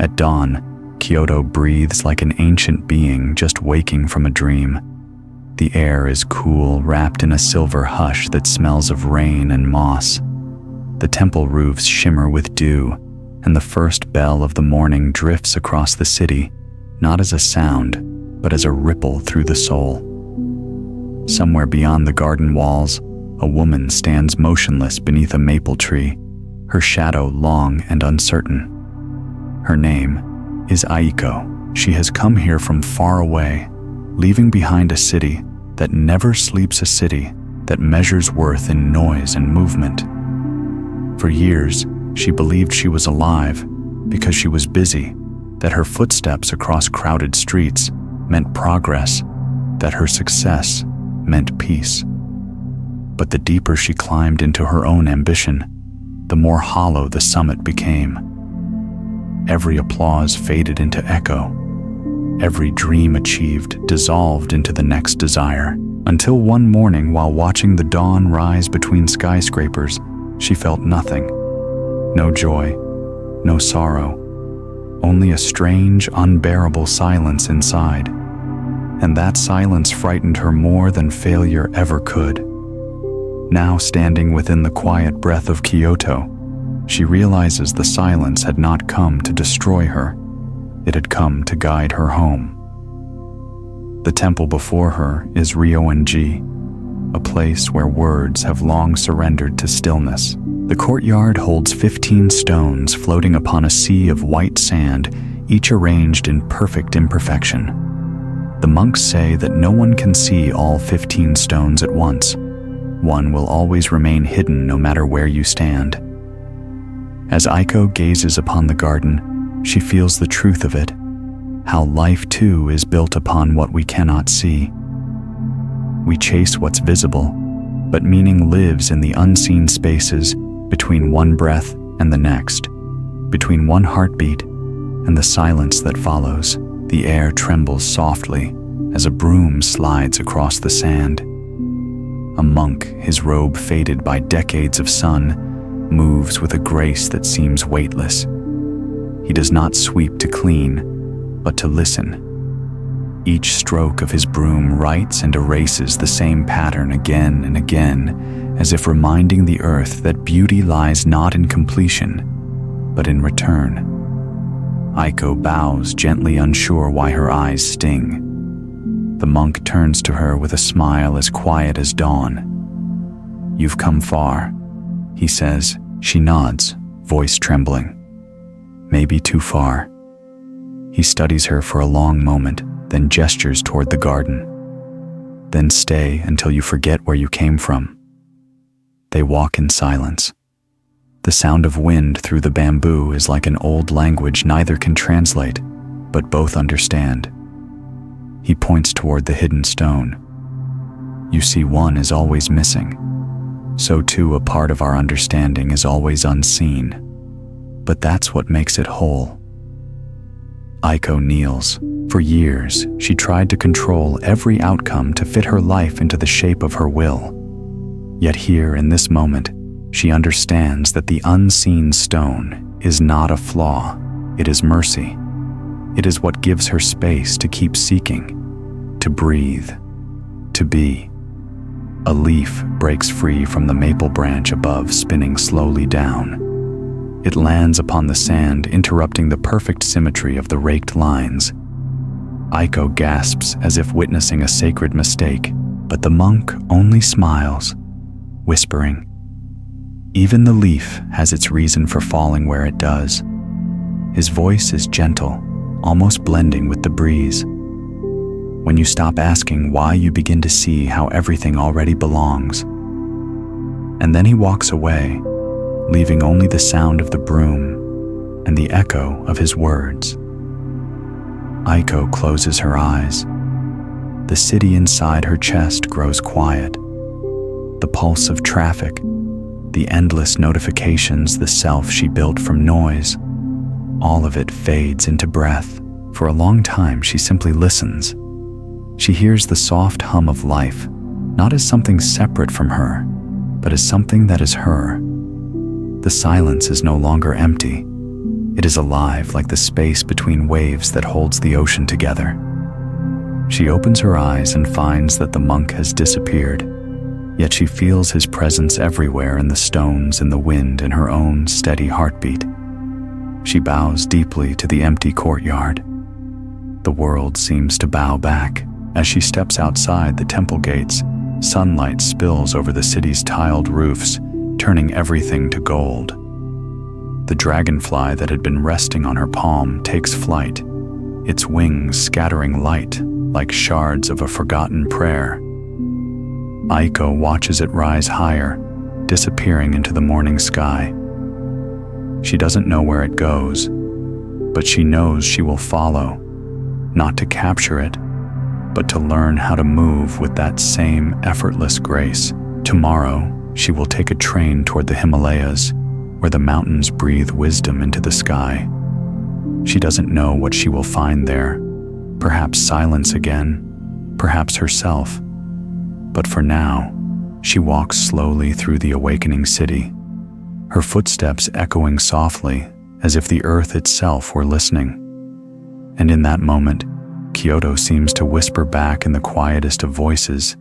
At dawn, Kyoto breathes like an ancient being just waking from a dream. The air is cool, wrapped in a silver hush that smells of rain and moss. The temple roofs shimmer with dew, and the first bell of the morning drifts across the city, not as a sound, but as a ripple through the soul. Somewhere beyond the garden walls, a woman stands motionless beneath a maple tree, her shadow long and uncertain. Her name is Aiko. She has come here from far away, leaving behind a city that never sleeps, a city that measures worth in noise and movement. For years, she believed she was alive because she was busy, that her footsteps across crowded streets meant progress, that her success meant peace. But the deeper she climbed into her own ambition, the more hollow the summit became. Every applause faded into echo. Every dream achieved dissolved into the next desire, until one morning, while watching the dawn rise between skyscrapers, she felt nothing. No joy, no sorrow, only a strange, unbearable silence inside. And that silence frightened her more than failure ever could. Now, standing within the quiet breath of Kyoto, she realizes the silence had not come to destroy her. It had come to guide her home. The temple before her is Ryo-en-ji, a place where words have long surrendered to stillness. The courtyard holds 15 stones floating upon a sea of white sand, each arranged in perfect imperfection. The monks say that no one can see all 15 stones at once. One will always remain hidden no matter where you stand. As Aiko gazes upon the garden, she feels the truth of it, how life too is built upon what we cannot see. We chase what's visible, but meaning lives in the unseen spaces between one breath and the next, between one heartbeat and the silence that follows. The air trembles softly as a broom slides across the sand. A monk, his robe faded by decades of sun, moves with a grace that seems weightless. He does not sweep to clean, but to listen. Each stroke of his broom writes and erases the same pattern again and again, as if reminding the earth that beauty lies not in completion, but in return. Aiko bows, gently unsure why her eyes sting. The monk turns to her with a smile as quiet as dawn. "You've come far," he says. She nods, voice trembling. "Maybe too far." He studies her for a long moment, then gestures toward the garden. "Then stay until you forget where you came from." They walk in silence. The sound of wind through the bamboo is like an old language neither can translate, but both understand. He points toward the hidden stone. "You see, one is always missing. So too a part of our understanding is always unseen. But that's what makes it whole." Aiko kneels. For years, she tried to control every outcome to fit her life into the shape of her will. Yet here, in this moment, she understands that the unseen stone is not a flaw, it is mercy. It is what gives her space to keep seeking, to breathe, to be. A leaf breaks free from the maple branch above, spinning slowly down. It lands upon the sand, interrupting the perfect symmetry of the raked lines. Aiko gasps as if witnessing a sacred mistake, but the monk only smiles, whispering, "Even the leaf has its reason for falling where it does." His voice is gentle, almost blending with the breeze. When you stop asking why, you begin to see how everything already belongs. And then he walks away, leaving only the sound of the broom and the echo of his words. Aiko closes her eyes. The city inside her chest grows quiet. The pulse of traffic, the endless notifications, the self she built from noise, all of it fades into breath. For a long time, she simply listens. She hears the soft hum of life, not as something separate from her, but as something that is her. The silence is no longer empty. It is alive like the space between waves that holds the ocean together. She opens her eyes and finds that the monk has disappeared, yet she feels his presence everywhere in the stones, in the wind, in her own steady heartbeat. She bows deeply to the empty courtyard. The world seems to bow back. As she steps outside the temple gates, sunlight spills over the city's tiled roofs, turning everything to gold. The dragonfly that had been resting on her palm takes flight, its wings scattering light like shards of a forgotten prayer. Aiko watches it rise higher, disappearing into the morning sky. She doesn't know where it goes, but she knows she will follow, not to capture it, but to learn how to move with that same effortless grace. Tomorrow, she will take a train toward the Himalayas, where the mountains breathe wisdom into the sky. She doesn't know what she will find there, perhaps silence again, perhaps herself. But for now, she walks slowly through the awakening city, her footsteps echoing softly as if the earth itself were listening. And in that moment, Kyoto seems to whisper back in the quietest of voices.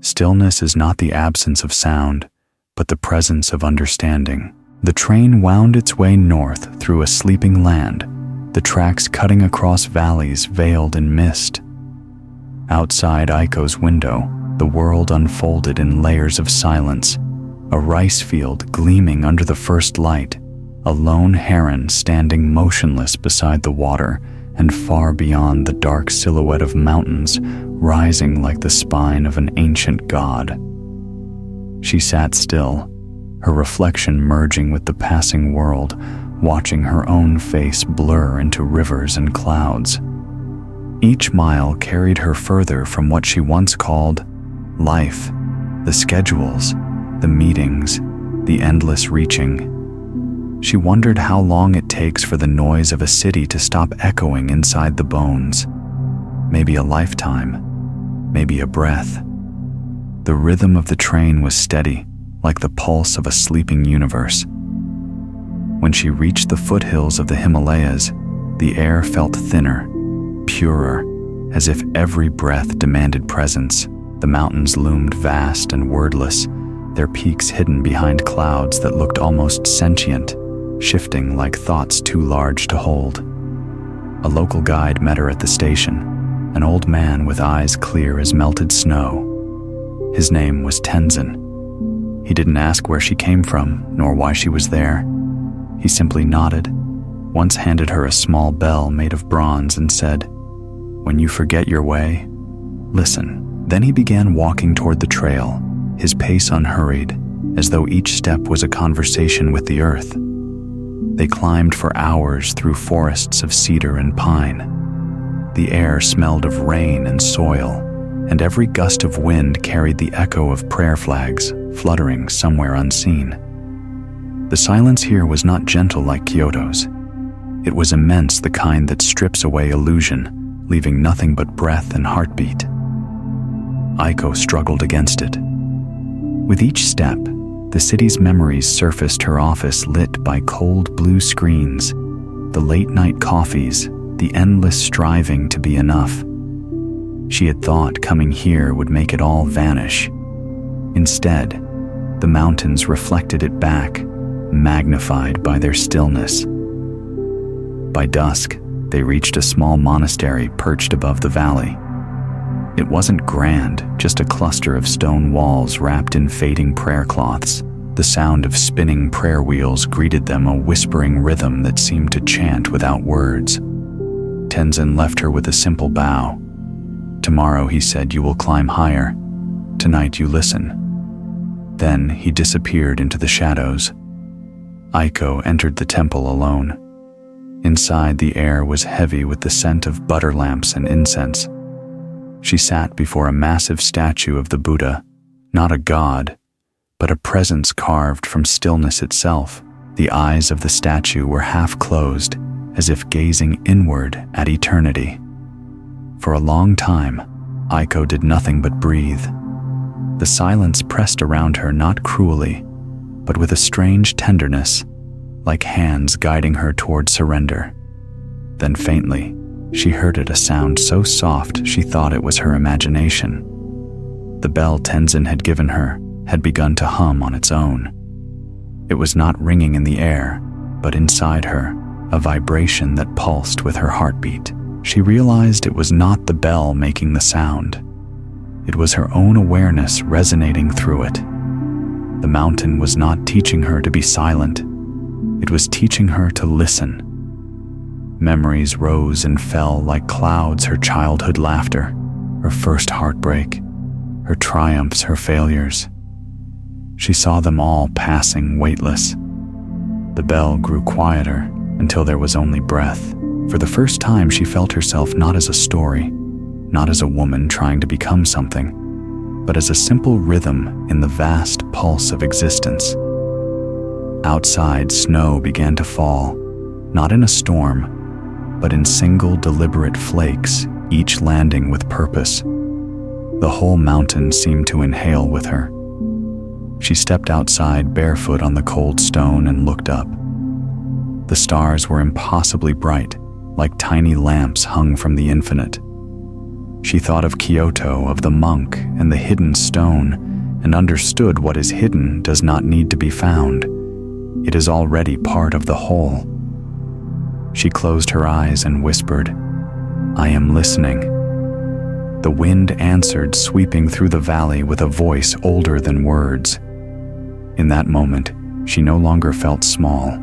Stillness is not the absence of sound, but the presence of understanding. The train wound its way north through a sleeping land, the tracks cutting across valleys veiled in mist. Outside Aiko's window, the world unfolded in layers of silence, a rice field gleaming under the first light, a lone heron standing motionless beside the water, and far beyond the dark silhouette of mountains rising like the spine of an ancient god. She sat still, her reflection merging with the passing world, watching her own face blur into rivers and clouds. Each mile carried her further from what she once called life, the schedules, the meetings, the endless reaching. She wondered how long it takes for the noise of a city to stop echoing inside the bones. Maybe a lifetime, maybe a breath. The rhythm of the train was steady, like the pulse of a sleeping universe. When she reached the foothills of the Himalayas, the air felt thinner, purer, as if every breath demanded presence. The mountains loomed vast and wordless, their peaks hidden behind clouds that looked almost sentient, shifting like thoughts too large to hold. A local guide met her at the station, an old man with eyes clear as melted snow. His name was Tenzin. He didn't ask where she came from, nor why she was there. He simply nodded, once handed her a small bell made of bronze and said, "When you forget your way, listen." Then he began walking toward the trail, his pace unhurried, as though each step was a conversation with the earth. They climbed for hours through forests of cedar and pine. The air smelled of rain and soil, and every gust of wind carried the echo of prayer flags fluttering somewhere unseen. The silence here was not gentle like Kyoto's. It was immense, the kind that strips away illusion, leaving nothing but breath and heartbeat. Aiko struggled against it. With each step, the city's memories surfaced, her office lit by cold blue screens, the late-night coffees, the endless striving to be enough. She had thought coming here would make it all vanish. Instead, the mountains reflected it back, magnified by their stillness. By dusk, they reached a small monastery perched above the valley. It wasn't grand, just a cluster of stone walls wrapped in fading prayer cloths. The sound of spinning prayer wheels greeted them, a whispering rhythm that seemed to chant without words. Tenzin left her with a simple bow. "Tomorrow," he said, "you will climb higher. Tonight you listen." Then he disappeared into the shadows. Aiko entered the temple alone. Inside, the air was heavy with the scent of butter lamps and incense. She sat before a massive statue of the Buddha, not a god, but a presence carved from stillness itself. The eyes of the statue were half closed, as if gazing inward at eternity. For a long time, Aiko did nothing but breathe. The silence pressed around her, not cruelly, but with a strange tenderness, like hands guiding her toward surrender. Then faintly, she heard a sound so soft she thought it was her imagination. The bell Tenzin had given her had begun to hum on its own. It was not ringing in the air, but inside her, a vibration that pulsed with her heartbeat. She realized it was not the bell making the sound. It was her own awareness resonating through it. The mountain was not teaching her to be silent. It was teaching her to listen. Memories rose and fell like clouds: her childhood laughter, her first heartbreak, her triumphs, her failures. She saw them all passing weightless. The bell grew quieter until there was only breath. For the first time, she felt herself not as a story, not as a woman trying to become something, but as a simple rhythm in the vast pulse of existence. Outside, snow began to fall, not in a storm, but in single deliberate flakes, each landing with purpose. The whole mountain seemed to inhale with her. She stepped outside barefoot on the cold stone and looked up. The stars were impossibly bright, like tiny lamps hung from the infinite. She thought of Kyoto, of the monk and the hidden stone, and understood what is hidden does not need to be found. It is already part of the whole. She closed her eyes and whispered, "I am listening." The wind answered, sweeping through the valley with a voice older than words. In that moment, she no longer felt small.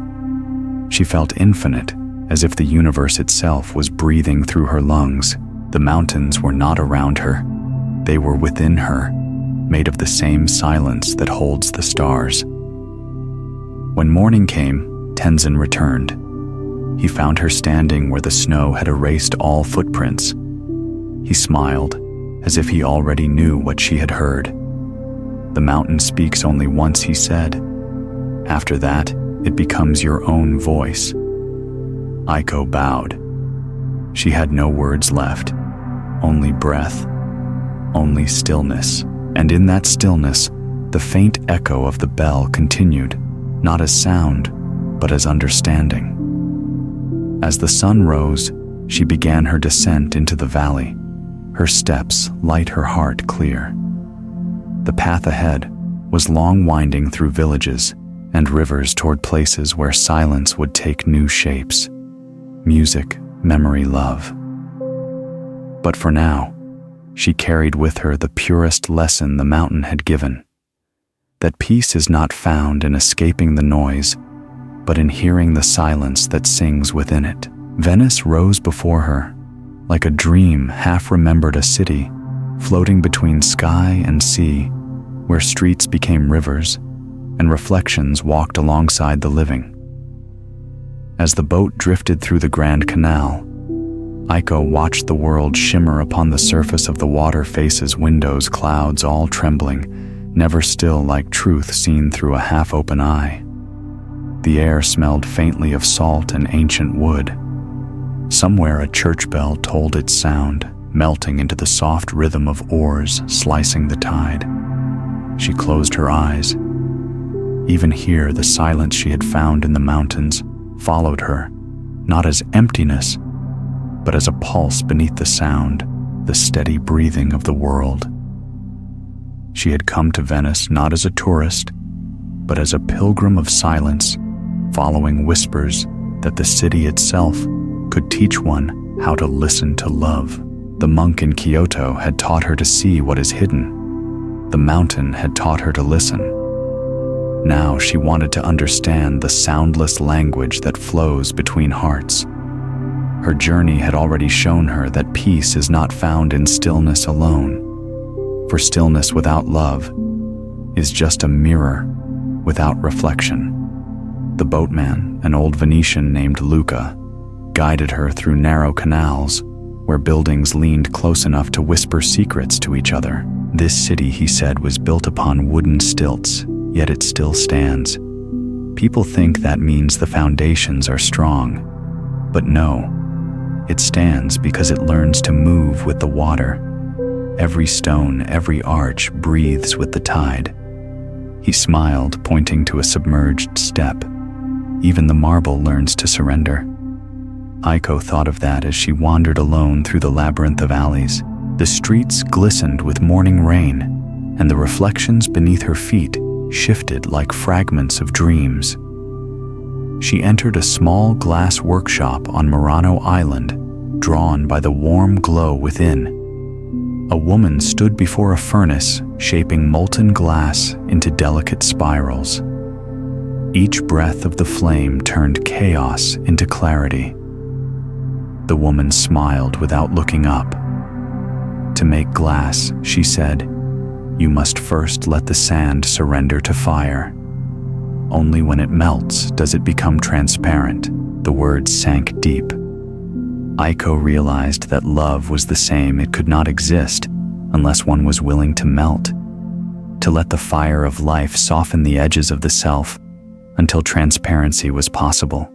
She felt infinite, as if the universe itself was breathing through her lungs. The mountains were not around her. They were within her, made of the same silence that holds the stars. When morning came, Tenzin returned. He found her standing where the snow had erased all footprints. He smiled, as if he already knew what she had heard. "The mountain speaks only once," he said. "After that, it becomes your own voice." Aiko bowed. She had no words left, only breath, only stillness. And in that stillness, the faint echo of the bell continued, not as sound, but as understanding. As the sun rose, she began her descent into the valley, her steps light, her heart clear. The path ahead was long, winding through villages and rivers toward places where silence would take new shapes: music, memory, love. But for now, she carried with her the purest lesson the mountain had given: that peace is not found in escaping the noise, but in hearing the silence that sings within it. Venice rose before her, like a dream, half-remembered, a city floating between sky and sea, where streets became rivers and reflections walked alongside the living. As the boat drifted through the Grand Canal, Aiko watched the world shimmer upon the surface of the water, faces, windows, clouds, all trembling, never still, like truth seen through a half-open eye. The air smelled faintly of salt and ancient wood. Somewhere a church bell tolled its sound, melting into the soft rhythm of oars slicing the tide. She closed her eyes. Even here, the silence she had found in the mountains followed her, not as emptiness, but as a pulse beneath the sound, the steady breathing of the world. She had come to Venice not as a tourist, but as a pilgrim of silence, following whispers that the city itself could teach one how to listen to love. The monk in Kyoto had taught her to see what is hidden. The mountain had taught her to listen. Now she wanted to understand the soundless language that flows between hearts. Her journey had already shown her that peace is not found in stillness alone, for stillness without love is just a mirror without reflection. The boatman, an old Venetian named Luca, guided her through narrow canals where buildings leaned close enough to whisper secrets to each other. This city, he said, was built upon wooden stilts, yet it still stands. People think that means the foundations are strong, but no, it stands because it learns to move with the water. Every stone, every arch breathes with the tide. He smiled, pointing to a submerged step. even the marble learns to surrender. Aiko thought of that as she wandered alone through the labyrinth of alleys. The streets glistened with morning rain, and the reflections beneath her feet shifted like fragments of dreams. She entered a small glass workshop on Murano Island, drawn by the warm glow within. A woman stood before a furnace, shaping molten glass into delicate spirals. Each breath of the flame turned chaos into clarity. The woman smiled without looking up. To make glass, she said, you must first let the sand surrender to fire. Only when it melts does it become transparent. The words sank deep. Aiko realized that love was the same. It could not exist unless one was willing to melt, to let the fire of life soften the edges of the self until transparency was possible.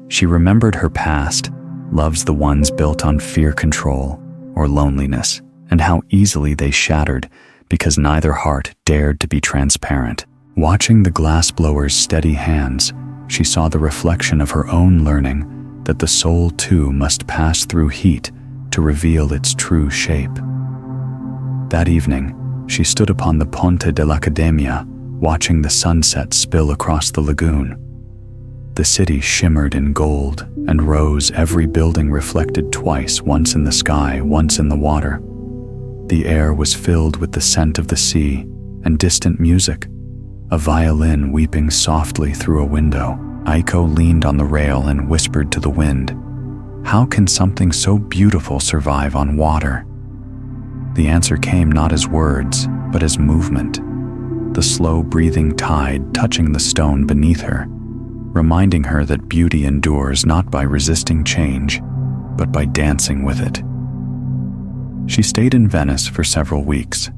She remembered her past, loves the ones built on fear control or loneliness, and how easily they shattered because neither heart dared to be transparent. Watching the glassblower's steady hands, she saw the reflection of her own learning that the soul too must pass through heat to reveal its true shape. That evening, she stood upon the Ponte dell'Accademia, watching the sunset spill across the lagoon. The city shimmered in gold and rose, every building reflected twice, once in the sky, once in the water. The air was filled with the scent of the sea and distant music, a violin weeping softly through a window. Aiko leaned on the rail and whispered to the wind, "How can something so beautiful survive on water?" The answer came not as words, but as movement, the slow breathing tide touching the stone beneath her, reminding her that beauty endures not by resisting change, but by dancing with it. She stayed in Venice for several weeks.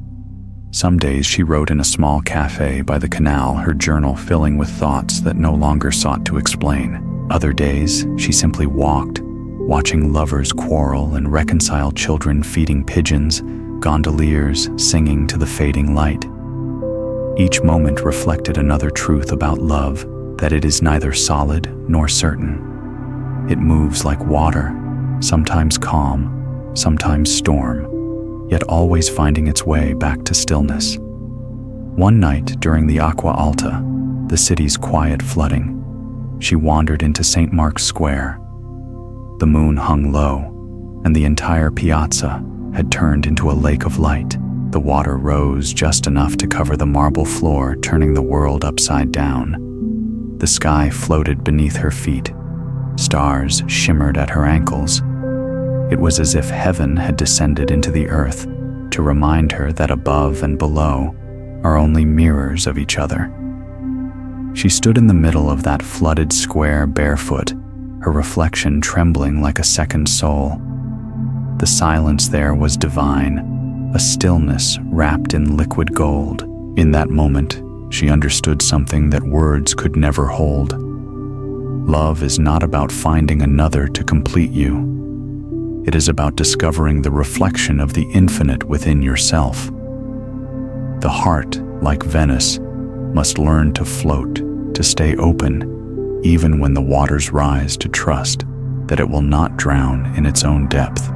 Some days she wrote in a small cafe by the canal, her journal filling with thoughts that no longer sought to explain. Other days, she simply walked, watching lovers quarrel and reconcile, children feeding pigeons, gondoliers singing to the fading light. Each moment reflected another truth about love, that it is neither solid nor certain. It moves like water, sometimes calm, sometimes storm, yet always finding its way back to stillness. One night during the Acqua Alta, the city's quiet flooding, she wandered into St. Mark's Square. The moon hung low, and the entire piazza had turned into a lake of light. The water rose just enough to cover the marble floor, turning the world upside down. The sky floated beneath her feet. Stars shimmered at her ankles. It was as if heaven had descended into the earth to remind her that above and below are only mirrors of each other. She stood in the middle of that flooded square barefoot, her reflection trembling like a second soul. The silence there was divine, a stillness wrapped in liquid gold. In that moment, she understood something that words could never hold. Love is not about finding another to complete you. It is about discovering the reflection of the infinite within yourself. The heart, like Venice, must learn to float, to stay open, even when the waters rise, to trust that it will not drown in its own depth.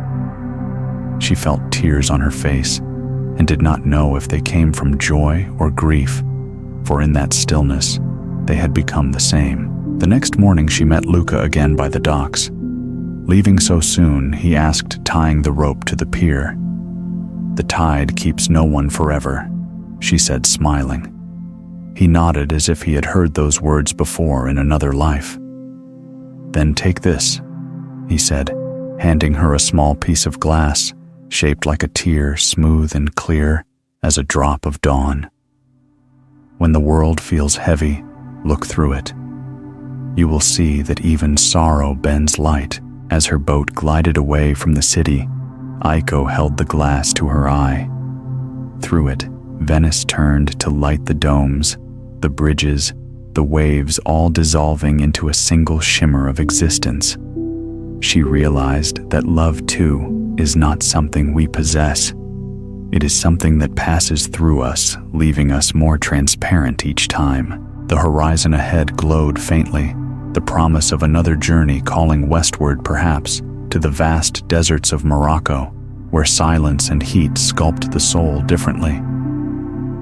She felt tears on her face and did not know if they came from joy or grief, for in that stillness, they had become the same. The next morning she met Luca again by the docks. Leaving so soon, he asked, tying the rope to the pier. "The tide keeps no one forever," she said, smiling. He nodded as if he had heard those words before in another life. "Then take this," he said, handing her a small piece of glass, shaped like a tear, smooth and clear as a drop of dawn. "When the world feels heavy, look through it. You will see that even sorrow bends light." As her boat glided away from the city, Aiko held the glass to her eye. Through it, Venice turned to light, the domes, the bridges, the waves, all dissolving into a single shimmer of existence. She realized that love, too, is not something we possess. It is something that passes through us, leaving us more transparent each time. The horizon ahead glowed faintly, the promise of another journey calling westward perhaps, to the vast deserts of Morocco, where silence and heat sculpt the soul differently.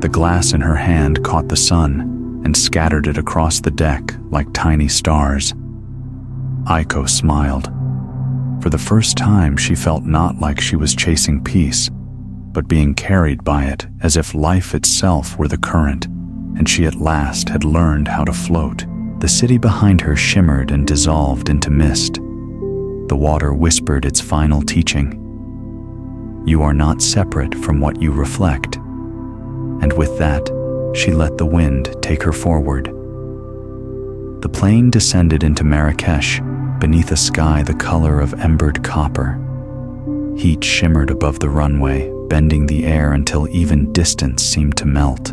The glass in her hand caught the sun and scattered it across the deck like tiny stars. Aiko smiled. For the first time, she felt not like she was chasing peace, but being carried by it as if life itself were the current, and she at last had learned how to float. The city behind her shimmered and dissolved into mist. The water whispered its final teaching. You are not separate from what you reflect. And with that, she let the wind take her forward. The plane descended into Marrakesh, beneath a sky the color of embered copper. Heat shimmered above the runway, bending the air until even distance seemed to melt.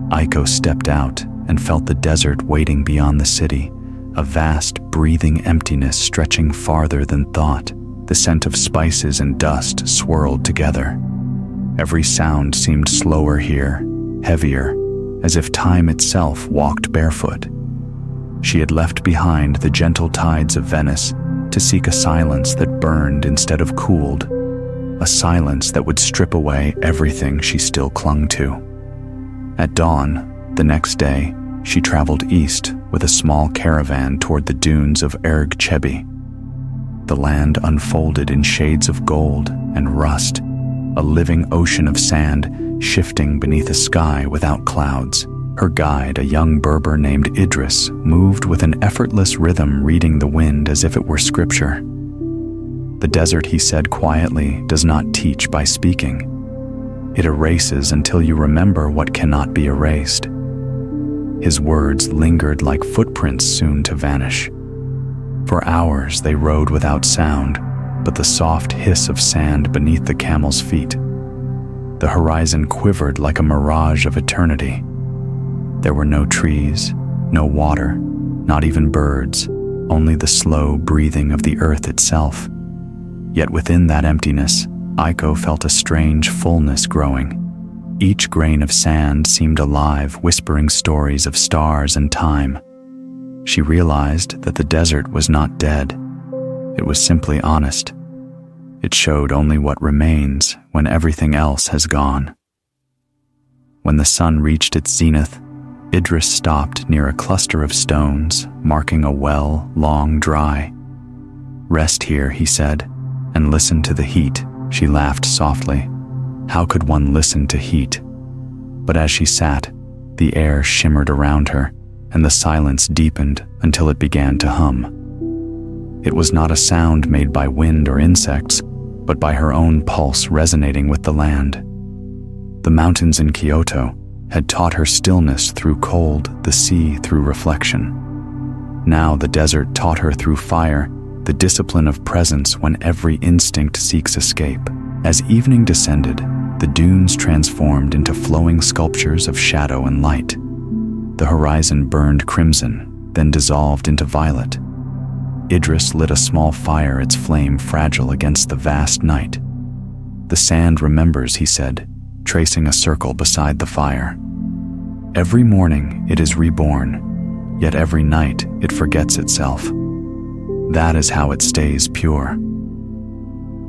Aiko stepped out and felt the desert waiting beyond the city, a vast, breathing emptiness stretching farther than thought. The scent of spices and dust swirled together. Every sound seemed slower here, heavier, as if time itself walked barefoot. She had left behind the gentle tides of Venice to seek a silence that burned instead of cooled, a silence that would strip away everything she still clung to. At dawn, the next day, she traveled east with a small caravan toward the dunes of Erg Chebi. The land unfolded in shades of gold and rust, a living ocean of sand shifting beneath a sky without clouds. Her guide, a young Berber named Idris, moved with an effortless rhythm, reading the wind as if it were scripture. The desert, he said quietly, does not teach by speaking. It erases until you remember what cannot be erased. His words lingered like footprints soon to vanish. For hours they rode without sound, but the soft hiss of sand beneath the camel's feet. The horizon quivered like a mirage of eternity. There were no trees, no water, not even birds, only the slow breathing of the earth itself. Yet within that emptiness, Aiko felt a strange fullness growing. Each grain of sand seemed alive, whispering stories of stars and time. She realized that the desert was not dead. It was simply honest. It showed only what remains when everything else has gone. When the sun reached its zenith, Idris stopped near a cluster of stones, marking a well long dry. "Rest here," he said, "and listen to the heat." She laughed softly. How could one listen to heat? But as she sat, the air shimmered around her, and the silence deepened until it began to hum. It was not a sound made by wind or insects, but by her own pulse resonating with the land. The mountains in Kyoto had taught her stillness through cold, the sea through reflection. Now the desert taught her through fire, the discipline of presence when every instinct seeks escape. As evening descended, the dunes transformed into flowing sculptures of shadow and light. The horizon burned crimson, then dissolved into violet. Idris lit a small fire, its flame fragile against the vast night. "The sand remembers," he said, tracing a circle beside the fire. "Every morning it is reborn, yet every night it forgets itself. That is how it stays pure."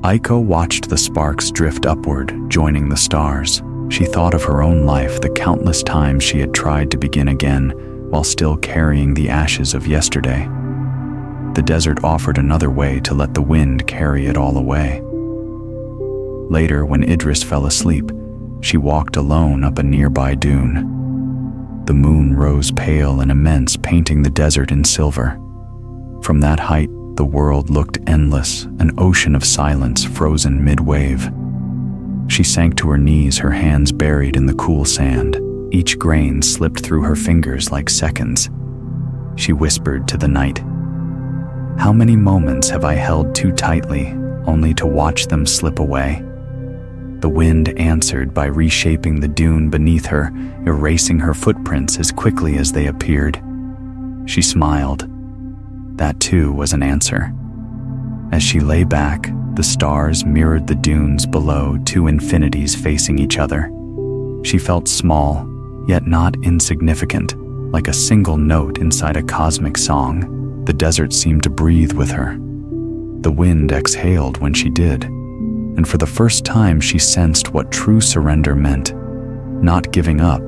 Aiko watched the sparks drift upward, joining the stars. She thought of her own life, the countless times she had tried to begin again while still carrying the ashes of yesterday. The desert offered another way to let the wind carry it all away. Later, when Idris fell asleep, she walked alone up a nearby dune. The moon rose pale and immense, painting the desert in silver. From that height, the world looked endless, an ocean of silence frozen mid-wave. She sank to her knees, her hands buried in the cool sand. Each grain slipped through her fingers like seconds. She whispered to the night, "How many moments have I held too tightly, only to watch them slip away?" The wind answered by reshaping the dune beneath her, erasing her footprints as quickly as they appeared. She smiled. That too was an answer. As she lay back, the stars mirrored the dunes below, two infinities facing each other. She felt small, yet not insignificant, Like a single note inside a cosmic song, the desert seemed to breathe with her. The wind exhaled when she did, and for the first time she sensed what true surrender meant, not giving up,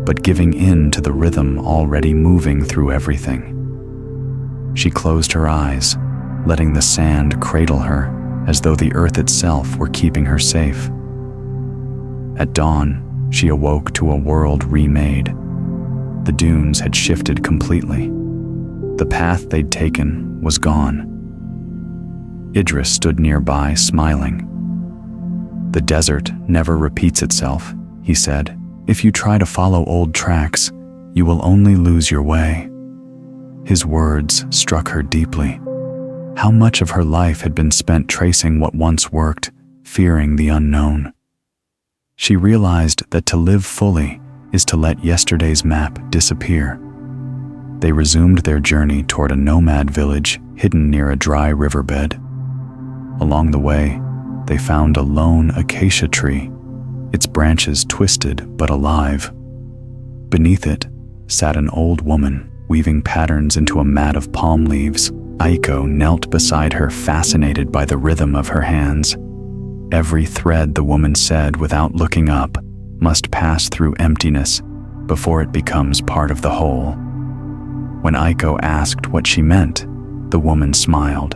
but giving in to the rhythm already moving through everything. She closed her eyes, letting the sand cradle her as though the earth itself were keeping her safe. At dawn, she awoke to a world remade. The dunes had shifted completely. The path they'd taken was gone. Idris stood nearby, smiling. "The desert never repeats itself," he said. "If you try to follow old tracks, you will only lose your way." His words struck her deeply. How much of her life had been spent tracing what once worked, fearing the unknown? She realized that to live fully is to let yesterday's map disappear. They resumed their journey toward a nomad village hidden near a dry riverbed. Along the way, they found a lone acacia tree, its branches twisted but alive. Beneath it sat an old woman, weaving patterns into a mat of palm leaves. Aiko knelt beside her, fascinated by the rhythm of her hands. Every thread, the woman said without looking up, must pass through emptiness before it becomes part of the whole. When Aiko asked what she meant, the woman smiled.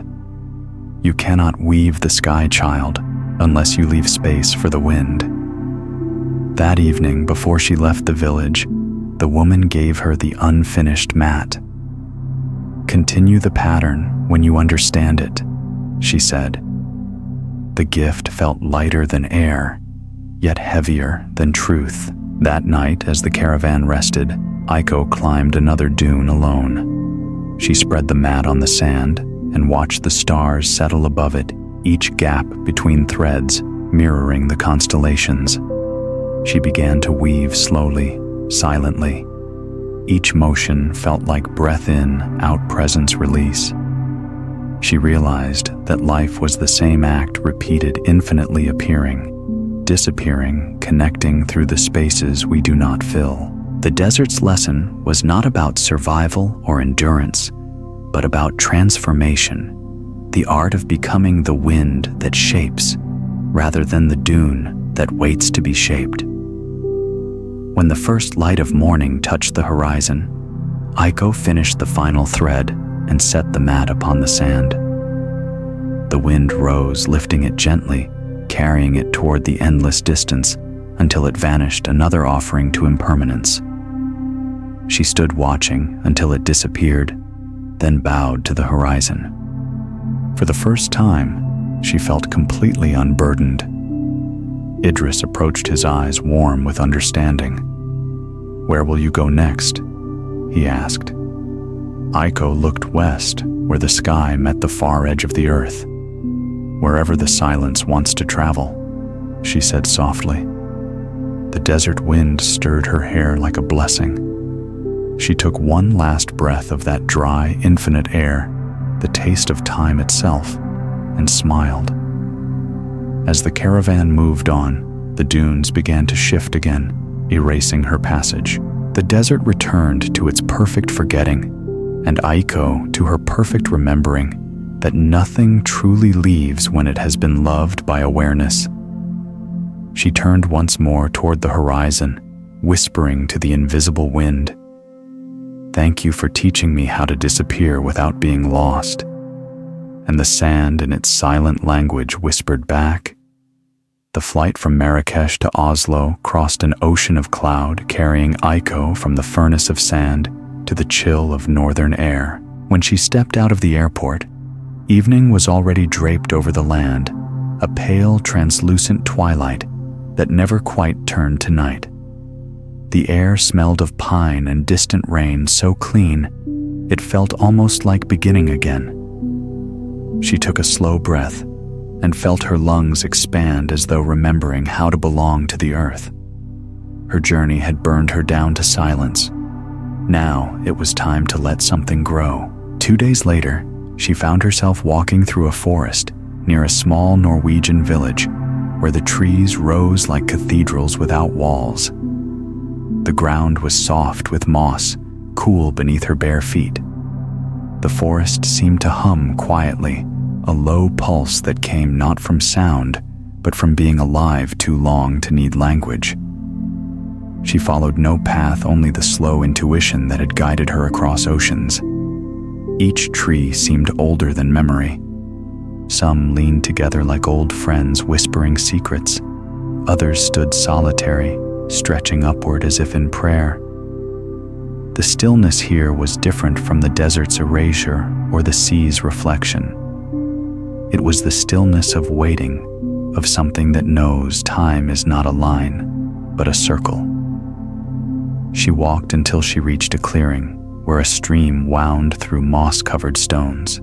"You cannot weave the sky, child, unless you leave space for the wind." That evening, before she left the village, the woman gave her the unfinished mat. "Continue the pattern when you understand it," she said. The gift felt lighter than air, yet heavier than truth. That night, as the caravan rested, Aiko climbed another dune alone. She spread the mat on the sand and watched the stars settle above it, each gap between threads mirroring the constellations. She began to weave slowly, silently. Each motion felt like breath in, out, presence release. She realized that life was the same act repeated infinitely, appearing, disappearing, connecting through the spaces we do not fill. The desert's lesson was not about survival or endurance, but about transformation, the art of becoming the wind that shapes, rather than the dune that waits to be shaped. When the first light of morning touched the horizon, Aiko finished the final thread and set the mat upon the sand. The wind rose, lifting it gently, carrying it toward the endless distance until it vanished, another offering to impermanence. She stood watching until it disappeared, then bowed to the horizon. For the first time, she felt completely unburdened. Idris approached, his eyes warm with understanding. "Where will you go next?" he asked. Aiko looked west, where the sky met the far edge of the earth. "Wherever the silence wants to travel," she said softly. The desert wind stirred her hair like a blessing. She took one last breath of that dry, infinite air, the taste of time itself, and smiled. As the caravan moved on, the dunes began to shift again, erasing her passage. The desert returned to its perfect forgetting, and Aiko to her perfect remembering that nothing truly leaves when it has been loved by awareness. She turned once more toward the horizon, whispering to the invisible wind, "Thank you for teaching me how to disappear without being lost." And the sand in its silent language whispered back. The flight from Marrakesh to Oslo crossed an ocean of cloud, carrying Aiko from the furnace of sand to the chill of northern air. When she stepped out of the airport, evening was already draped over the land, a pale, translucent twilight that never quite turned to night. The air smelled of pine and distant rain so clean, it felt almost like beginning again. She took a slow breath and felt her lungs expand as though remembering how to belong to the earth. Her journey had burned her down to silence. Now it was time to let something grow. 2 days later, she found herself walking through a forest near a small Norwegian village where the trees rose like cathedrals without walls. The ground was soft with moss, cool beneath her bare feet. The forest seemed to hum quietly, a low pulse that came not from sound, but from being alive too long to need language. She followed no path, only the slow intuition that had guided her across oceans. Each tree seemed older than memory. Some leaned together like old friends whispering secrets. Others stood solitary, stretching upward as if in prayer. The stillness here was different from the desert's erasure or the sea's reflection. It was the stillness of waiting, of something that knows time is not a line, but a circle. She walked until she reached a clearing where a stream wound through moss-covered stones.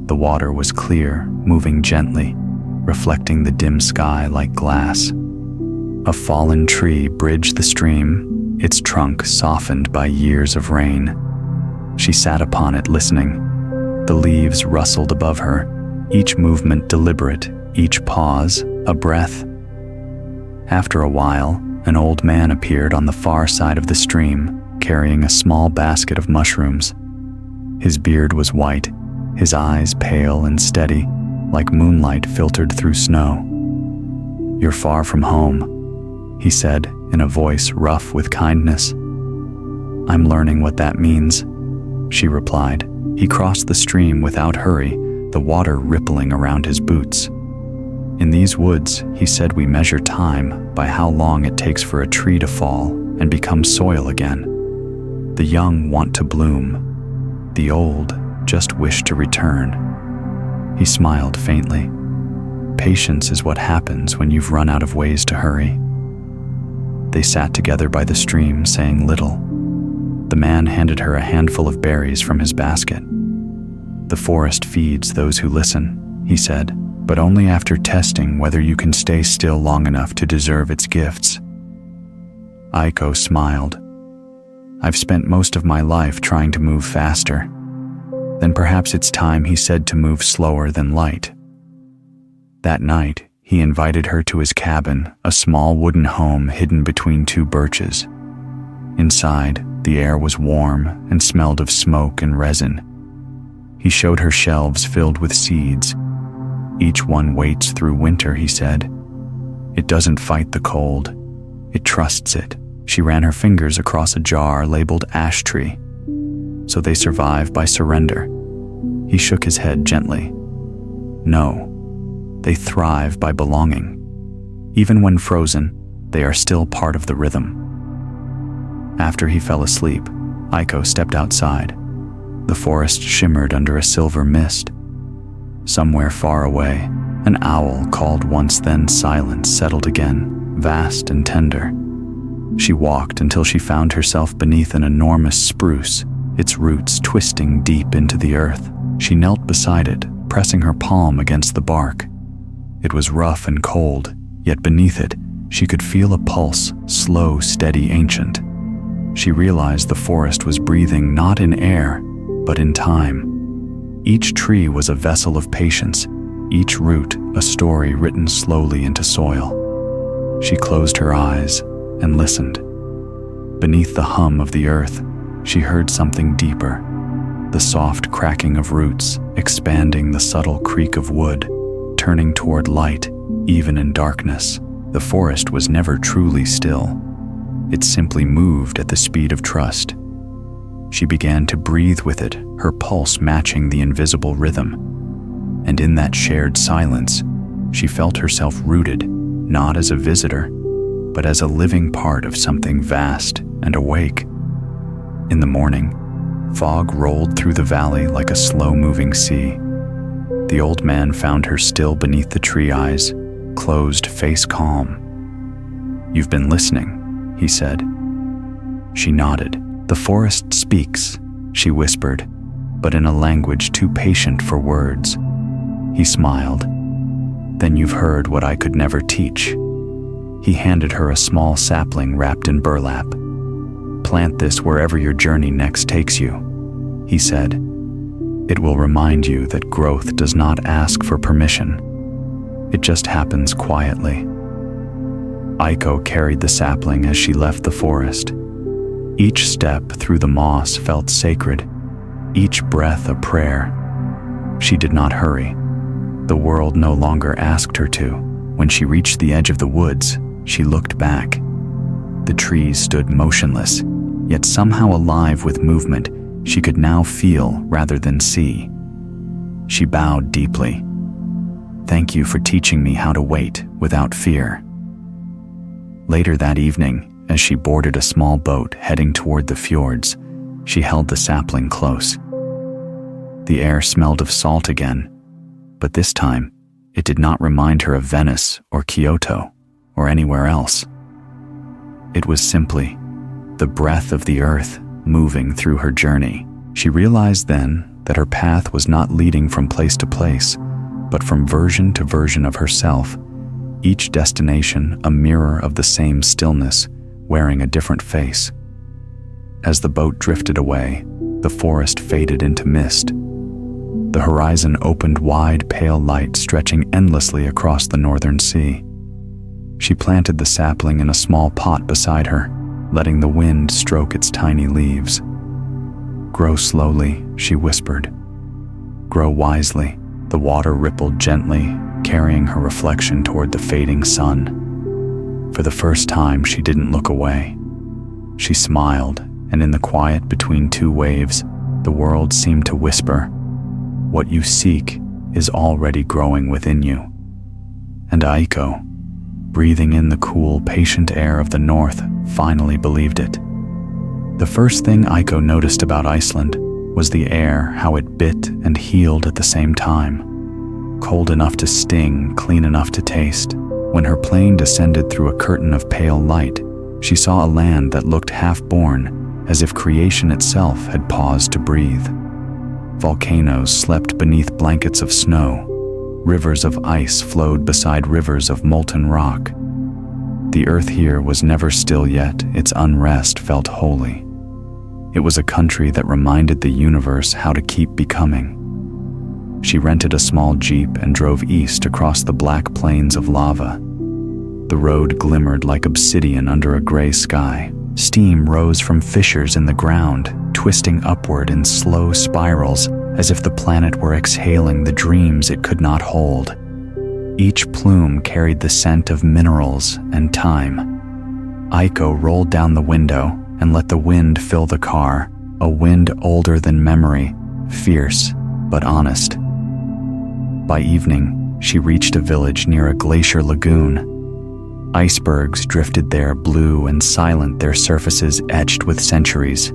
The water was clear, moving gently, reflecting the dim sky like glass. A fallen tree bridged the stream, its trunk softened by years of rain. She sat upon it listening. The leaves rustled above her, each movement deliberate, each pause a breath. After a while, an old man appeared on the far side of the stream, carrying a small basket of mushrooms. His beard was white, his eyes pale and steady, like moonlight filtered through snow. "You're far from home," he said in a voice rough with kindness. "I'm learning what that means," she replied. He crossed the stream without hurry, the water rippling around his boots. "In these woods," he said, "we measure time by how long it takes for a tree to fall and become soil again. The young want to bloom. The old just wish to return." He smiled faintly. "Patience is what happens when you've run out of ways to hurry." They sat together by the stream, saying little. The man handed her a handful of berries from his basket. "The forest feeds those who listen," he said, "but only after testing whether you can stay still long enough to deserve its gifts." Aiko smiled. "I've spent most of my life trying to move faster. Then perhaps it's time," he said, "to move slower than light." That night, he invited her to his cabin, a small wooden home hidden between two birches. Inside, the air was warm and smelled of smoke and resin. He showed her shelves filled with seeds. "Each one waits through winter," he said. "It doesn't fight the cold. It trusts it." She ran her fingers across a jar labeled ash tree. "So they survive by surrender." He shook his head gently. "No, they thrive by belonging. Even when frozen, they are still part of the rhythm." After he fell asleep, Aiko stepped outside. The forest shimmered under a silver mist. Somewhere far away, an owl called once, then silence settled again, vast and tender. She walked until she found herself beneath an enormous spruce, its roots twisting deep into the earth. She knelt beside it, pressing her palm against the bark. It was rough and cold, yet beneath it, she could feel a pulse, slow, steady, ancient. She realized the forest was breathing not in air, but in time. Each tree was a vessel of patience, each root a story written slowly into soil. She closed her eyes and listened. Beneath the hum of the earth, she heard something deeper, the soft cracking of roots, expanding the subtle creak of wood, turning toward light, even in darkness. The forest was never truly still. It simply moved at the speed of trust. She began to breathe with it, her pulse matching the invisible rhythm. And in that shared silence, she felt herself rooted, not as a visitor, but as a living part of something vast and awake. In the morning, fog rolled through the valley like a slow-moving sea. The old man found her still beneath the tree, eyes closed, face calm. "You've been listening," he said. She nodded. "The forest speaks," she whispered, but in a language too patient for words. He smiled. "Then you've heard what I could never teach." He handed her a small sapling wrapped in burlap. "Plant this wherever your journey next takes you," he said. "It will remind you that growth does not ask for permission. It just happens quietly." Aiko carried the sapling as she left the forest. Each step through the moss felt sacred, each breath a prayer. She did not hurry. The world no longer asked her to. When she reached the edge of the woods, she looked back. The trees stood motionless, yet somehow alive with movement she could now feel rather than see. She bowed deeply. "Thank you for teaching me how to wait without fear." Later that evening, as she boarded a small boat heading toward the fjords, she held the sapling close. The air smelled of salt again, but this time it did not remind her of Venice or Kyoto or anywhere else. It was simply the breath of the earth moving through her journey. She realized then that her path was not leading from place to place, but from version to version of herself, each destination a mirror of the same stillness, wearing a different face. As the boat drifted away, the forest faded into mist. The horizon opened wide, pale light stretching endlessly across the northern sea. She planted the sapling in a small pot beside her, letting the wind stroke its tiny leaves. "Grow slowly," she whispered. "Grow wisely." The water rippled gently, carrying her reflection toward the fading sun. For the first time, she didn't look away. She smiled, and in the quiet between two waves, the world seemed to whisper, "What you seek is already growing within you." And Aiko, breathing in the cool, patient air of the north, finally believed it. The first thing Aiko noticed about Iceland was the air, how it bit and healed at the same time. Cold enough to sting, clean enough to taste. When her plane descended through a curtain of pale light, she saw a land that looked half-born, as if creation itself had paused to breathe. Volcanoes slept beneath blankets of snow. Rivers of ice flowed beside rivers of molten rock. The earth here was never still yet, its unrest felt holy. It was a country that reminded the universe how to keep becoming. She rented a small jeep and drove east across the black plains of lava. The road glimmered like obsidian under a gray sky. Steam rose from fissures in the ground, twisting upward in slow spirals, as if the planet were exhaling the dreams it could not hold. Each plume carried the scent of minerals and time. Aiko rolled down the window and let the wind fill the car, a wind older than memory, fierce but honest. By evening, she reached a village near a glacier lagoon. Icebergs drifted there, blue and silent, their surfaces etched with centuries.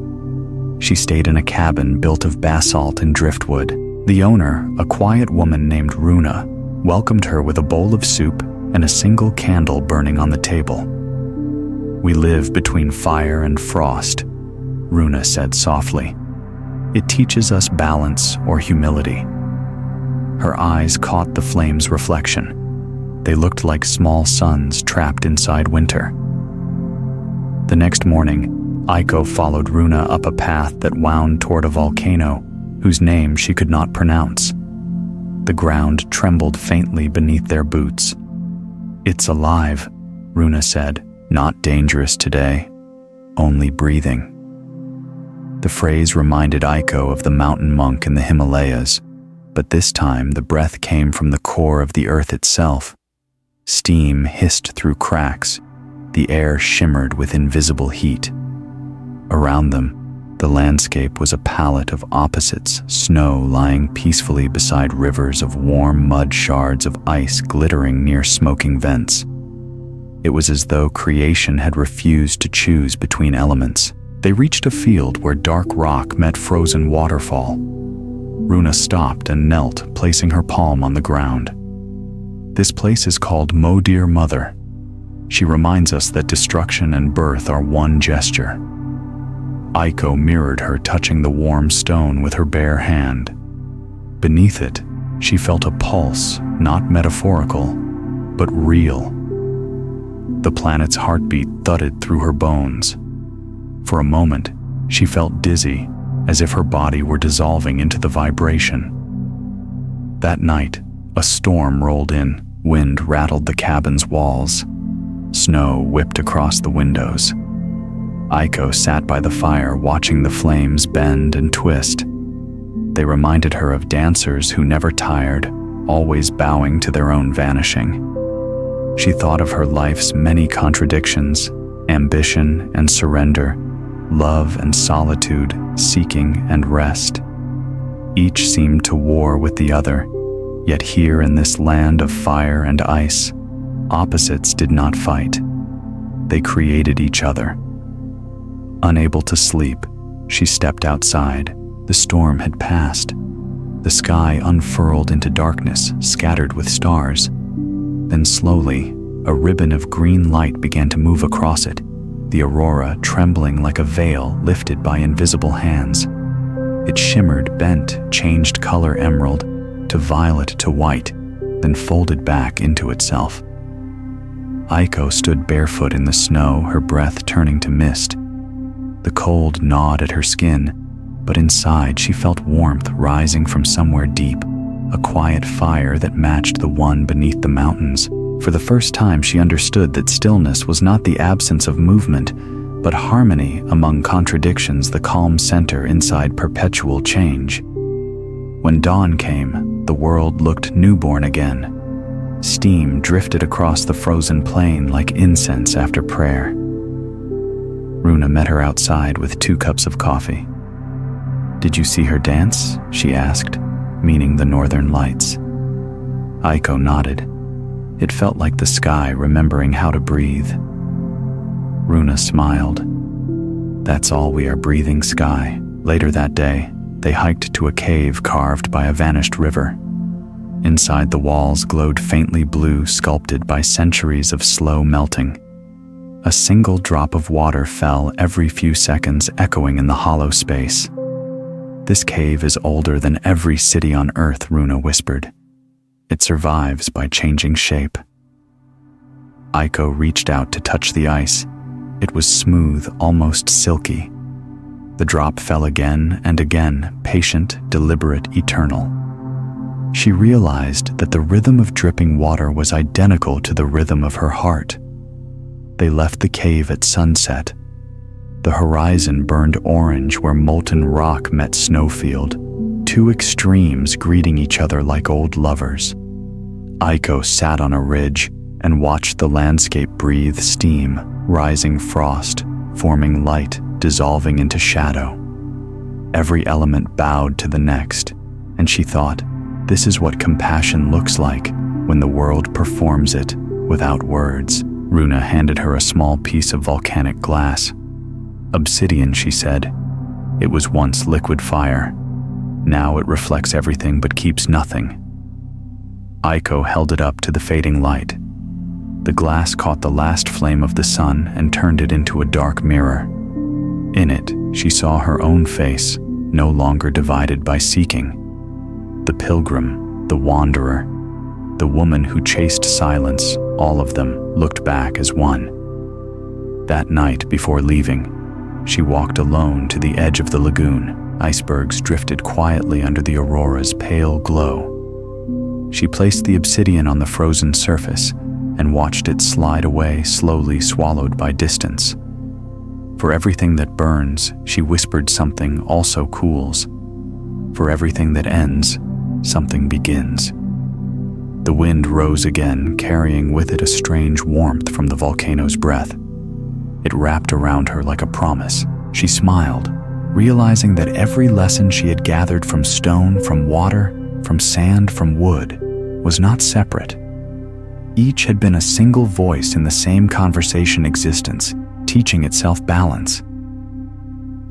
She stayed in a cabin built of basalt and driftwood. The owner, a quiet woman named Runa, welcomed her with a bowl of soup and a single candle burning on the table. "We live between fire and frost," Runa said softly. "It teaches us balance or humility." Her eyes caught the flame's reflection. They looked like small suns trapped inside winter. The next morning, Aiko followed Runa up a path that wound toward a volcano whose name she could not pronounce. The ground trembled faintly beneath their boots. "It's alive," Runa said. "Not dangerous today, only breathing." The phrase reminded Aiko of the mountain monk in the Himalayas, but this time the breath came from the core of the earth itself. Steam hissed through cracks. The air shimmered with invisible heat. Around them, the landscape was a palette of opposites, snow lying peacefully beside rivers of warm mud, shards of ice glittering near smoking vents. It was as though creation had refused to choose between elements. They reached a field where dark rock met frozen waterfall. Runa stopped and knelt, placing her palm on the ground. "This place is called Mo Dear Mother. She reminds us that destruction and birth are one gesture." Aiko mirrored her, touching the warm stone with her bare hand. Beneath it, she felt a pulse, not metaphorical, but real. The planet's heartbeat thudded through her bones. For a moment, she felt dizzy, as if her body were dissolving into the vibration. That night, a storm rolled in. Wind rattled the cabin's walls. Snow whipped across the windows. Aiko sat by the fire watching the flames bend and twist. They reminded her of dancers who never tired, always bowing to their own vanishing. She thought of her life's many contradictions, ambition and surrender, love and solitude, seeking and rest. Each seemed to war with the other, yet here in this land of fire and ice, opposites did not fight. They created each other. Unable to sleep, she stepped outside. The storm had passed. The sky unfurled into darkness, scattered with stars. Then slowly, a ribbon of green light began to move across it, the aurora trembling like a veil lifted by invisible hands. It shimmered, bent, changed color emerald to violet to white, then folded back into itself. Aiko stood barefoot in the snow, her breath turning to mist. The cold gnawed at her skin, but inside she felt warmth rising from somewhere deep, a quiet fire that matched the one beneath the mountains. For the first time she understood that stillness was not the absence of movement, but harmony among contradictions, the calm center inside perpetual change. When dawn came, the world looked newborn again. Steam drifted across the frozen plain like incense after prayer. Runa met her outside with 2 cups of coffee. "Did you see her dance?" she asked, meaning the northern lights. Aiko nodded. It felt like the sky remembering how to breathe. Runa smiled. "That's all we are breathing, sky." Later that day, they hiked to a cave carved by a vanished river. Inside, the walls glowed faintly blue, sculpted by centuries of slow melting. A single drop of water fell every few seconds, echoing in the hollow space. "This cave is older than every city on Earth," Runa whispered. "It survives by changing shape." Aiko reached out to touch the ice. It was smooth, almost silky. The drop fell again and again, patient, deliberate, eternal. She realized that the rhythm of dripping water was identical to the rhythm of her heart. They left the cave at sunset. The horizon burned orange where molten rock met snowfield, 2 extremes greeting each other like old lovers. Aiko sat on a ridge and watched the landscape breathe steam, rising frost, forming light, dissolving into shadow. Every element bowed to the next, and she thought, this is what compassion looks like when the world performs it without words. Runa handed her a small piece of volcanic glass. "Obsidian," she said. "It was once liquid fire. Now it reflects everything but keeps nothing." Aiko held it up to the fading light. The glass caught the last flame of the sun and turned it into a dark mirror. In it, she saw her own face, no longer divided by seeking. The pilgrim, the wanderer, the woman who chased silence, all of them looked back as one. That night, before leaving, she walked alone to the edge of the lagoon. Icebergs drifted quietly under the aurora's pale glow. She placed the obsidian on the frozen surface and watched it slide away, slowly swallowed by distance. For everything that burns, she whispered, something also cools. For everything that ends, something begins. The wind rose again, carrying with it a strange warmth from the volcano's breath. It wrapped around her like a promise. She smiled, realizing that every lesson she had gathered from stone, from water, from sand, from wood, was not separate. Each had been a single voice in the same conversation existence, teaching itself balance.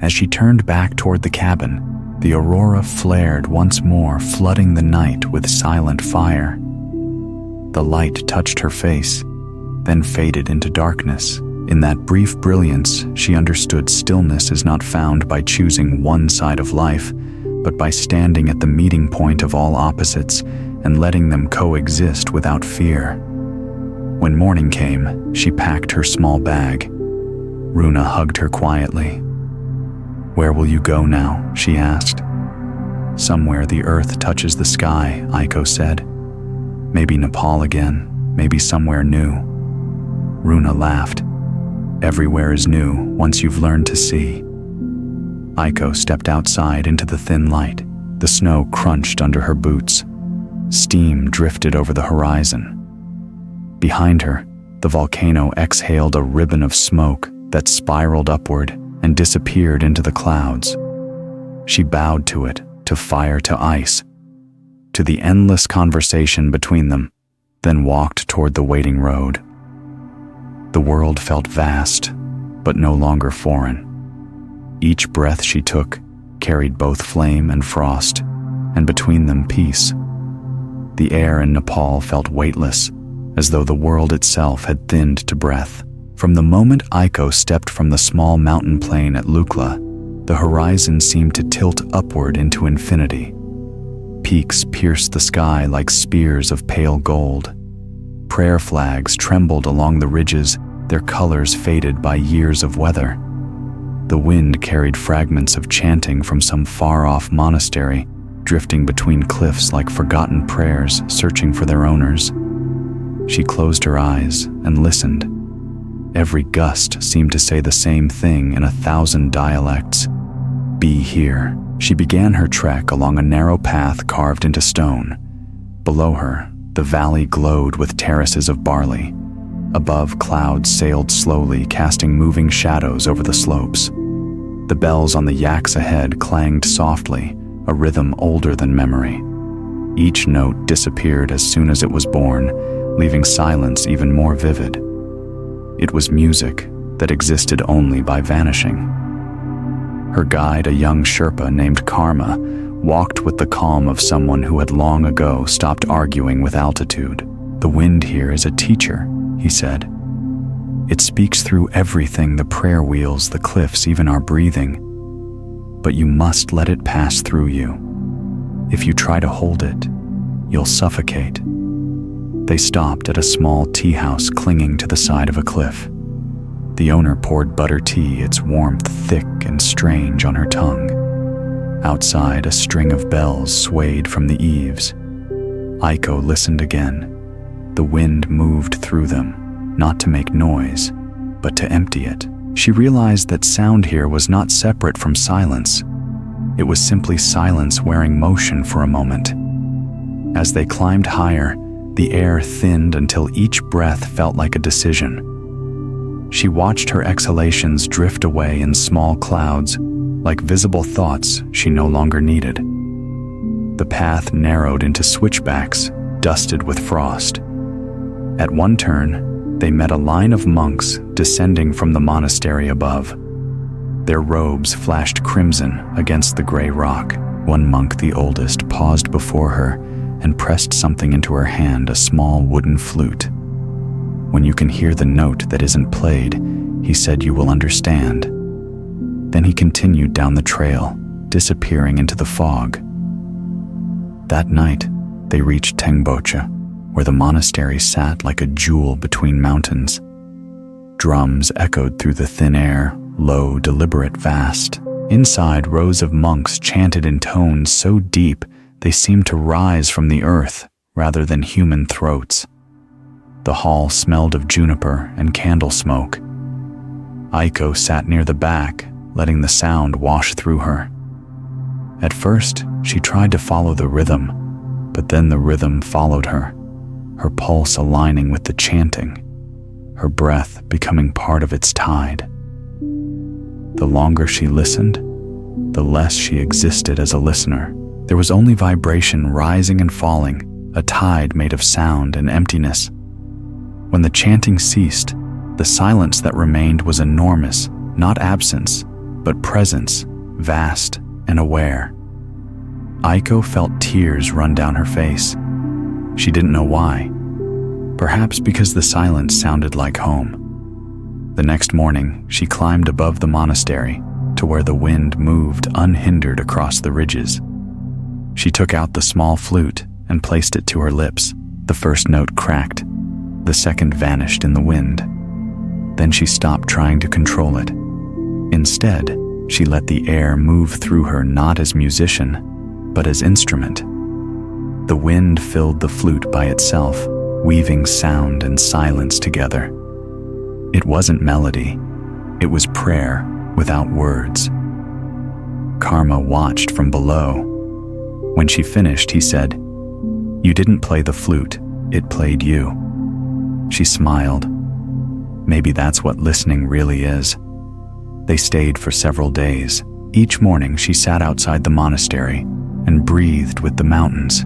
As she turned back toward the cabin, the aurora flared once more, flooding the night with silent fire. The light touched her face, then faded into darkness. In that brief brilliance, she understood stillness is not found by choosing one side of life, but by standing at the meeting point of all opposites and letting them coexist without fear. When morning came, she packed her small bag. Runa hugged her quietly. "Where will you go now?" she asked. "Somewhere the earth touches the sky," Aiko said. "Maybe Nepal again, maybe somewhere new." Runa laughed. Everywhere is new once you've learned to see. Aiko stepped outside into the thin light. The snow crunched under her boots. Steam drifted over the horizon. Behind her, the volcano exhaled a ribbon of smoke that spiraled upward and disappeared into the clouds. She bowed to it, to fire, to ice, to the endless conversation between them, then walked toward the waiting road. The world felt vast, but no longer foreign. Each breath she took carried both flame and frost, and between them peace. The air in Nepal felt weightless, as though the world itself had thinned to breath. From the moment Aiko stepped from the small mountain plain at Lukla, the horizon seemed to tilt upward into infinity. Peaks pierced the sky like spears of pale gold. Prayer flags trembled along the ridges, their colors faded by years of weather. The wind carried fragments of chanting from some far-off monastery, drifting between cliffs like forgotten prayers searching for their owners. She closed her eyes and listened. Every gust seemed to say the same thing in 1,000 dialects. Be here. She began her trek along a narrow path carved into stone. Below her, the valley glowed with terraces of barley. Above, clouds sailed slowly, casting moving shadows over the slopes. The bells on the yaks ahead clanged softly, a rhythm older than memory. Each note disappeared as soon as it was born, leaving silence even more vivid. It was music that existed only by vanishing. Her guide, a young Sherpa named Karma, walked with the calm of someone who had long ago stopped arguing with altitude. The wind here is a teacher, he said. It speaks through everything, the prayer wheels, the cliffs, even our breathing. But you must let it pass through you. If you try to hold it, you'll suffocate. They stopped at a small tea house clinging to the side of a cliff. The owner poured butter tea, its warmth thick and strange on her tongue. Outside, a string of bells swayed from the eaves. Aiko listened again. The wind moved through them, not to make noise, but to empty it. She realized that sound here was not separate from silence. It was simply silence wearing motion for a moment. As they climbed higher, the air thinned until each breath felt like a decision. She watched her exhalations drift away in small clouds, like visible thoughts she no longer needed. The path narrowed into switchbacks, dusted with frost. At one turn, they met a line of monks descending from the monastery above. Their robes flashed crimson against the gray rock. One monk, the oldest, paused before her and pressed something into her hand, a small wooden flute. When you can hear the note that isn't played, he said, you will understand. Then he continued down the trail, disappearing into the fog. That night, they reached Tengboche, where the monastery sat like a jewel between mountains. Drums echoed through the thin air, low, deliberate, vast. Inside, rows of monks chanted in tones so deep they seemed to rise from the earth rather than human throats. The hall smelled of juniper and candle smoke. Aiko sat near the back, letting the sound wash through her. At first, she tried to follow the rhythm, but then the rhythm followed her, her pulse aligning with the chanting, her breath becoming part of its tide. The longer she listened, the less she existed as a listener. There was only vibration rising and falling, a tide made of sound and emptiness. When the chanting ceased, the silence that remained was enormous, not absence, but presence, vast and aware. Aiko felt tears run down her face. She didn't know why. Perhaps because the silence sounded like home. The next morning, she climbed above the monastery to where the wind moved unhindered across the ridges. She took out the small flute and placed it to her lips. The first note cracked. The second vanished in the wind. Then she stopped trying to control it. Instead, she let the air move through her not as musician, but as instrument. The wind filled the flute by itself, weaving sound and silence together. It wasn't melody, It was prayer without words. Karma watched from below. When she finished, he said, "You didn't play the flute, it played you." She smiled. Maybe that's what listening really is. They stayed for several days. Each morning she sat outside the monastery and breathed with the mountains.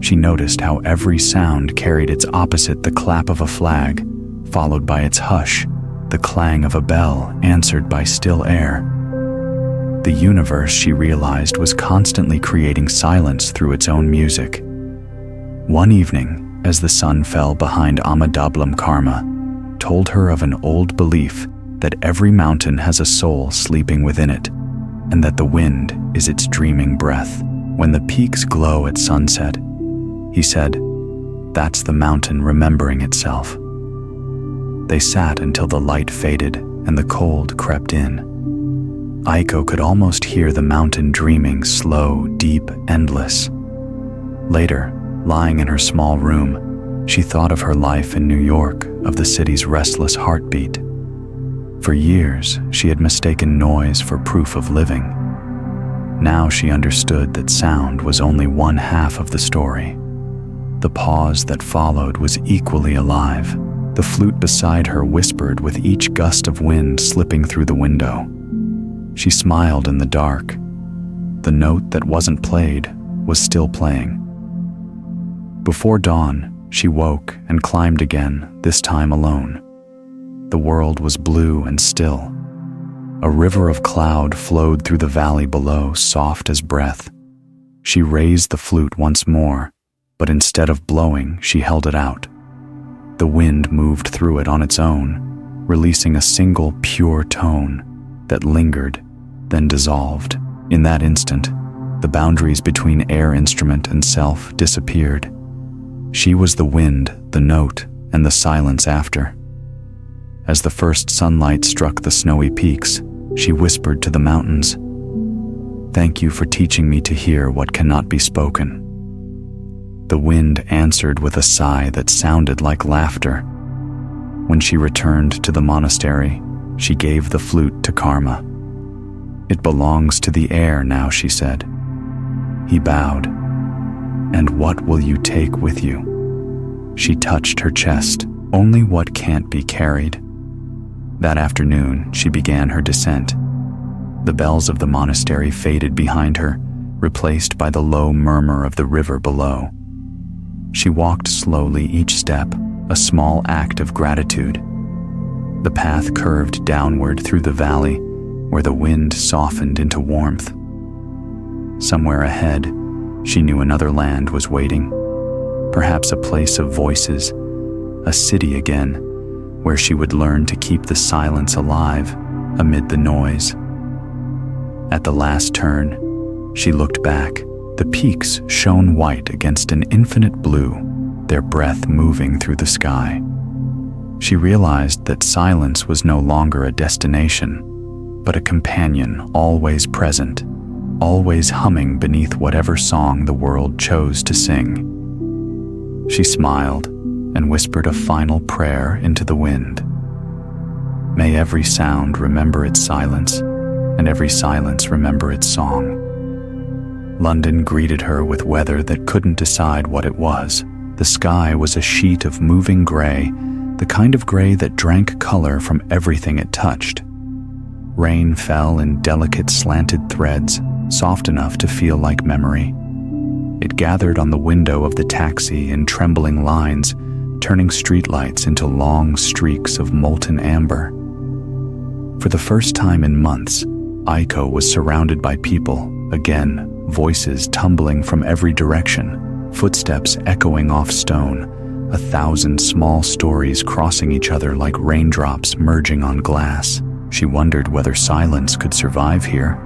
She noticed how every sound carried its opposite, the clap of a flag, followed by its hush, the clang of a bell answered by still air. The universe, she realized, was constantly creating silence through its own music. One evening, as the sun fell behind Amadablam, Karma told her of an old belief that every mountain has a soul sleeping within it, and that the wind is its dreaming breath. When the peaks glow at sunset, he said, that's the mountain remembering itself. They sat until the light faded and the cold crept in. Aiko could almost hear the mountain dreaming, slow, deep, endless. Later, lying in her small room, she thought of her life in New York, of the city's restless heartbeat. For years, she had mistaken noise for proof of living. Now she understood that sound was only one half of the story. The pause that followed was equally alive. The flute beside her whispered with each gust of wind slipping through the window. She smiled in the dark. The note that wasn't played was still playing. Before dawn, she woke and climbed again, this time alone. The world was blue and still. A river of cloud flowed through the valley below, soft as breath. She raised the flute once more, but instead of blowing, she held it out. The wind moved through it on its own, releasing a single pure tone that lingered, then dissolved. In that instant, the boundaries between air instrument and self disappeared. She was the wind, the note, and the silence after. As the first sunlight struck the snowy peaks, she whispered to the mountains, "Thank you for teaching me to hear what cannot be spoken." The wind answered with a sigh that sounded like laughter. When she returned to the monastery, she gave the flute to Karma. "It belongs to the air now," she said. He bowed. "And what will you take with you?" She touched her chest. "Only what can't be carried." That afternoon, she began her descent. The bells of the monastery faded behind her, replaced by the low murmur of the river below. She walked slowly each step, a small act of gratitude. The path curved downward through the valley, where the wind softened into warmth. Somewhere ahead, she knew another land was waiting. Perhaps a place of voices, a city again, where she would learn to keep the silence alive amid the noise. At the last turn, she looked back. The peaks shone white against an infinite blue, their breath moving through the sky. She realized that silence was no longer a destination, but a companion always present, always humming beneath whatever song the world chose to sing. She smiled and whispered a final prayer into the wind. May every sound remember its silence, and every silence remember its song. London greeted her with weather that couldn't decide what it was. The sky was a sheet of moving gray, the kind of gray that drank color from everything it touched. Rain fell in delicate slanted threads, soft enough to feel like memory. It gathered on the window of the taxi in trembling lines, turning streetlights into long streaks of molten amber. For the first time in months, Aiko was surrounded by people, again, voices tumbling from every direction, footsteps echoing off stone, 1,000 small stories crossing each other like raindrops merging on glass. She wondered whether silence could survive here,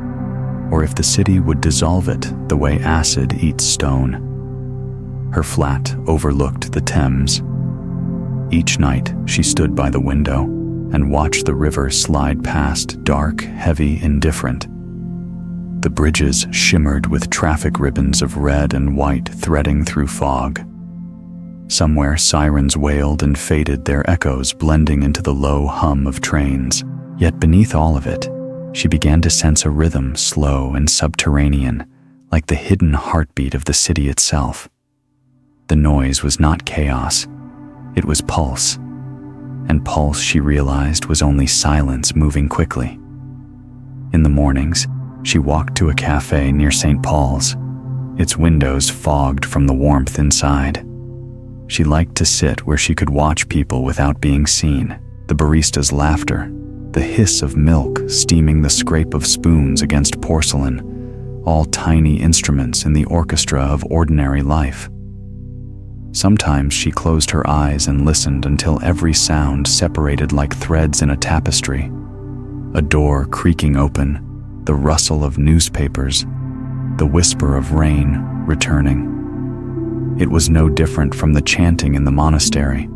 or if the city would dissolve it the way acid eats stone. Her flat overlooked the Thames. Each night, she stood by the window and watched the river slide past, dark, heavy, indifferent. The bridges shimmered with traffic ribbons of red and white threading through fog. Somewhere sirens wailed and faded, their echoes blending into the low hum of trains. Yet beneath all of it, she began to sense a rhythm slow and subterranean, like the hidden heartbeat of the city itself. The noise was not chaos, it was pulse. And pulse, she realized, was only silence moving quickly. In the mornings, she walked to a cafe near St. Paul's, its windows fogged from the warmth inside. She liked to sit where she could watch people without being seen, the barista's laughter, the hiss of milk steaming the scrape of spoons against porcelain, all tiny instruments in the orchestra of ordinary life. Sometimes she closed her eyes and listened until every sound separated like threads in a tapestry. A door creaking open, the rustle of newspapers, the whisper of rain returning. It was no different from the chanting in the monastery.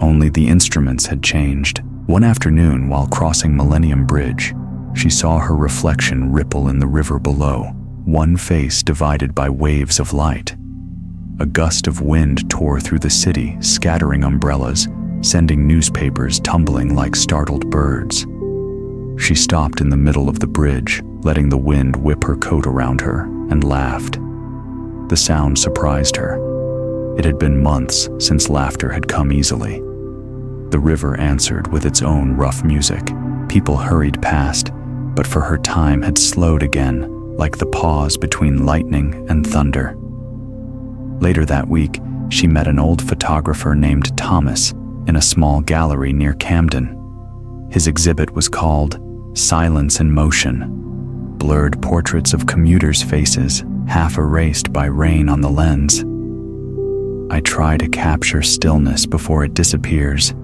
Only the instruments had changed. One afternoon, while crossing Millennium Bridge, she saw her reflection ripple in the river below, one face divided by waves of light. A gust of wind tore through the city, scattering umbrellas, sending newspapers tumbling like startled birds. She stopped in the middle of the bridge, letting the wind whip her coat around her, and laughed. The sound surprised her. It had been months since laughter had come easily. The river answered with its own rough music. People hurried past, but for her time had slowed again, like the pause between lightning and thunder. Later that week, she met an old photographer named Thomas in a small gallery near Camden. His exhibit was called Silence in Motion, blurred portraits of commuters' faces, half erased by rain on the lens. I try to capture stillness before it disappears,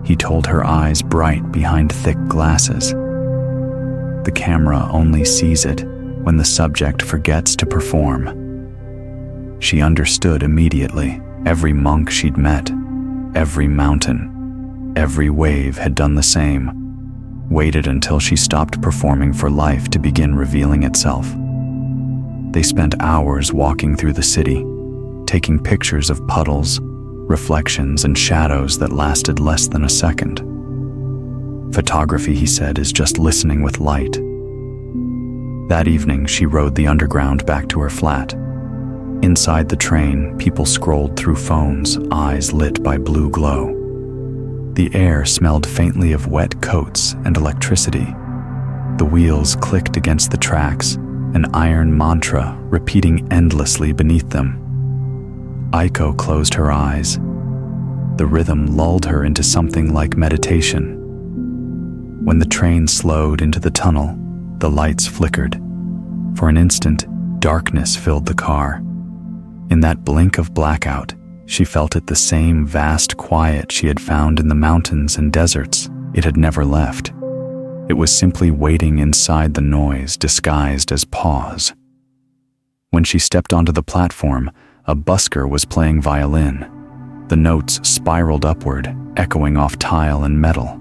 he told her, eyes bright behind thick glasses. The camera only sees it when the subject forgets to perform. She understood immediately. Every monk she'd met, every mountain, every wave had done the same. Waited until she stopped performing for life to begin revealing itself. They spent hours walking through the city, taking pictures of puddles, reflections, and shadows that lasted less than a second. Photography, he said, is just listening with light. That evening, she rode the underground back to her flat. Inside the train, people scrolled through phones, eyes lit by blue glow. The air smelled faintly of wet coats and electricity. The wheels clicked against the tracks, an iron mantra repeating endlessly beneath them. Aiko closed her eyes. The rhythm lulled her into something like meditation. When the train slowed into the tunnel, the lights flickered. For an instant, darkness filled the car. In that blink of blackout, she felt it the same vast quiet she had found in the mountains and deserts. It had never left. It was simply waiting inside the noise disguised as pause. When she stepped onto the platform, a busker was playing violin. The notes spiraled upward, echoing off tile and metal.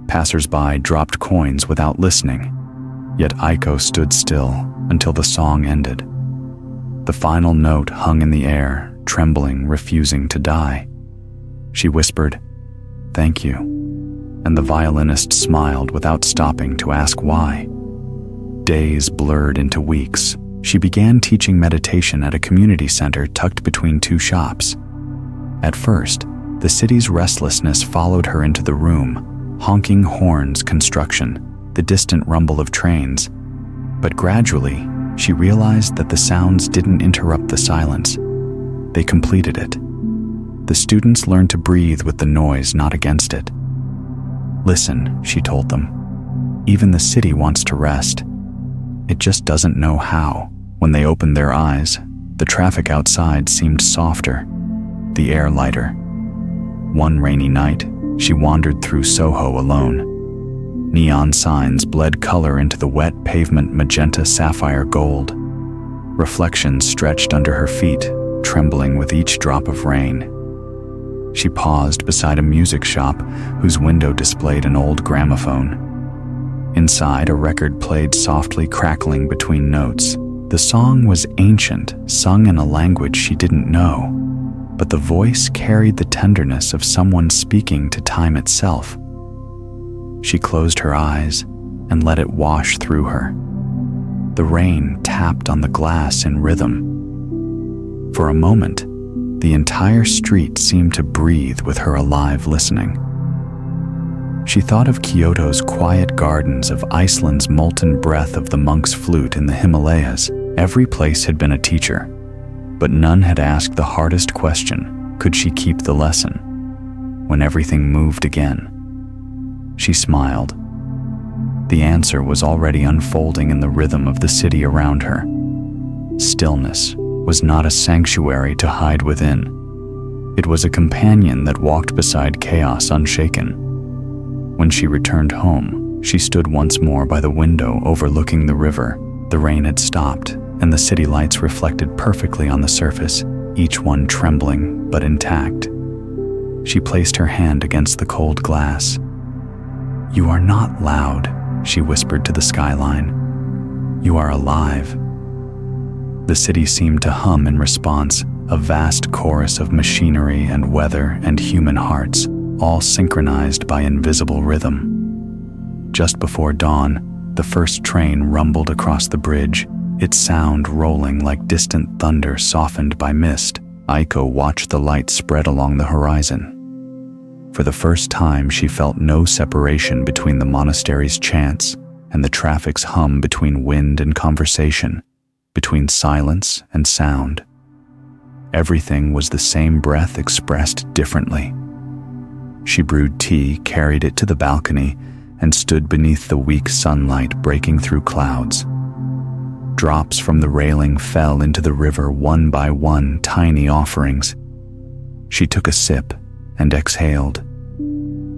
Passers-by dropped coins without listening, yet Aiko stood still until the song ended. The final note hung in the air, trembling, refusing to die. She whispered, "Thank you," and the violinist smiled without stopping to ask why. Days blurred into weeks. She began teaching meditation at a community center tucked between two shops. At first, the city's restlessness followed her into the room, honking horns, construction, the distant rumble of trains. But gradually, she realized that the sounds didn't interrupt the silence. They completed it. The students learned to breathe with the noise, not against it. "Listen," she told them. "Even the city wants to rest. It just doesn't know how." When they opened their eyes, the traffic outside seemed softer, the air lighter. One rainy night, she wandered through Soho alone. Neon signs bled color into the wet pavement, magenta, sapphire, gold. Reflections stretched under her feet, trembling with each drop of rain. She paused beside a music shop whose window displayed an old gramophone. Inside, a record played softly, crackling between notes. The song was ancient, sung in a language she didn't know, but the voice carried the tenderness of someone speaking to time itself. She closed her eyes and let it wash through her. The rain tapped on the glass in rhythm. For a moment, the entire street seemed to breathe with her alive listening. She thought of Kyoto's quiet gardens, of Iceland's molten breath, of the monk's flute in the Himalayas. Every place had been a teacher, but none had asked the hardest question: could she keep the lesson? When everything moved again, she smiled. The answer was already unfolding in the rhythm of the city around her. Stillness was not a sanctuary to hide within. It was a companion that walked beside chaos unshaken. When she returned home, she stood once more by the window overlooking the river. The rain had stopped, and the city lights reflected perfectly on the surface, each one trembling but intact. She placed her hand against the cold glass. "You are not loud," she whispered to the skyline. "You are alive." The city seemed to hum in response, a vast chorus of machinery and weather and human hearts, all synchronized by invisible rhythm. Just before dawn, the first train rumbled across the bridge, its sound rolling like distant thunder softened by mist. Aiko watched the light spread along the horizon. For the first time, she felt no separation between the monastery's chants and the traffic's hum, between wind and conversation, between silence and sound. Everything was the same breath expressed differently. She brewed tea, carried it to the balcony, and stood beneath the weak sunlight breaking through clouds. Drops from the railing fell into the river one by one, tiny offerings. She took a sip and exhaled.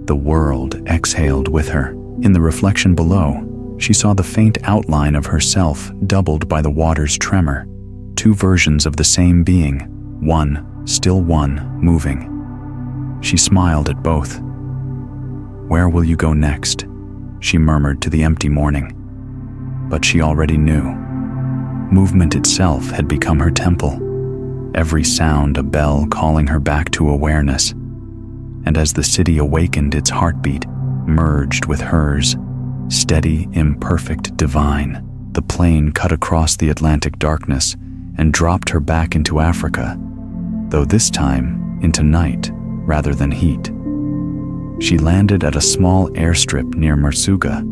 The world exhaled with her. In the reflection below, she saw the faint outline of herself doubled by the water's tremor. Two versions of the same being, one, still one, moving. She smiled at both. "Where will you go next?" she murmured to the empty morning. But she already knew. Movement itself had become her temple, every sound a bell calling her back to awareness. And as the city awakened, its heartbeat merged with hers, steady, imperfect, divine. The plane cut across the Atlantic darkness and dropped her back into Africa, though this time into night rather than heat. She landed at a small airstrip near Marsuga,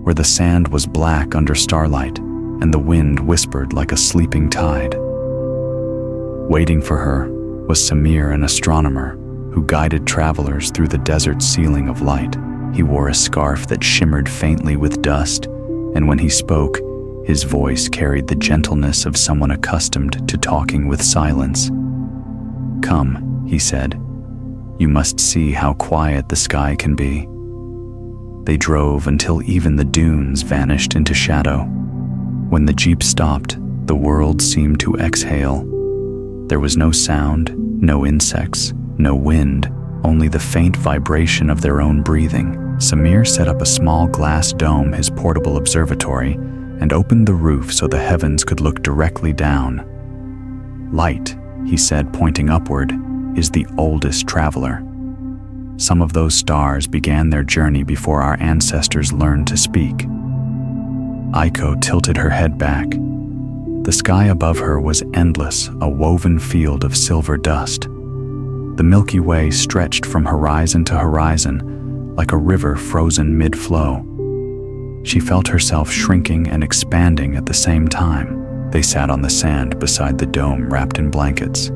where the sand was black under starlight and the wind whispered like a sleeping tide. Waiting for her was Samir, an astronomer who guided travelers through the desert ceiling of light. He wore a scarf that shimmered faintly with dust, and when he spoke, his voice carried the gentleness of someone accustomed to talking with silence. "Come," he said. "You must see how quiet the sky can be." They drove until even the dunes vanished into shadow. When the jeep stopped, the world seemed to exhale. There was no sound, no insects, no wind, only the faint vibration of their own breathing. Samir set up a small glass dome, his portable observatory, and opened the roof so the heavens could look directly down. "Light," he said, pointing upward, "is the oldest traveler. Some of those stars began their journey before our ancestors learned to speak." Aiko tilted her head back. The sky above her was endless, a woven field of silver dust. The Milky Way stretched from horizon to horizon, like a river frozen mid-flow. She felt herself shrinking and expanding at the same time. They sat on the sand beside the dome, wrapped in blankets.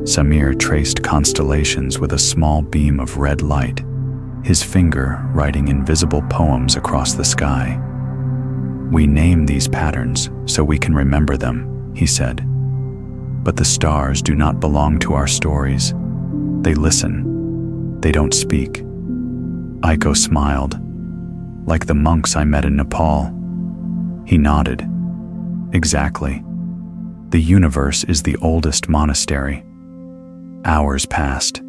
Samir traced constellations with a small beam of red light, his finger writing invisible poems across the sky. "We name these patterns so we can remember them," he said. "But the stars do not belong to our stories. They listen. They don't speak." Aiko smiled. "Like the monks I met in Nepal." He nodded. "Exactly. The universe is the oldest monastery." Hours passed.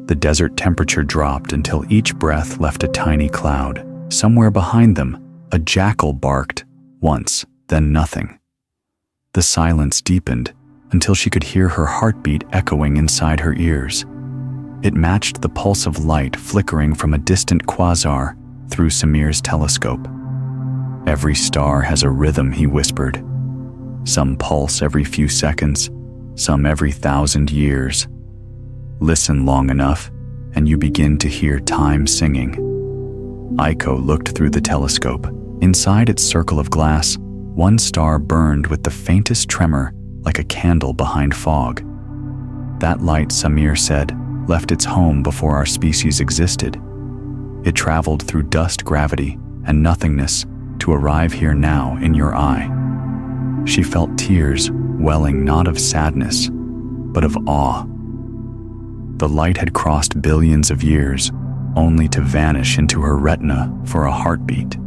The desert temperature dropped until each breath left a tiny cloud. Somewhere behind them, a jackal barked, once, then nothing. The silence deepened until she could hear her heartbeat echoing inside her ears. It matched the pulse of light flickering from a distant quasar, through Samir's telescope. "Every star has a rhythm," he whispered. "Some pulse every few seconds, some every 1,000 years. Listen long enough, and you begin to hear time singing." Aiko looked through the telescope. Inside its circle of glass, one star burned with the faintest tremor, like a candle behind fog. "That light," Samir said, "left its home before our species existed. It traveled through dust, gravity, and nothingness to arrive here now in your eye." She felt tears welling not of sadness, but of awe. The light had crossed billions of years, only to vanish into her retina for a heartbeat.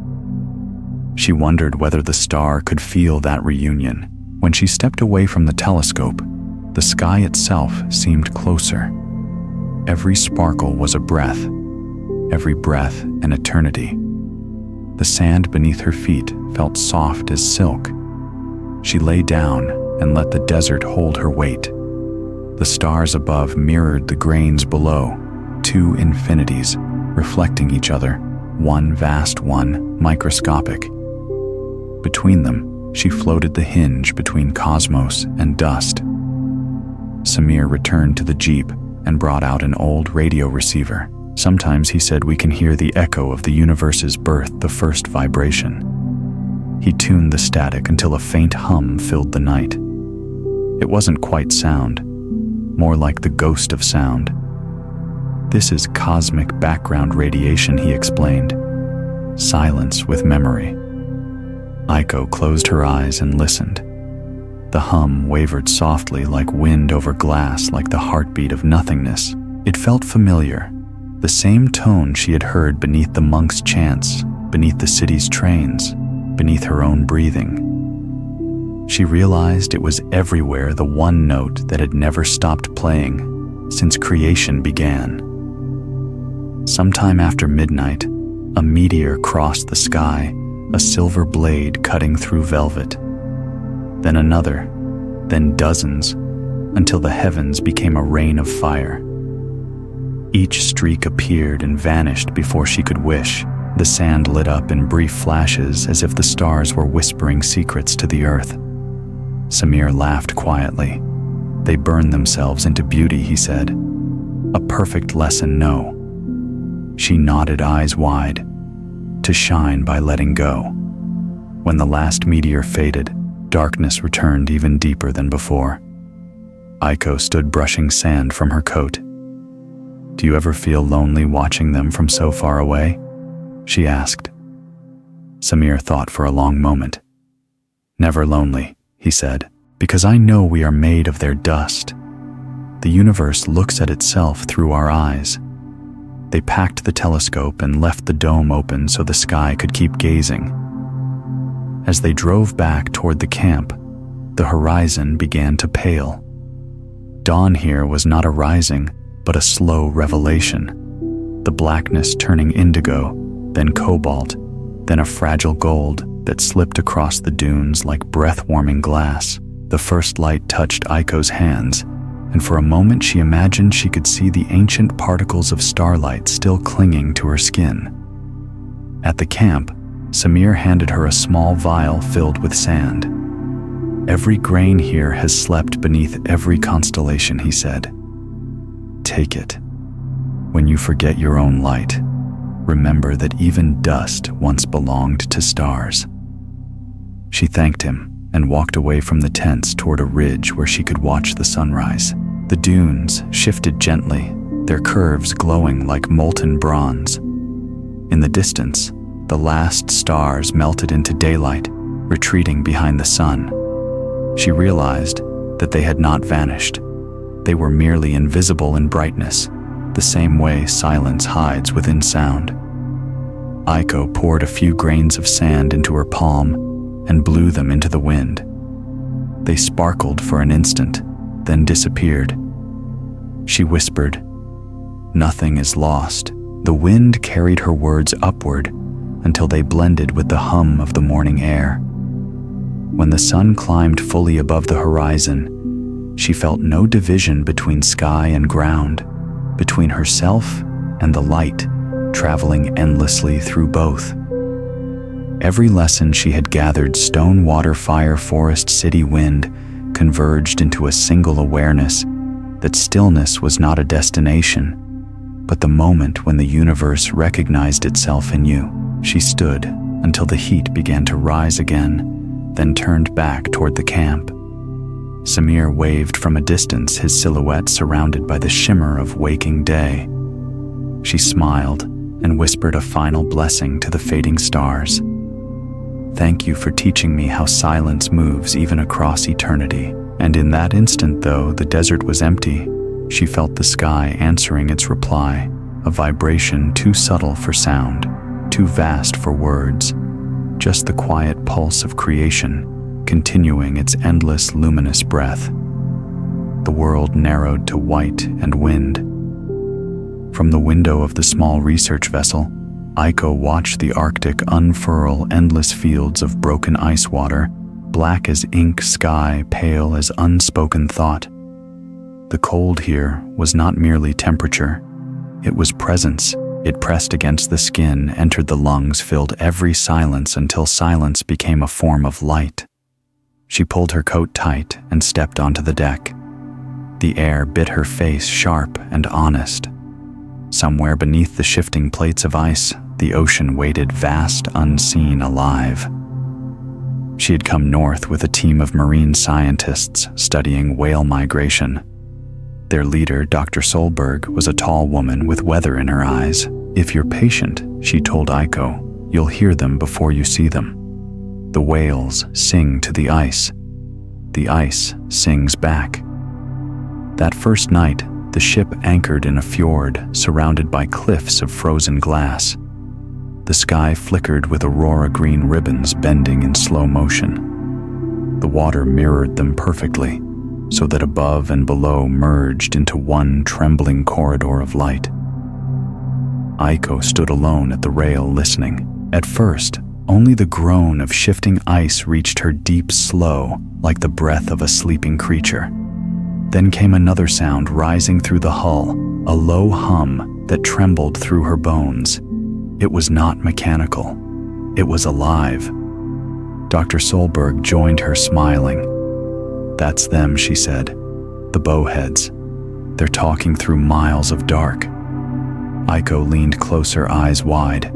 She wondered whether the star could feel that reunion. When she stepped away from the telescope, the sky itself seemed closer. Every sparkle was a breath, every breath an eternity. The sand beneath her feet felt soft as silk. She lay down and let the desert hold her weight. The stars above mirrored the grains below, two infinities, reflecting each other, one vast, one microscopic. Between them, she floated the hinge between cosmos and dust. Samir returned to the jeep and brought out an old radio receiver. Sometimes, he said, we can hear the echo of the universe's birth, the first vibration. He tuned the static until a faint hum filled the night. It wasn't quite sound, more like the ghost of sound. "This is cosmic background radiation," he explained. "Silence with memory." Aiko closed her eyes and listened. The hum wavered softly like wind over glass, like the heartbeat of nothingness. It felt familiar, the same tone she had heard beneath the monks' chants, beneath the city's trains, beneath her own breathing. She realized it was everywhere, the one note that had never stopped playing since creation began. Sometime after midnight, a meteor crossed the sky, a silver blade cutting through velvet. Then another, then dozens, until the heavens became a rain of fire. Each streak appeared and vanished before she could wish. The sand lit up in brief flashes as if the stars were whispering secrets to the earth. Samir laughed quietly. "They burn themselves into beauty," he said. "A perfect lesson, no." She nodded, eyes wide. "To shine by letting go." When the last meteor faded, darkness returned even deeper than before. Aiko stood brushing sand from her coat. "Do you ever feel lonely watching them from so far away?" she asked. Samir thought for a long moment. "Never lonely," he said, "because I know we are made of their dust. The universe looks at itself through our eyes." They packed the telescope and left the dome open so the sky could keep gazing. As they drove back toward the camp, the horizon began to pale. Dawn here was not a rising, but a slow revelation. The blackness turning indigo, then cobalt, then a fragile gold that slipped across the dunes like breath-warming glass. The first light touched Aiko's hands, and for a moment she imagined she could see the ancient particles of starlight still clinging to her skin. At the camp, Samir handed her a small vial filled with sand. "Every grain here has slept beneath every constellation," he said. "Take it. When you forget your own light, remember that even dust once belonged to stars." She thanked him and walked away from the tents toward a ridge where she could watch the sunrise. The dunes shifted gently, their curves glowing like molten bronze. In the distance, the last stars melted into daylight, retreating behind the sun. She realized that they had not vanished. They were merely invisible in brightness, the same way silence hides within sound. Aiko poured a few grains of sand into her palm and blew them into the wind. They sparkled for an instant, then disappeared. She whispered, "Nothing is lost." The wind carried her words upward until they blended with the hum of the morning air. When the sun climbed fully above the horizon, she felt no division between sky and ground, between herself and the light, traveling endlessly through both. Every lesson she had gathered, stone, water, fire, forest, city, wind, converged into a single awareness that stillness was not a destination, but the moment when the universe recognized itself in you. She stood until the heat began to rise again, then turned back toward the camp. Samir waved from a distance, his silhouette surrounded by the shimmer of waking day. She smiled and whispered a final blessing to the fading stars. "Thank you for teaching me how silence moves even across eternity." And in that instant, though the desert was empty, she felt the sky answering its reply, a vibration too subtle for sound, too vast for words, just the quiet pulse of creation, continuing its endless luminous breath. The world narrowed to white and wind. From the window of the small research vessel, Aiko watched the Arctic unfurl endless fields of broken ice water, black as ink, sky pale as unspoken thought. The cold here was not merely temperature, it was presence. It pressed against the skin, entered the lungs, filled every silence until silence became a form of light. She pulled her coat tight and stepped onto the deck. The air bit her face, sharp and honest. Somewhere beneath the shifting plates of ice, the ocean waited, vast, unseen, alive. She had come north with a team of marine scientists studying whale migration. Their leader, Dr. Solberg, was a tall woman with weather in her eyes. "If you're patient," she told Aiko, "you'll hear them before you see them. The whales sing to the ice. The ice sings back." That first night, the ship anchored in a fjord surrounded by cliffs of frozen glass. The sky flickered with aurora green ribbons bending in slow motion. The water mirrored them perfectly, so that above and below merged into one trembling corridor of light. Aiko stood alone at the rail, listening. At first, only the groan of shifting ice reached her deep, slow, like the breath of a sleeping creature. Then came another sound rising through the hull, a low hum that trembled through her bones. It was not mechanical. It was alive. Dr. Solberg joined her, smiling. "That's them," she said. "The bowheads. They're talking through miles of dark." Aiko leaned closer, eyes wide.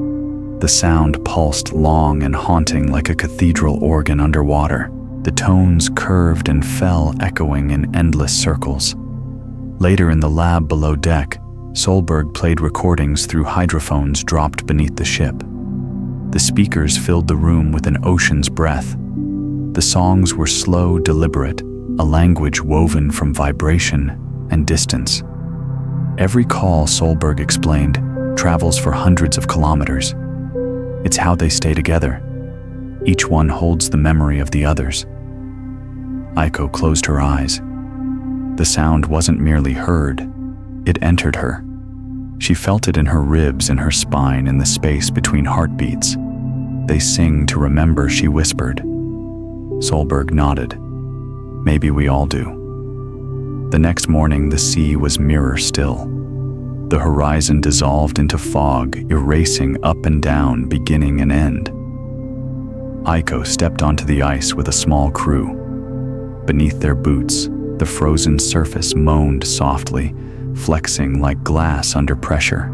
The sound pulsed long and haunting like a cathedral organ underwater. The tones curved and fell, echoing in endless circles. Later in the lab below deck, Solberg played recordings through hydrophones dropped beneath the ship. The speakers filled the room with an ocean's breath. The songs were slow, deliberate, a language woven from vibration and distance. Every call, Solberg explained, travels for hundreds of kilometers. It's how they stay together. Each one holds the memory of the others. Aiko closed her eyes. The sound wasn't merely heard, it entered her. She felt it in her ribs, in her spine, in the space between heartbeats. "They sing to remember," she whispered. Solberg nodded. "Maybe we all do." The next morning, the sea was mirror still. The horizon dissolved into fog, erasing up and down, beginning and end. Aiko stepped onto the ice with a small crew. Beneath their boots, the frozen surface moaned softly, flexing like glass under pressure.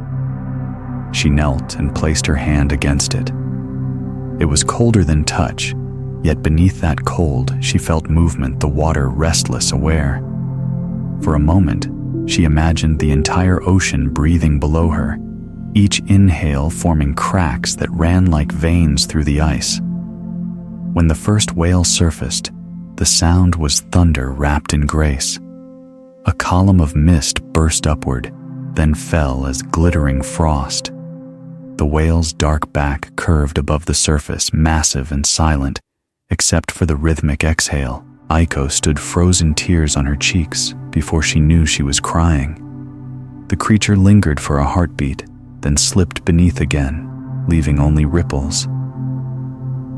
She knelt and placed her hand against it. It was colder than touch, yet beneath that cold, she felt movement, the water restless, aware. For a moment, she imagined the entire ocean breathing below her, each inhale forming cracks that ran like veins through the ice. When the first whale surfaced, the sound was thunder wrapped in grace. A column of mist burst upward, then fell as glittering frost. The whale's dark back curved above the surface, massive and silent, except for the rhythmic exhale. Aiko stood, frozen tears on her cheeks, before she knew she was crying. The creature lingered for a heartbeat, then slipped beneath again, leaving only ripples.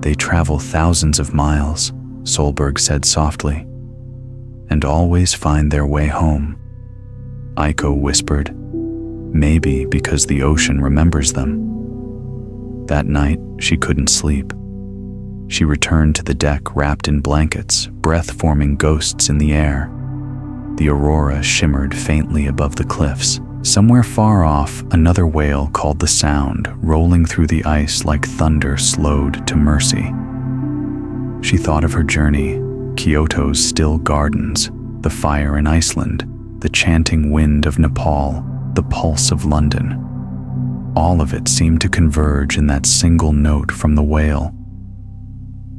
"They travel thousands of miles," Solberg said softly, "and always find their way home." Aiko whispered, maybe because the ocean remembers them. That night, she couldn't sleep. She returned to the deck wrapped in blankets, breath forming ghosts in the air. The aurora shimmered faintly above the cliffs. Somewhere far off, another whale called the Sound, rolling through the ice like thunder slowed to mercy. She thought of her journey, Kyoto's still gardens, the fire in Iceland, the chanting wind of Nepal, the pulse of London. All of it seemed to converge in that single note from the whale.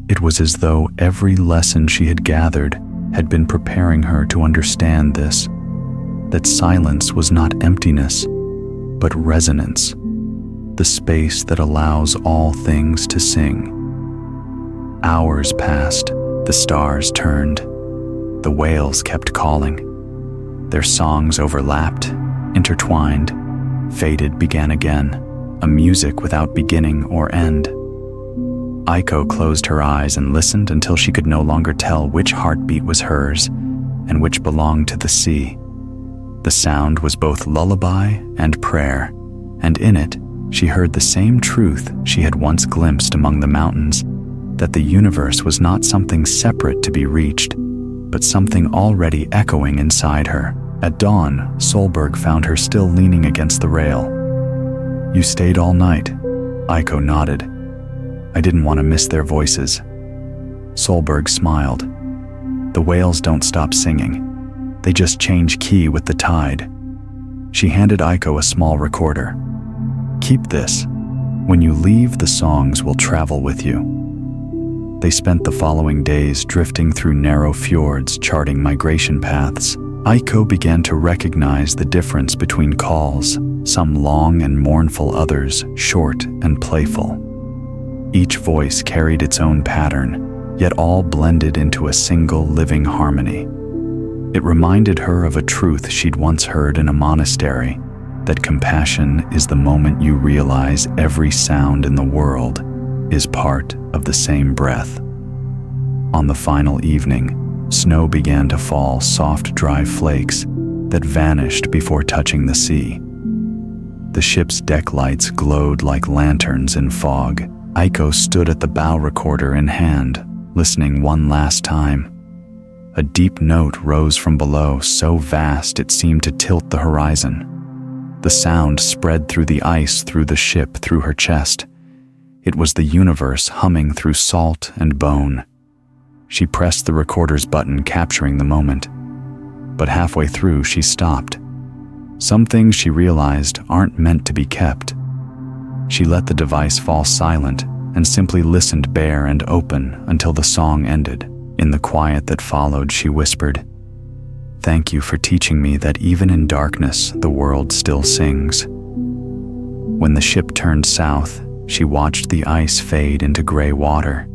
It was as though every lesson she had gathered had been preparing her to understand this, that silence was not emptiness, but resonance, the space that allows all things to sing. Hours passed, the stars turned, the whales kept calling. Their songs overlapped, intertwined, faded, began again, a music without beginning or end. Aiko closed her eyes and listened until she could no longer tell which heartbeat was hers and which belonged to the sea. The sound was both lullaby and prayer, and in it, she heard the same truth she had once glimpsed among the mountains, that the universe was not something separate to be reached, but something already echoing inside her. At dawn, Solberg found her still leaning against the rail. "You stayed all night?" Aiko nodded. "I didn't want to miss their voices." Solberg smiled. "The whales don't stop singing. They just change key with the tide." She handed Aiko a small recorder. "Keep this. When you leave, the songs will travel with you." They spent the following days drifting through narrow fjords, charting migration paths. Aiko began to recognize the difference between calls, some long and mournful, others short and playful. Each voice carried its own pattern, yet all blended into a single living harmony. It reminded her of a truth she'd once heard in a monastery, that compassion is the moment you realize every sound in the world is part of the same breath. On the final evening, snow began to fall, soft, dry flakes that vanished before touching the sea. The ship's deck lights glowed like lanterns in fog. Aiko stood at the bow, recorder in hand, listening one last time. A deep note rose from below, so vast it seemed to tilt the horizon. The sound spread through the ice, through the ship, through her chest. It was the universe humming through salt and bone. She pressed the recorder's button, capturing the moment. But halfway through, she stopped. Some things, she realized, aren't meant to be kept. She let the device fall silent and simply listened, bare and open, until the song ended. In the quiet that followed, she whispered, "Thank you for teaching me that even in darkness, the world still sings." When the ship turned south, she watched the ice fade into gray water.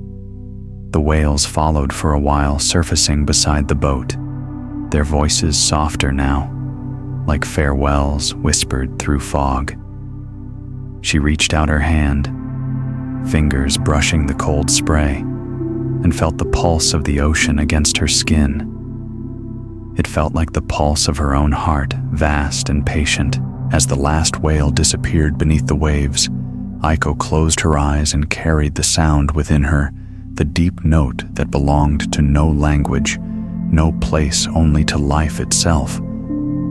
The whales followed for a while, surfacing beside the boat, their voices softer now, like farewells whispered through fog. She reached out her hand, fingers brushing the cold spray, and felt the pulse of the ocean against her skin. It felt like the pulse of her own heart, vast and patient. As the last whale disappeared beneath the waves, Aiko closed her eyes and carried the sound within her, the deep note that belonged to no language, no place, only to life itself.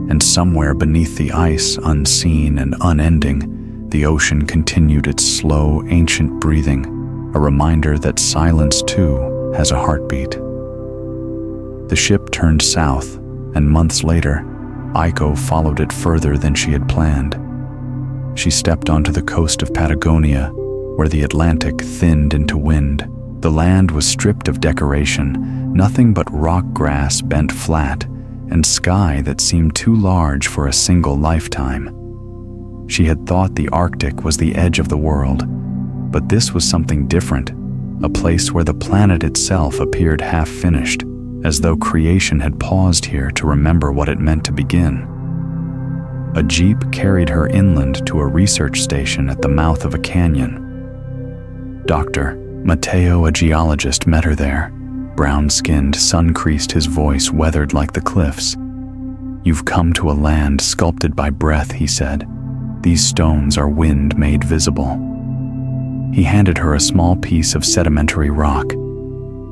And somewhere beneath the ice, unseen and unending, the ocean continued its slow, ancient breathing, a reminder that silence too has a heartbeat. The ship turned south, and months later, Aiko followed it further than she had planned. She stepped onto the coast of Patagonia, where the Atlantic thinned into wind. The land was stripped of decoration, nothing but rock grass bent flat, and sky that seemed too large for a single lifetime. She had thought the Arctic was the edge of the world, but this was something different, a place where the planet itself appeared half-finished, as though creation had paused here to remember what it meant to begin. A jeep carried her inland to a research station at the mouth of a canyon. Dr. Matteo, a geologist, met her there. Brown-skinned, sun-creased, his voice weathered like the cliffs. "You've come to a land sculpted by breath," he said, These stones are wind made visible." He handed her a small piece of sedimentary rock.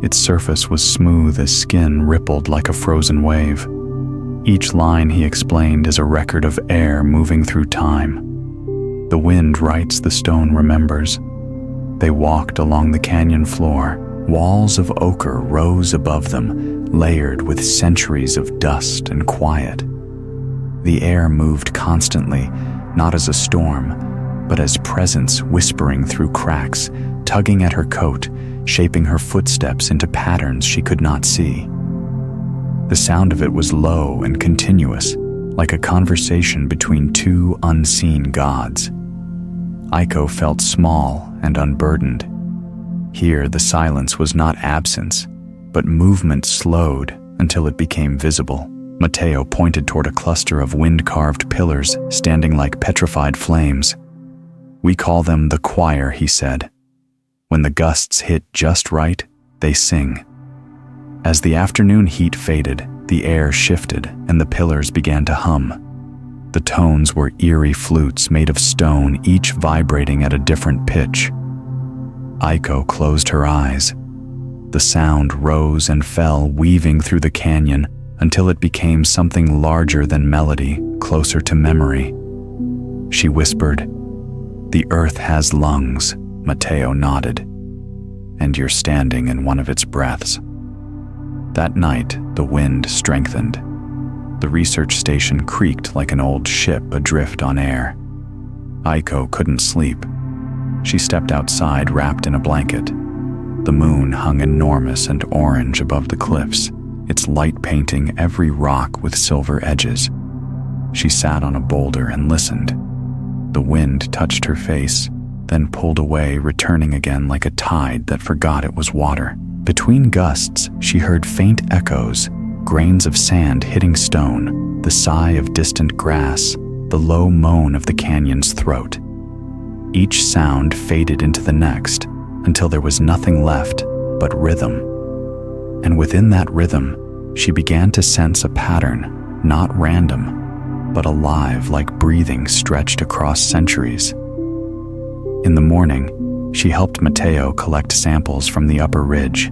Its surface was smooth as skin rippled like a frozen wave. Each line, he explained, is a record of air moving through time. The wind writes, the stone remembers. They walked along the canyon floor. Walls of ochre rose above them, layered with centuries of dust and quiet. The air moved constantly, not as a storm, but as presence whispering through cracks, tugging at her coat, shaping her footsteps into patterns she could not see. The sound of it was low and continuous, like a conversation between two unseen gods. Aiko felt small and unburdened. Here, the silence was not absence, but movement slowed until it became visible. Matteo pointed toward a cluster of wind-carved pillars standing like petrified flames. "We call them the choir," he said. "When the gusts hit just right, they sing." As the afternoon heat faded, the air shifted and the pillars began to hum. The tones were eerie flutes made of stone, each vibrating at a different pitch. Aiko closed her eyes. The sound rose and fell, weaving through the canyon until it became something larger than melody, closer to memory. She whispered, "The earth has lungs," Matteo nodded, "and you're standing in one of its breaths." That night, the wind strengthened. The research station creaked like an old ship adrift on air. Aiko couldn't sleep. She stepped outside wrapped in a blanket. The moon hung enormous and orange above the cliffs, its light painting every rock with silver edges. She sat on a boulder and listened. The wind touched her face, then pulled away, returning again like a tide that forgot it was water. Between gusts, she heard faint echoes, grains of sand hitting stone, the sigh of distant grass, the low moan of the canyon's throat. Each sound faded into the next until there was nothing left but rhythm. And within that rhythm, she began to sense a pattern, not random, but alive, like breathing stretched across centuries. In the morning, she helped Matteo collect samples from the upper ridge.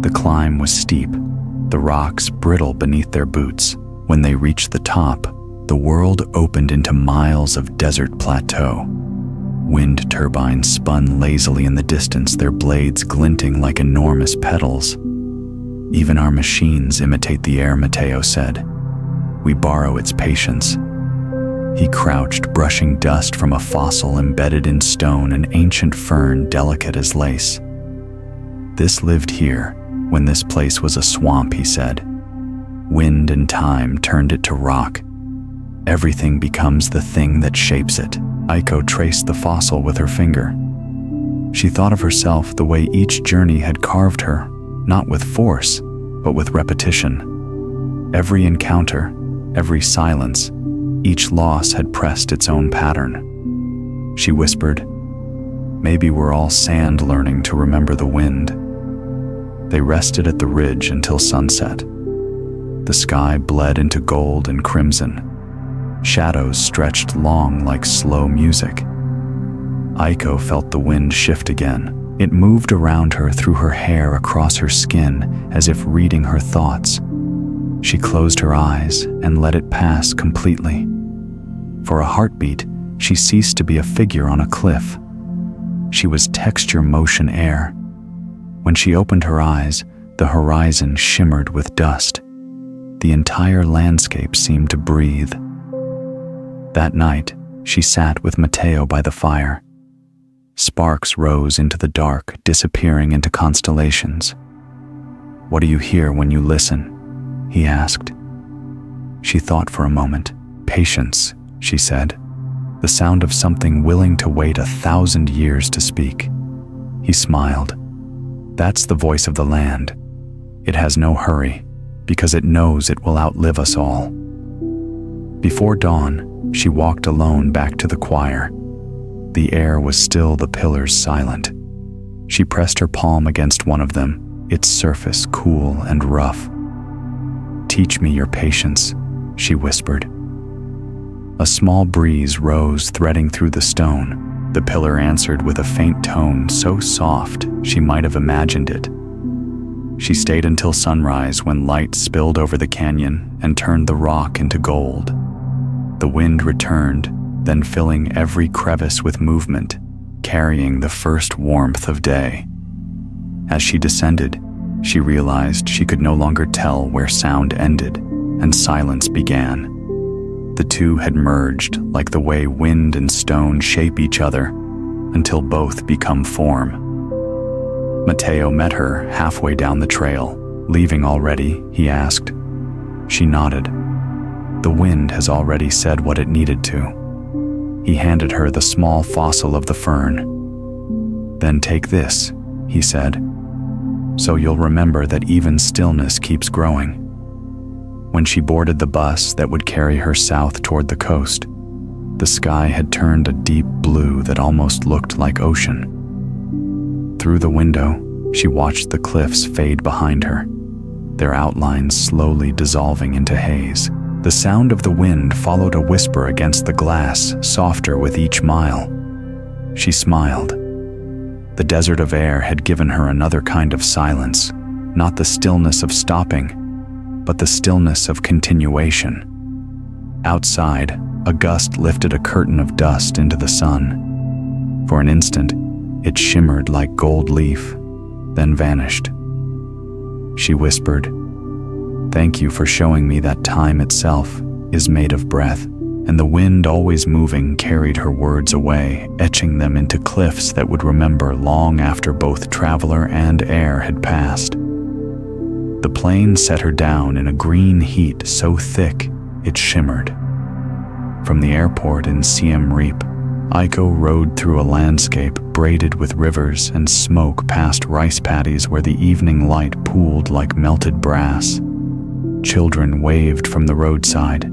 The climb was steep, the rocks brittle beneath their boots. When they reached the top, the world opened into miles of desert plateau. Wind turbines spun lazily in the distance, their blades glinting like enormous petals. "Even our machines imitate the air," Matteo said. "We borrow its patience." He crouched, brushing dust from a fossil embedded in stone, an ancient fern delicate as lace. "This lived here when this place was a swamp," he said. "Wind and time turned it to rock. Everything becomes the thing that shapes it." Aiko traced the fossil with her finger. She thought of herself the way each journey had carved her, not with force, but with repetition. Every encounter, every silence, each loss had pressed its own pattern. She whispered, "Maybe we're all sand learning to remember the wind." They rested at the ridge until sunset. The sky bled into gold and crimson. Shadows stretched long like slow music. Aiko felt the wind shift again. It moved around her, through her hair, across her skin, as if reading her thoughts. She closed her eyes and let it pass completely. For a heartbeat, she ceased to be a figure on a cliff. She was texture, motion, air. When she opened her eyes, the horizon shimmered with dust. The entire landscape seemed to breathe. That night, she sat with Matteo by the fire. Sparks rose into the dark, disappearing into constellations. "What do you hear when you listen?" he asked. She thought for a moment. "Patience," she said. "The sound of something willing to wait 1,000 years to speak." He smiled. "That's the voice of the land. It has no hurry, because it knows it will outlive us all." Before dawn, she walked alone back to the choir. The air was still, the pillars silent. She pressed her palm against one of them, its surface cool and rough. "Teach me your patience," she whispered. A small breeze rose, threading through the stone. The pillar answered with a faint tone so soft she might have imagined it. She stayed until sunrise, when light spilled over the canyon and turned the rock into gold. The wind returned, then filling every crevice with movement, carrying the first warmth of day. As she descended, she realized she could no longer tell where sound ended and silence began. The two had merged like the way wind and stone shape each other until both become form. Mateo met her halfway down the trail. "Leaving already?" he asked. She nodded. "The wind has already said what it needed to." He handed her the small fossil of the fern. "Then take this," he said, "so you'll remember that even stillness keeps growing." When she boarded the bus that would carry her south toward the coast, the sky had turned a deep blue that almost looked like ocean. Through the window, she watched the cliffs fade behind her, their outlines slowly dissolving into haze. The sound of the wind followed a whisper against the glass, softer with each mile. She smiled. The desert of air had given her another kind of silence, not the stillness of stopping, but the stillness of continuation. Outside, a gust lifted a curtain of dust into the sun. For an instant, it shimmered like gold leaf, then vanished. She whispered, "Thank you for showing me that time itself is made of breath," and the wind, always moving, carried her words away, etching them into cliffs that would remember long after both traveler and air had passed. The plane set her down in a green heat so thick it shimmered. From the airport in Siem Reap, Aiko rode through a landscape braided with rivers and smoke past rice paddies where the evening light pooled like melted brass. Children waved from the roadside.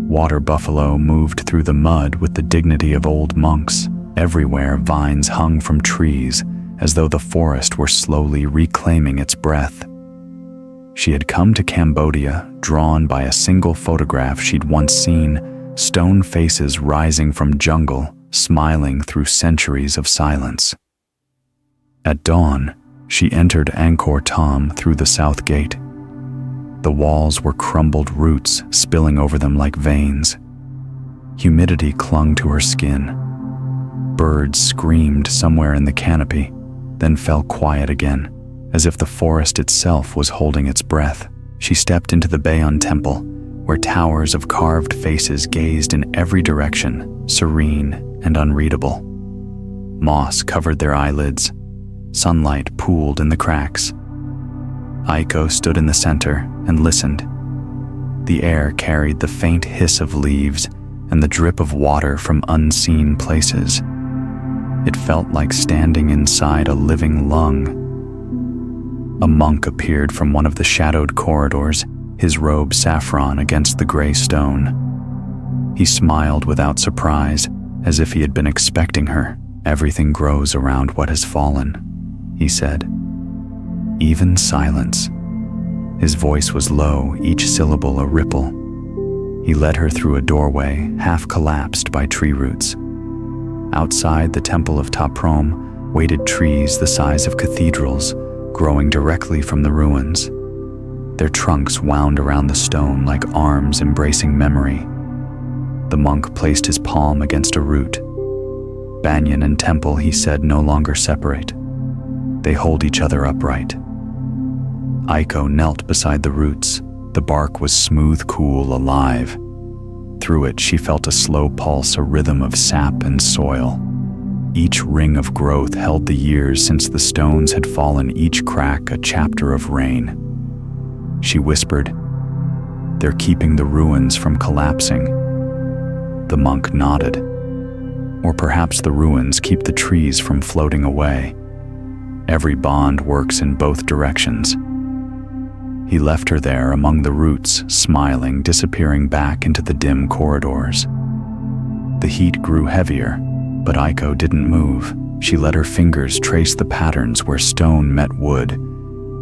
Water buffalo moved through the mud with the dignity of old monks. Everywhere vines hung from trees, as though the forest were slowly reclaiming its breath. She had come to Cambodia, drawn by a single photograph she'd once seen, stone faces rising from jungle, smiling through centuries of silence. At dawn, she entered Angkor Thom through the south gate. The walls were crumbled roots spilling over them like veins. Humidity clung to her skin. Birds screamed somewhere in the canopy, then fell quiet again, as if the forest itself was holding its breath. She stepped into the Bayon Temple, where towers of carved faces gazed in every direction, serene and unreadable. Moss covered their eyelids. Sunlight pooled in the cracks. Aiko stood in the center and listened. The air carried the faint hiss of leaves and the drip of water from unseen places. It felt like standing inside a living lung. A monk appeared from one of the shadowed corridors, his robe saffron against the gray stone. He smiled without surprise, as if he had been expecting her. "Everything grows around what has fallen," he said. "Even silence." His voice was low, each syllable a ripple. He led her through a doorway, half collapsed by tree roots. Outside the temple of Ta Prohm waited trees the size of cathedrals, growing directly from the ruins. Their trunks wound around the stone like arms embracing memory. The monk placed his palm against a root. Banyan and temple, he said, no longer separate. They hold each other upright. Aiko knelt beside the roots. The bark was smooth, cool, alive. Through it, she felt a slow pulse, a rhythm of sap and soil. Each ring of growth held the years since the stones had fallen, each crack a chapter of rain. She whispered, "They're keeping the ruins from collapsing." The monk nodded. "Or perhaps the ruins keep the trees from floating away. Every bond works in both directions." He left her there among the roots, smiling, disappearing back into the dim corridors. The heat grew heavier, but Aiko didn't move. She let her fingers trace the patterns where stone met wood,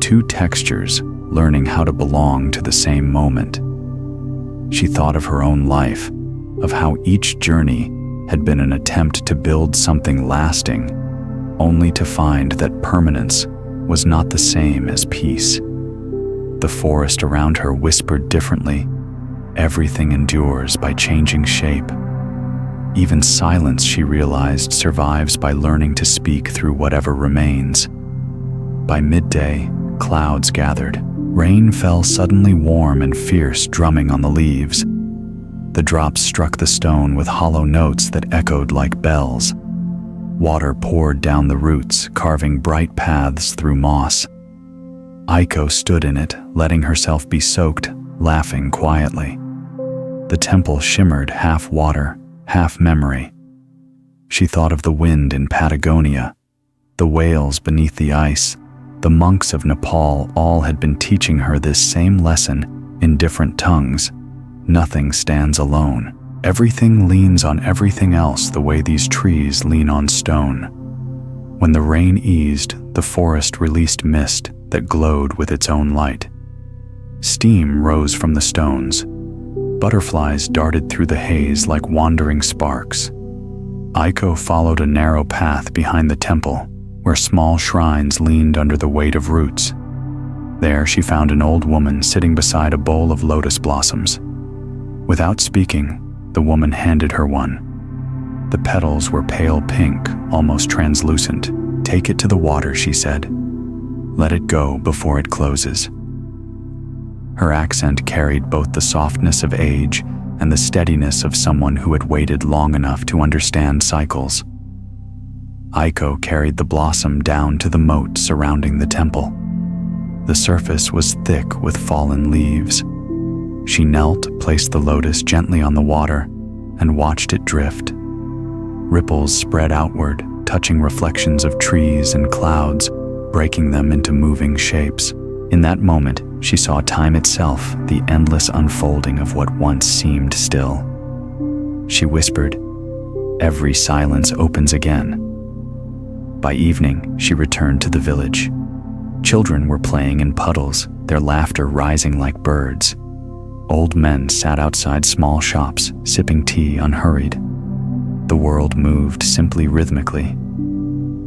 two textures learning how to belong to the same moment. She thought of her own life, of how each journey had been an attempt to build something lasting, only to find that permanence was not the same as peace. The forest around her whispered differently. Everything endures by changing shape. Even silence, she realized, survives by learning to speak through whatever remains. By midday, clouds gathered. Rain fell suddenly warm and fierce, drumming on the leaves. The drops struck the stone with hollow notes that echoed like bells. Water poured down the roots, carving bright paths through moss. Aiko stood in it, letting herself be soaked, laughing quietly. The temple shimmered, half water, half memory. She thought of the wind in Patagonia, the whales beneath the ice. The monks of Nepal all had been teaching her this same lesson in different tongues. Nothing stands alone. Everything leans on everything else the way these trees lean on stone. When the rain eased, the forest released mist that glowed with its own light. Steam rose from the stones. Butterflies darted through the haze like wandering sparks. Aiko followed a narrow path behind the temple, where small shrines leaned under the weight of roots. There she found an old woman sitting beside a bowl of lotus blossoms. Without speaking, the woman handed her one. The petals were pale pink, almost translucent. "Take it to the water," she said. "Let it go before it closes." Her accent carried both the softness of age and the steadiness of someone who had waited long enough to understand cycles. Aiko carried the blossom down to the moat surrounding the temple. The surface was thick with fallen leaves. She knelt, placed the lotus gently on the water, and watched it drift. Ripples spread outward, touching reflections of trees and clouds, breaking them into moving shapes. In that moment, she saw time itself, the endless unfolding of what once seemed still. She whispered, "Every silence opens again." By evening, she returned to the village. Children were playing in puddles, their laughter rising like birds. Old men sat outside small shops, sipping tea unhurried. The world moved simply rhythmically.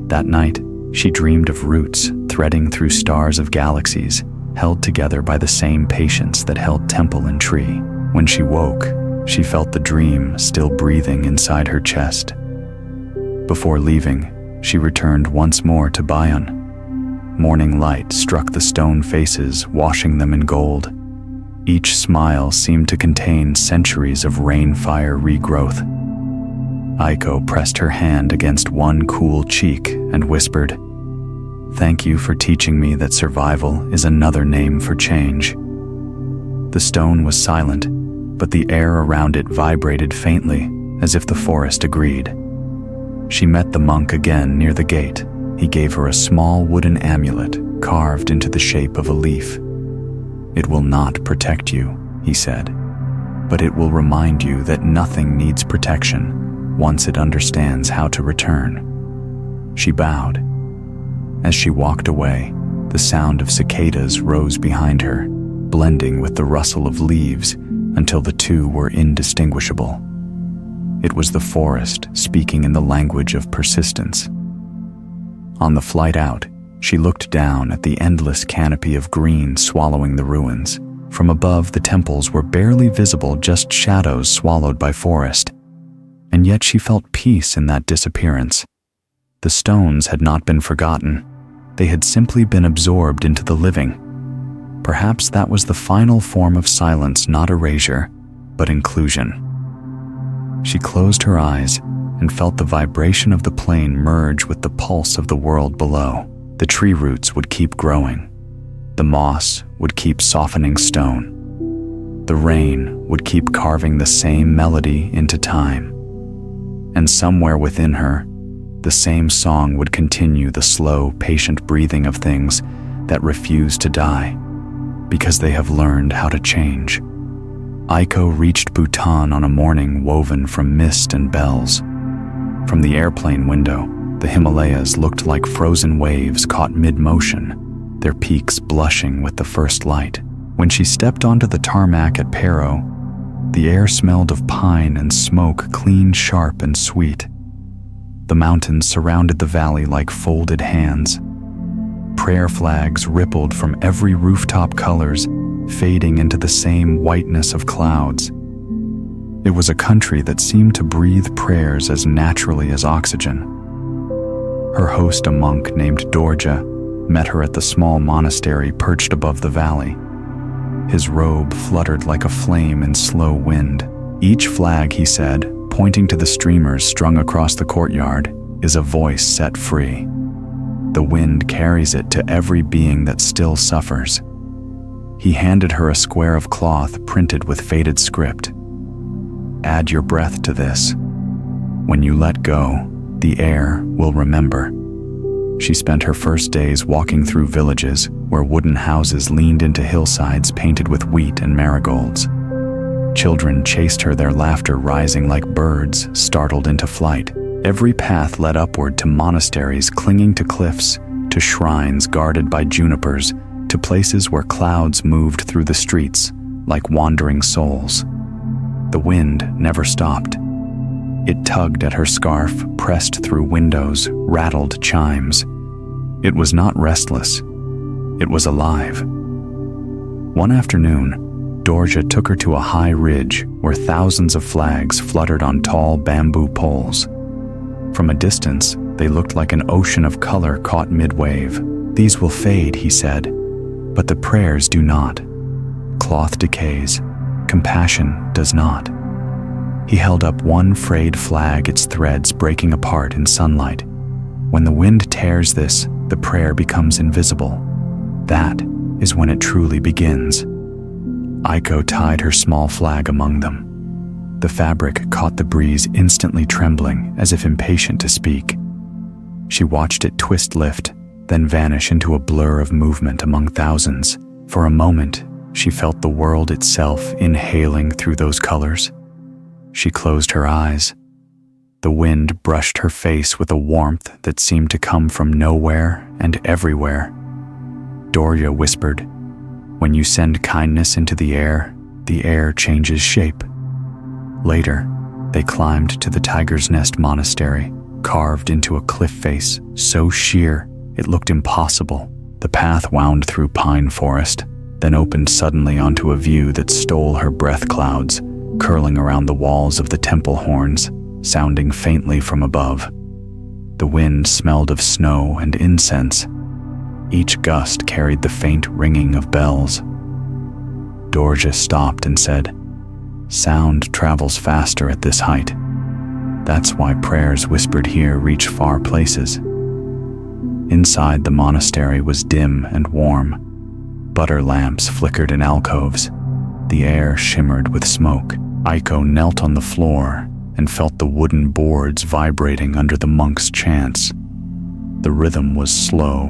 That night, she dreamed of roots threading through stars of galaxies, held together by the same patience that held temple and tree. When she woke, she felt the dream still breathing inside her chest. Before leaving, she returned once more to Bayon. Morning light struck the stone faces, washing them in gold. Each smile seemed to contain centuries of rain-fire regrowth. Aiko pressed her hand against one cool cheek and whispered, "Thank you for teaching me that survival is another name for change." The stone was silent, but the air around it vibrated faintly, as if the forest agreed. She met the monk again near the gate. He gave her a small wooden amulet carved into the shape of a leaf. "It will not protect you," he said, "but it will remind you that nothing needs protection once it understands how to return." She bowed. As she walked away, the sound of cicadas rose behind her, blending with the rustle of leaves until the two were indistinguishable. It was the forest speaking in the language of persistence. On the flight out, she looked down at the endless canopy of green swallowing the ruins. From above, the temples were barely visible, just shadows swallowed by forest. And yet she felt peace in that disappearance. The stones had not been forgotten. They had simply been absorbed into the living. Perhaps that was the final form of silence, not erasure, but inclusion. She closed her eyes and felt the vibration of the plain merge with the pulse of the world below. The tree roots would keep growing. The moss would keep softening stone. The rain would keep carving the same melody into time. And somewhere within her, the same song would continue, the slow, patient breathing of things that refuse to die because they have learned how to change. Aiko reached Bhutan on a morning woven from mist and bells. From the airplane window, the Himalayas looked like frozen waves caught mid-motion, their peaks blushing with the first light. When she stepped onto the tarmac at Paro, The air smelled of pine and smoke, clean, sharp, and sweet. The mountains surrounded the valley like folded hands. Prayer flags rippled from every rooftop, colors fading into the same whiteness of clouds. It was a country that seemed to breathe prayers as naturally as oxygen. Her host, a monk named Dorja, met her at the small monastery perched above the valley. His robe fluttered like a flame in slow wind. Each flag, he said, pointing to the streamers strung across the courtyard, is a voice set free. The wind carries it to every being that still suffers. He handed her a square of cloth printed with faded script. Add your breath to this. When you let go, the air will remember. She spent her first days walking through villages where wooden houses leaned into hillsides painted with wheat and marigolds. Children chased her, their laughter rising like birds startled into flight. Every path led upward to monasteries clinging to cliffs, to shrines guarded by junipers, to places where clouds moved through the streets like wandering souls. The wind never stopped. It tugged at her scarf, pressed through windows, rattled chimes. It was not restless. It was alive. One afternoon, Dorja took her to a high ridge where thousands of flags fluttered on tall bamboo poles. From a distance, they looked like an ocean of color caught mid-wave. These will fade, he said, but the prayers do not. Cloth decays. Compassion does not. He held up one frayed flag, its threads breaking apart in sunlight. When the wind tears this, the prayer becomes invisible. That is when it truly begins. Aiko tied her small flag among them. The fabric caught the breeze, instantly trembling, as if impatient to speak. She watched it twist, lift, then vanish into a blur of movement among thousands. For a moment, she felt the world itself inhaling through those colors. She closed her eyes. The wind brushed her face with a warmth that seemed to come from nowhere and everywhere. Dorja whispered, "When you send kindness into the air changes shape." Later, they climbed to the Tiger's Nest Monastery, carved into a cliff face so sheer it looked impossible. The path wound through pine forest, then opened suddenly onto a view that stole her breath, clouds curling around the walls of the temple horns, sounding faintly from above. The wind smelled of snow and incense. Each gust carried the faint ringing of bells. Dorja stopped and said, "Sound travels faster at this height. That's why prayers whispered here reach far places." Inside the monastery was dim and warm. Butter lamps flickered in alcoves. The air shimmered with smoke. Aiko knelt on the floor and felt the wooden boards vibrating under the monk's chants. The rhythm was slow,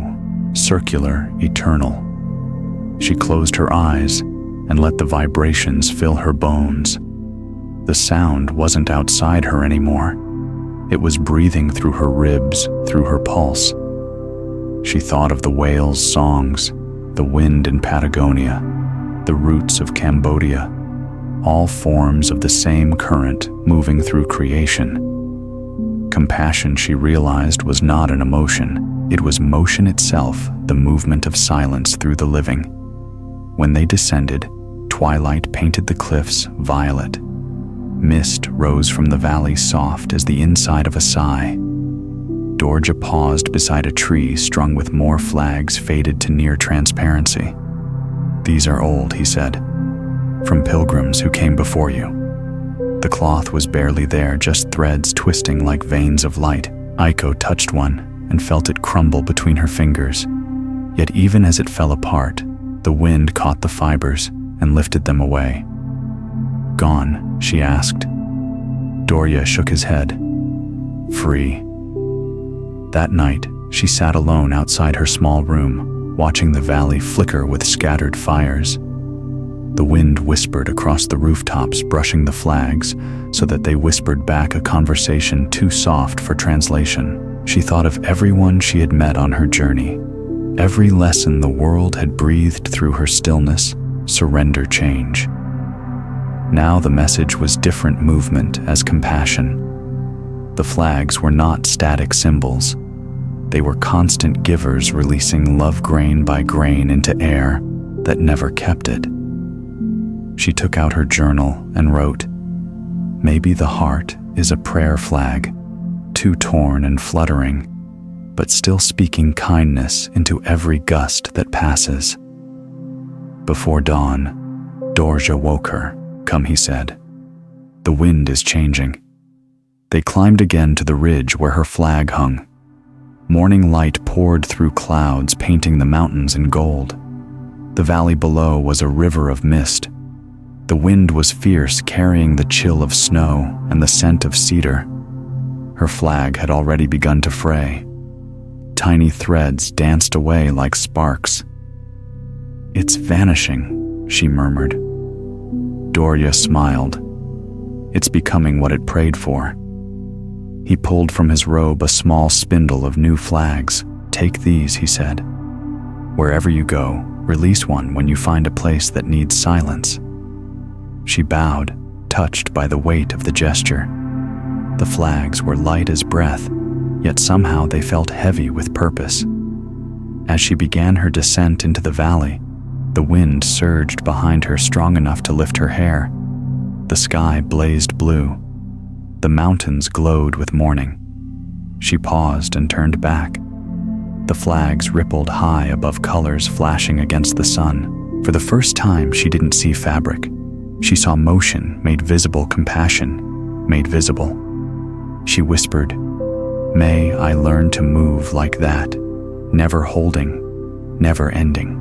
circular, eternal. She closed her eyes and let the vibrations fill her bones. The sound wasn't outside her anymore. It was breathing through her ribs, through her pulse. She thought of the whales' songs, the wind in Patagonia, the roots of Cambodia, all forms of the same current moving through creation. Compassion, she realized, was not an emotion. It was motion itself, the movement of silence through the living. When they descended, twilight painted the cliffs violet. Mist rose from the valley soft as the inside of a sigh. Dorja paused beside a tree strung with more flags faded to near transparency. "These are old," he said, "from pilgrims who came before you." The cloth was barely there, just threads twisting like veins of light. Aiko touched one and felt it crumble between her fingers. Yet even as it fell apart, the wind caught the fibers and lifted them away. "Gone?" she asked. Dorja shook his head. "Free." That night, she sat alone outside her small room, watching the valley flicker with scattered fires. The wind whispered across the rooftops, brushing the flags so that they whispered back a conversation too soft for translation. She thought of everyone she had met on her journey, every lesson the world had breathed through her stillness, surrender, change. Now the message was different movement as compassion. The flags were not static symbols. They were constant givers releasing love grain by grain into air that never kept it. She took out her journal and wrote, "Maybe the heart is a prayer flag, too torn and fluttering, but still speaking kindness into every gust that passes." Before dawn, Dorje woke her. "Come," he said. "The wind is changing." They climbed again to the ridge where her flag hung. Morning light poured through clouds, painting the mountains in gold. The valley below was a river of mist. The wind was fierce, carrying the chill of snow and the scent of cedar. Her flag had already begun to fray. Tiny threads danced away like sparks. "It's vanishing," she murmured. Dorje smiled. "It's becoming what it prayed for." He pulled from his robe a small spindle of new flags. "Take these," he said. "Wherever you go, release one when you find a place that needs silence." She bowed, touched by the weight of the gesture. The flags were light as breath, yet somehow they felt heavy with purpose. As she began her descent into the valley, the wind surged behind her strong enough to lift her hair. The sky blazed blue. The mountains glowed with morning. She paused and turned back. The flags rippled high above colors flashing against the sun. For the first time, she didn't see fabric. She saw motion made visible, compassion made visible. She whispered, "May I learn to move like that, never holding, never ending."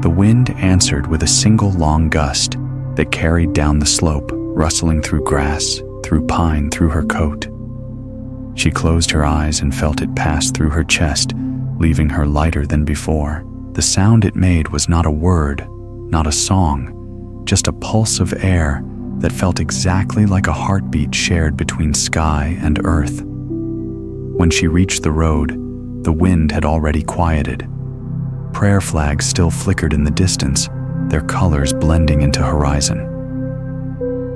The wind answered with a single long gust that carried down the slope, rustling through grass, through pine, through her coat. She closed her eyes and felt it pass through her chest, leaving her lighter than before. The sound it made was not a word, not a song, just a pulse of air that felt exactly like a heartbeat shared between sky and earth. When she reached the road, the wind had already quieted. Prayer flags still flickered in the distance, their colors blending into horizon.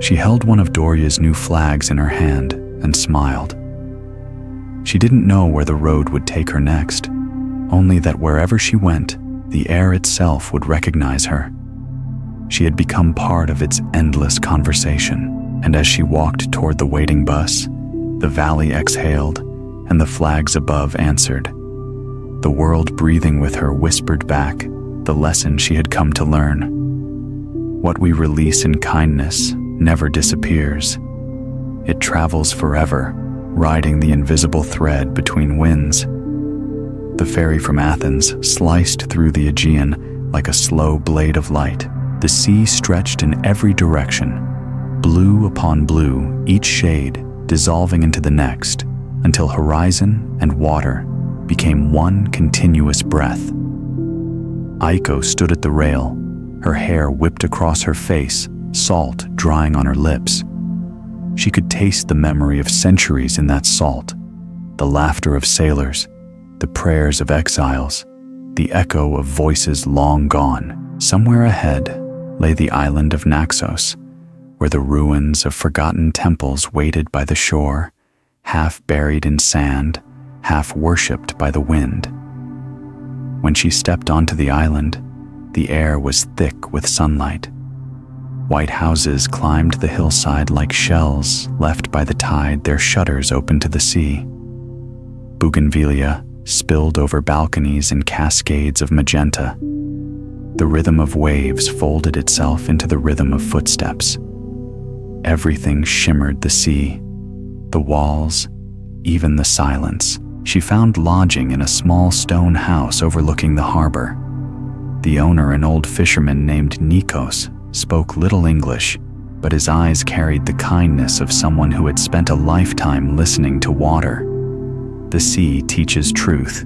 She held one of Dorje's new flags in her hand and smiled. She didn't know where the road would take her next, only that wherever she went, the air itself would recognize her. She had become part of its endless conversation, and as she walked toward the waiting bus, the valley exhaled and the flags above answered. The world breathing with her whispered back the lesson she had come to learn. What we release in kindness never disappears. It travels forever, riding the invisible thread between winds. The ferry from Athens sliced through the Aegean like a slow blade of light. The sea stretched in every direction, blue upon blue, each shade dissolving into the next, until horizon and water became one continuous breath. Aiko stood at the rail, her hair whipped across her face, salt drying on her lips. She could taste the memory of centuries in that salt, the laughter of sailors, the prayers of exiles, the echo of voices long gone. Somewhere ahead lay the island of Naxos, where the ruins of forgotten temples waited by the shore, half buried in sand, half worshipped by the wind. When she stepped onto the island, the air was thick with sunlight. White houses climbed the hillside like shells left by the tide, their shutters open to the sea. Bougainvillea spilled over balconies in cascades of magenta. The rhythm of waves folded itself into the rhythm of footsteps. Everything shimmered the sea, the walls, even the silence. She found lodging in a small stone house overlooking the harbor. The owner, an old fisherman named Nikos, spoke little English, but his eyes carried the kindness of someone who had spent a lifetime listening to water. "The sea teaches truth,"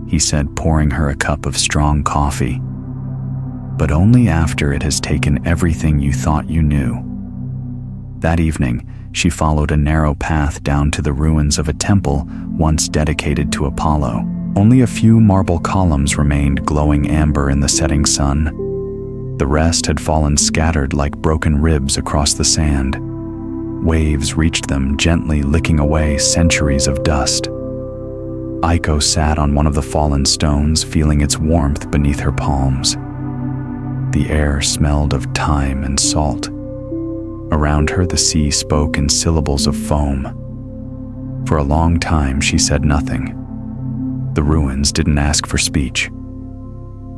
he said, pouring her a cup of strong coffee. "But only after it has taken everything you thought you knew." That evening, she followed a narrow path down to the ruins of a temple once dedicated to Apollo. Only a few marble columns remained glowing amber in the setting sun. The rest had fallen scattered like broken ribs across the sand. Waves reached them, gently licking away centuries of dust. Aiko sat on one of the fallen stones, feeling its warmth beneath her palms. The air smelled of thyme and salt. Around her, the sea spoke in syllables of foam. For a long time, she said nothing. The ruins didn't ask for speech.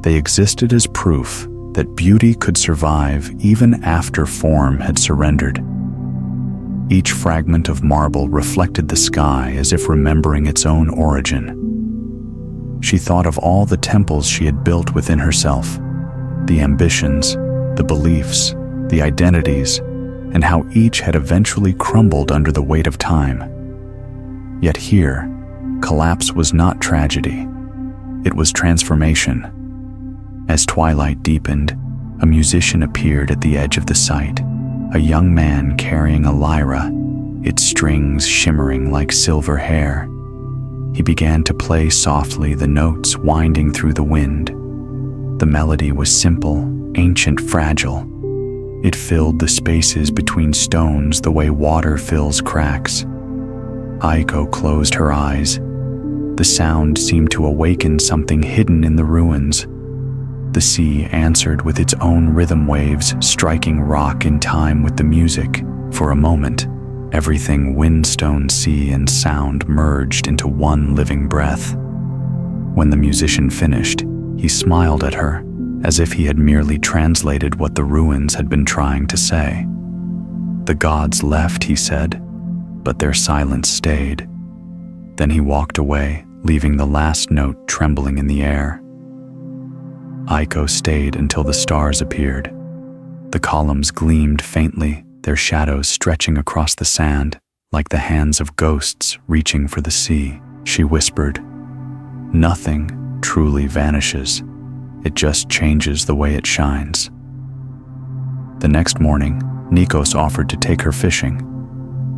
They existed as proof that beauty could survive even after form had surrendered. Each fragment of marble reflected the sky as if remembering its own origin. She thought of all the temples she had built within herself, the ambitions, the beliefs, the identities, and how each had eventually crumbled under the weight of time. Yet here, collapse was not tragedy. It was transformation. As twilight deepened, a musician appeared at the edge of the site, a young man carrying a lyra, its strings shimmering like silver hair. He began to play softly, the notes winding through the wind. The melody was simple, ancient, fragile. It filled the spaces between stones the way water fills cracks. Aiko closed her eyes. The sound seemed to awaken something hidden in the ruins. The sea answered with its own rhythm waves, striking rock in time with the music. For a moment, everything windstone, sea, and sound merged into one living breath. When the musician finished, he smiled at her, as if he had merely translated what the ruins had been trying to say. The gods left, he said, but their silence stayed. Then he walked away, leaving the last note trembling in the air. Aiko stayed until the stars appeared. The columns gleamed faintly, their shadows stretching across the sand, like the hands of ghosts reaching for the sea. She whispered, "Nothing truly vanishes. It just changes the way it shines." The next morning, Nikos offered to take her fishing.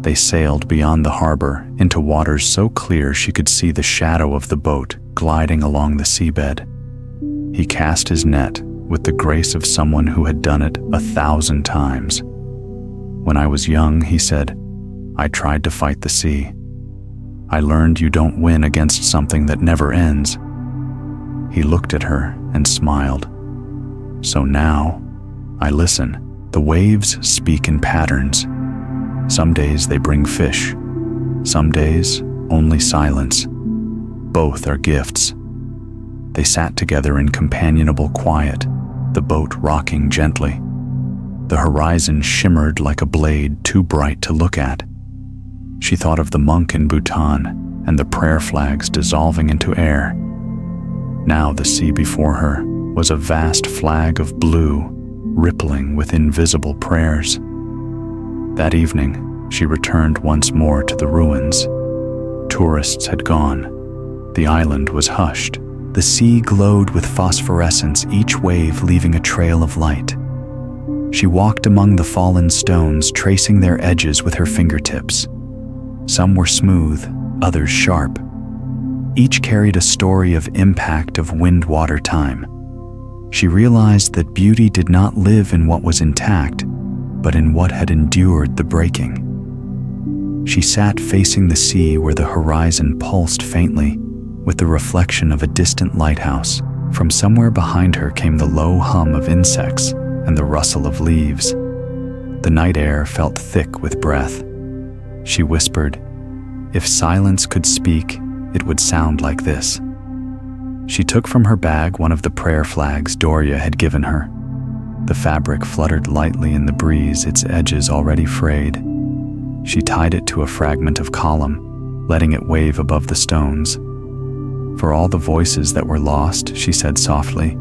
They sailed beyond the harbor into waters so clear she could see the shadow of the boat gliding along the seabed. He cast his net with the grace of someone who had done it 1,000 times. "When I was young," he said, "I tried to fight the sea. I learned you don't win against something that never ends." He looked at her and smiled. "So now, I listen. The waves speak in patterns. Some days they bring fish. Some days, only silence. Both are gifts." They sat together in companionable quiet, the boat rocking gently. The horizon shimmered like a blade too bright to look at. She thought of the monk in Bhutan and the prayer flags dissolving into air. Now the sea before her was a vast flag of blue, rippling with invisible prayers. That evening, she returned once more to the ruins. Tourists had gone. The island was hushed. The sea glowed with phosphorescence, each wave leaving a trail of light. She walked among the fallen stones, tracing their edges with her fingertips. Some were smooth, others sharp. Each carried a story of impact of wind-water time. She realized that beauty did not live in what was intact, but in what had endured the breaking. She sat facing the sea where the horizon pulsed faintly, with the reflection of a distant lighthouse. From somewhere behind her came the low hum of insects and the rustle of leaves. The night air felt thick with breath. She whispered, "If silence could speak, it would sound like this." She took from her bag one of the prayer flags Doria had given her. The fabric fluttered lightly in the breeze, its edges already frayed. She tied it to a fragment of column, letting it wave above the stones. "For all the voices that were lost," she said softly,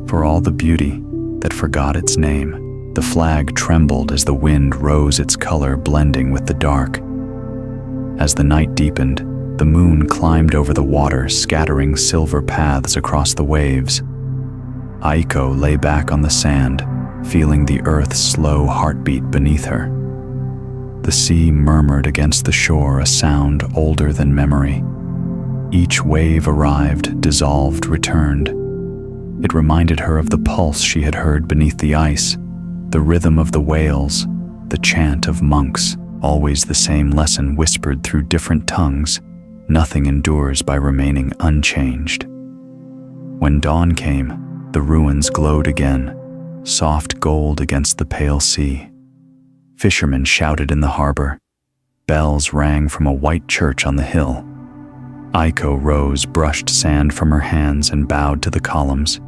"for all the beauty that forgot its name." The flag trembled as the wind rose, its color blending with the dark. As the night deepened, the moon climbed over the water, scattering silver paths across the waves. Aiko lay back on the sand, feeling the earth's slow heartbeat beneath her. The sea murmured against the shore, a sound older than memory. Each wave arrived, dissolved, returned. It reminded her of the pulse she had heard beneath the ice, the rhythm of the whales, the chant of monks, always the same lesson whispered through different tongues. Nothing endures by remaining unchanged. When dawn came, the ruins glowed again, soft gold against the pale sea. Fishermen shouted in the harbor. Bells rang from a white church on the hill. Aiko rose, brushed sand from her hands, and bowed to the columns.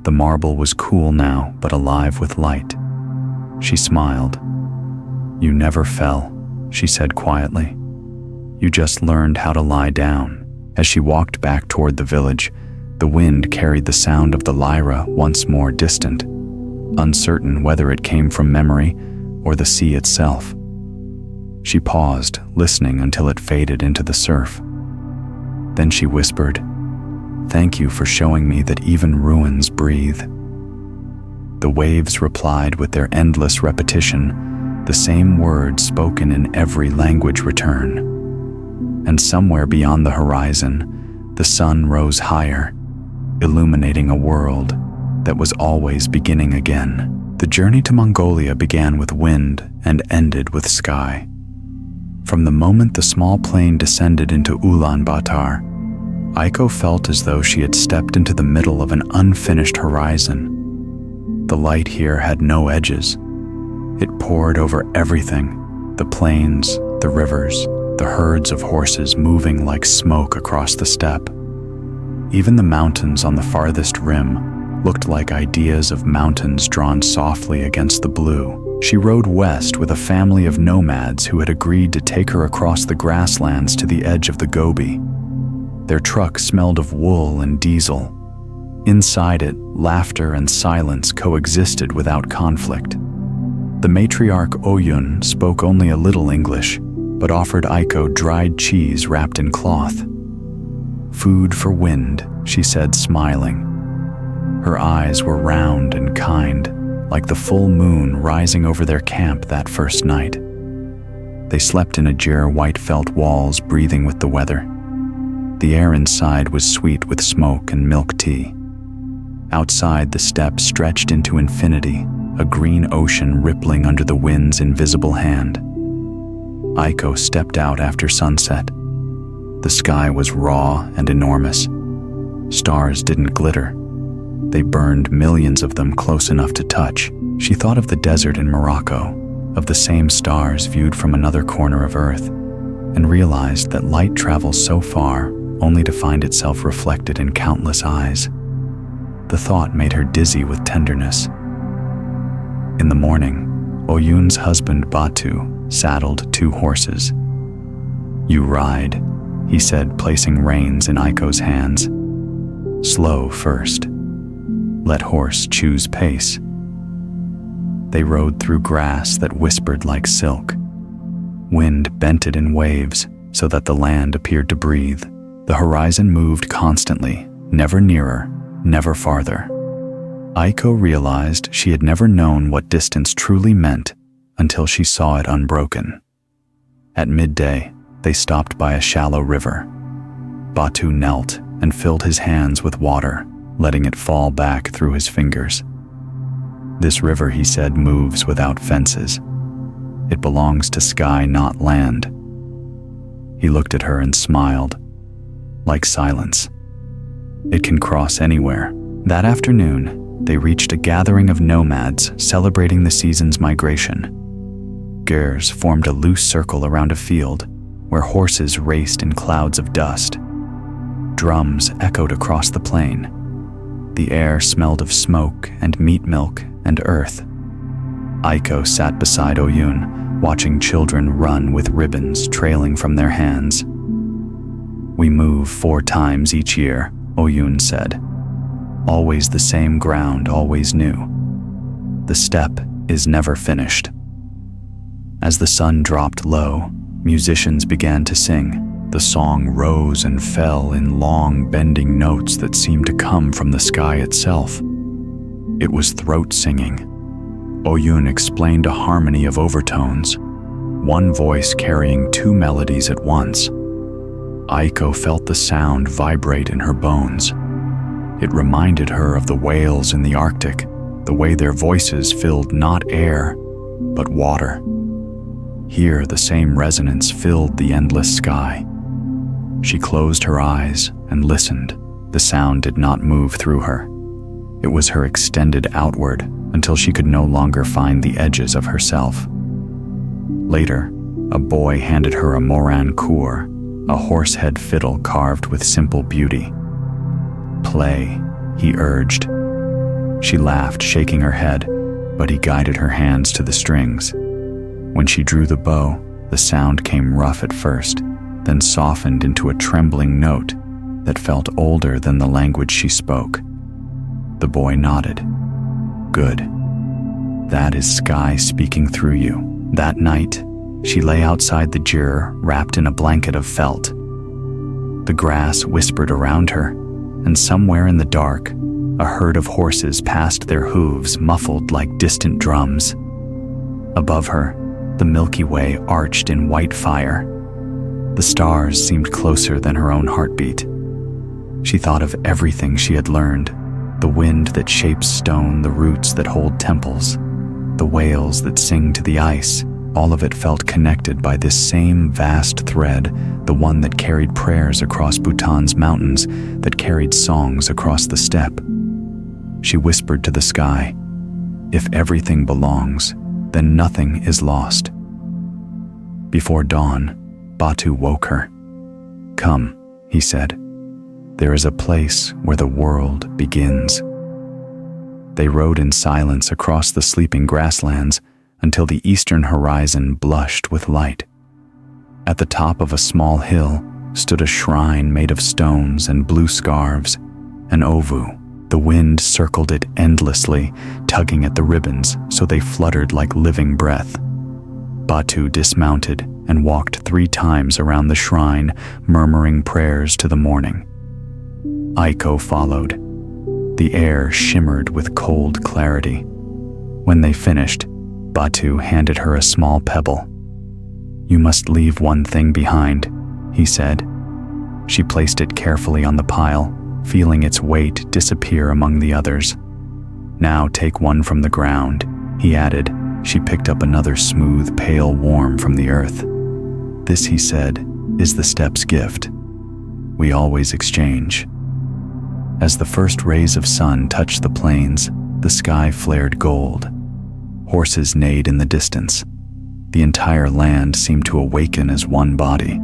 The marble was cool now, but alive with light. She smiled. "You never fell," she said quietly. "You just learned how to lie down." As she walked back toward the village, the wind carried the sound of the lyra once more distant, uncertain whether it came from memory or the sea itself. She paused, listening until it faded into the surf. Then she whispered, "Thank you for showing me that even ruins breathe." The waves replied with their endless repetition, the same words spoken in every language return. And somewhere beyond the horizon, the sun rose higher, illuminating a world that was always beginning again. The journey to Mongolia began with wind and ended with sky. From the moment the small plane descended into Ulaanbaatar, Aiko felt as though she had stepped into the middle of an unfinished horizon. The light here had no edges. It poured over everything, the plains, the rivers, the herds of horses moving like smoke across the steppe. Even the mountains on the farthest rim looked like ideas of mountains drawn softly against the blue. She rode west with a family of nomads who had agreed to take her across the grasslands to the edge of the Gobi. Their truck smelled of wool and diesel. Inside it, laughter and silence coexisted without conflict. The matriarch Oyun spoke only a little English, but offered Aiko dried cheese wrapped in cloth. "Food for wind," she said, smiling. Her eyes were round and kind, like the full moon rising over their camp that first night. They slept in Ajir white felt walls, breathing with the weather. The air inside was sweet with smoke and milk tea. Outside, the steppe stretched into infinity, a green ocean rippling under the wind's invisible hand. Aiko stepped out after sunset. The sky was raw and enormous. Stars didn't glitter. They burned, millions of them close enough to touch. She thought of the desert in Morocco, of the same stars viewed from another corner of Earth, and realized that light travels so far only to find itself reflected in countless eyes. The thought made her dizzy with tenderness. In the morning, Oyun's husband Batu saddled 2 horses. "You ride," he said, placing reins in Aiko's hands. "Slow first. Let horse choose pace." They rode through grass that whispered like silk. Wind bent it in waves so that the land appeared to breathe. The horizon moved constantly, never nearer, never farther. Aiko realized she had never known what distance truly meant until she saw it unbroken. At midday, they stopped by a shallow river. Batu knelt and filled his hands with water, letting it fall back through his fingers. "This river," he said, "moves without fences. It belongs to sky, not land." He looked at her and smiled, like silence. It can cross anywhere. That afternoon, they reached a gathering of nomads celebrating the season's migration. Gers formed a loose circle around a field where horses raced in clouds of dust. Drums echoed across the plain. The air smelled of smoke and meat milk and earth. Aiko sat beside Oyun, watching children run with ribbons trailing from their hands. "We move 4 times each year," Oyun said. "Always the same ground, always new. The steppe is never finished." As the sun dropped low, musicians began to sing. The song rose and fell in long, bending notes that seemed to come from the sky itself. It was throat singing. Oyun explained a harmony of overtones, one voice carrying 2 melodies at once. Aiko felt the sound vibrate in her bones. It reminded her of the whales in the Arctic, the way their voices filled not air, but water. Here, the same resonance filled the endless sky. She closed her eyes and listened. The sound did not move through her. It was her extended outward until she could no longer find the edges of herself. Later, a boy handed her a moran kur, a horsehead fiddle carved with simple beauty. "Play," he urged. She laughed, shaking her head, but he guided her hands to the strings. When she drew the bow, the sound came rough at first, then softened into a trembling note that felt older than the language she spoke. The boy nodded. "Good. That is sky speaking through you." That night, she lay outside the jur, wrapped in a blanket of felt. The grass whispered around her, and somewhere in the dark, a herd of horses passed their hooves muffled like distant drums. Above her, the Milky Way arched in white fire. The stars seemed closer than her own heartbeat. She thought of everything she had learned, the wind that shapes stone, the roots that hold temples, the whales that sing to the ice. All of it felt connected by this same vast thread, the one that carried prayers across Bhutan's mountains, that carried songs across the steppe. She whispered to the sky, "If everything belongs, then nothing is lost." Before dawn, Batu woke her. "Come," he said. "There is a place where the world begins." They rode in silence across the sleeping grasslands until the eastern horizon blushed with light. At the top of a small hill stood a shrine made of stones and blue scarves, an ovu. The wind circled it endlessly, tugging at the ribbons so they fluttered like living breath. Batu dismounted and walked 3 times around the shrine, murmuring prayers to the morning. Aiko followed. The air shimmered with cold clarity. When they finished, Batu handed her a small pebble. "You must leave one thing behind," he said. She placed it carefully on the pile, feeling its weight disappear among the others. "Now take one from the ground," he added. She picked up another smooth, pale worm from the earth. "This," he said, "is the steppe's gift. We always exchange." As the first rays of sun touched the plains, the sky flared gold. Horses neighed in the distance. The entire land seemed to awaken as one body.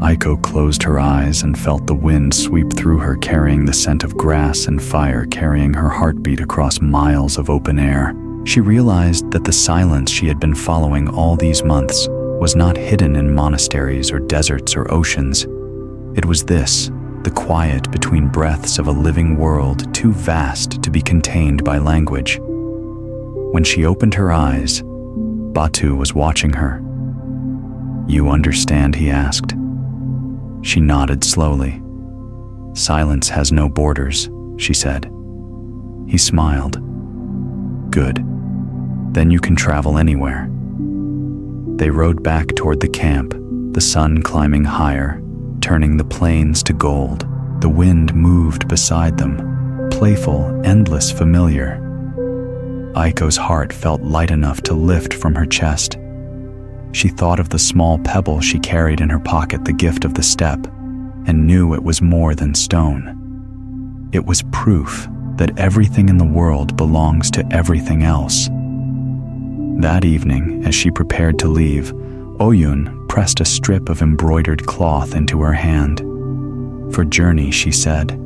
Aiko closed her eyes and felt the wind sweep through her, carrying the scent of grass and fire, carrying her heartbeat across miles of open air. She realized that the silence she had been following all these months was not hidden in monasteries or deserts or oceans. It was this, the quiet between breaths of a living world too vast to be contained by language. When she opened her eyes, Batu was watching her. "You understand?" he asked. She nodded slowly. "Silence has no borders," she said. He smiled. "Good. Then you can travel anywhere." They rode back toward the camp, the sun climbing higher, turning the plains to gold. The wind moved beside them, playful, endless, familiar. Aiko's heart felt light enough to lift from her chest. She thought of the small pebble she carried in her pocket, the gift of the steppe, and knew it was more than stone. It was proof that everything in the world belongs to everything else. That evening, as she prepared to leave, Oyun pressed a strip of embroidered cloth into her hand. "For journey," she said.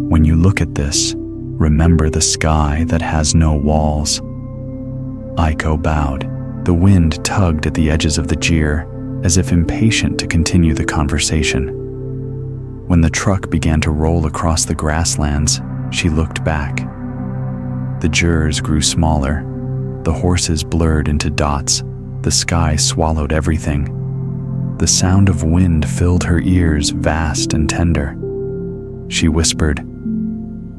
"When you look at this, remember the sky that has no walls." Aiko bowed. The wind tugged at the edges of the jir, as if impatient to continue the conversation. When the truck began to roll across the grasslands, she looked back. The jurs grew smaller. The horses blurred into dots. The sky swallowed everything. The sound of wind filled her ears, vast and tender. She whispered,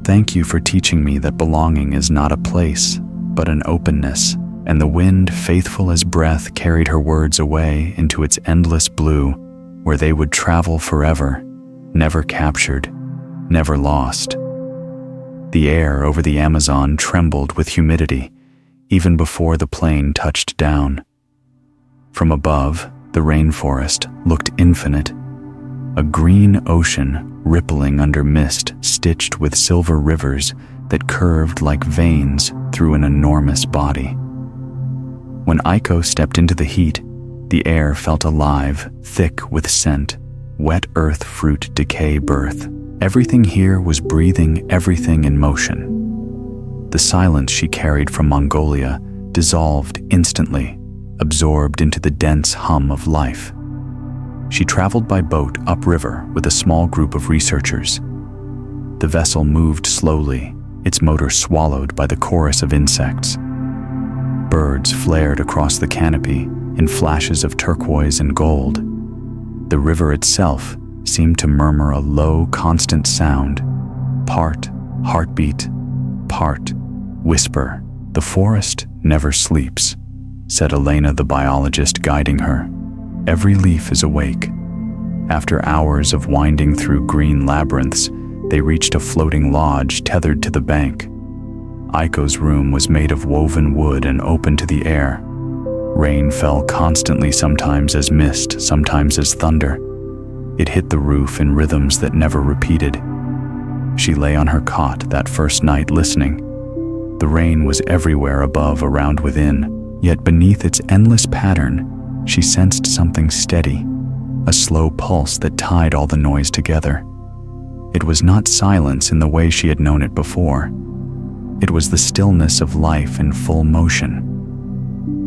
"Thank you for teaching me that belonging is not a place, but an openness." And the wind, faithful as breath, carried her words away into its endless blue, where they would travel forever, never captured, never lost. The air over the Amazon trembled with humidity, even before the plane touched down. From above, the rainforest looked infinite, a green ocean rippling under mist stitched with silver rivers that curved like veins through an enormous body. When Aiko stepped into the heat, the air felt alive, thick with scent, wet earth fruit decay birth. Everything here was breathing everything in motion. The silence she carried from Mongolia dissolved instantly, absorbed into the dense hum of life. She traveled by boat upriver with a small group of researchers. The vessel moved slowly, its motor swallowed by the chorus of insects. Birds flared across the canopy in flashes of turquoise and gold. The river itself seemed to murmur a low, constant sound, part heartbeat, part whisper. "The forest never sleeps," said Elena the biologist, guiding her. "Every leaf is awake." After hours of winding through green labyrinths, they reached a floating lodge tethered to the bank. Aiko's room was made of woven wood and open to the air. Rain fell constantly, sometimes as mist, sometimes as thunder. It hit the roof in rhythms that never repeated. She lay on her cot that first night listening. The rain was everywhere above, around, within, yet beneath its endless pattern, she sensed something steady, a slow pulse that tied all the noise together. It was not silence in the way she had known it before. It was the stillness of life in full motion.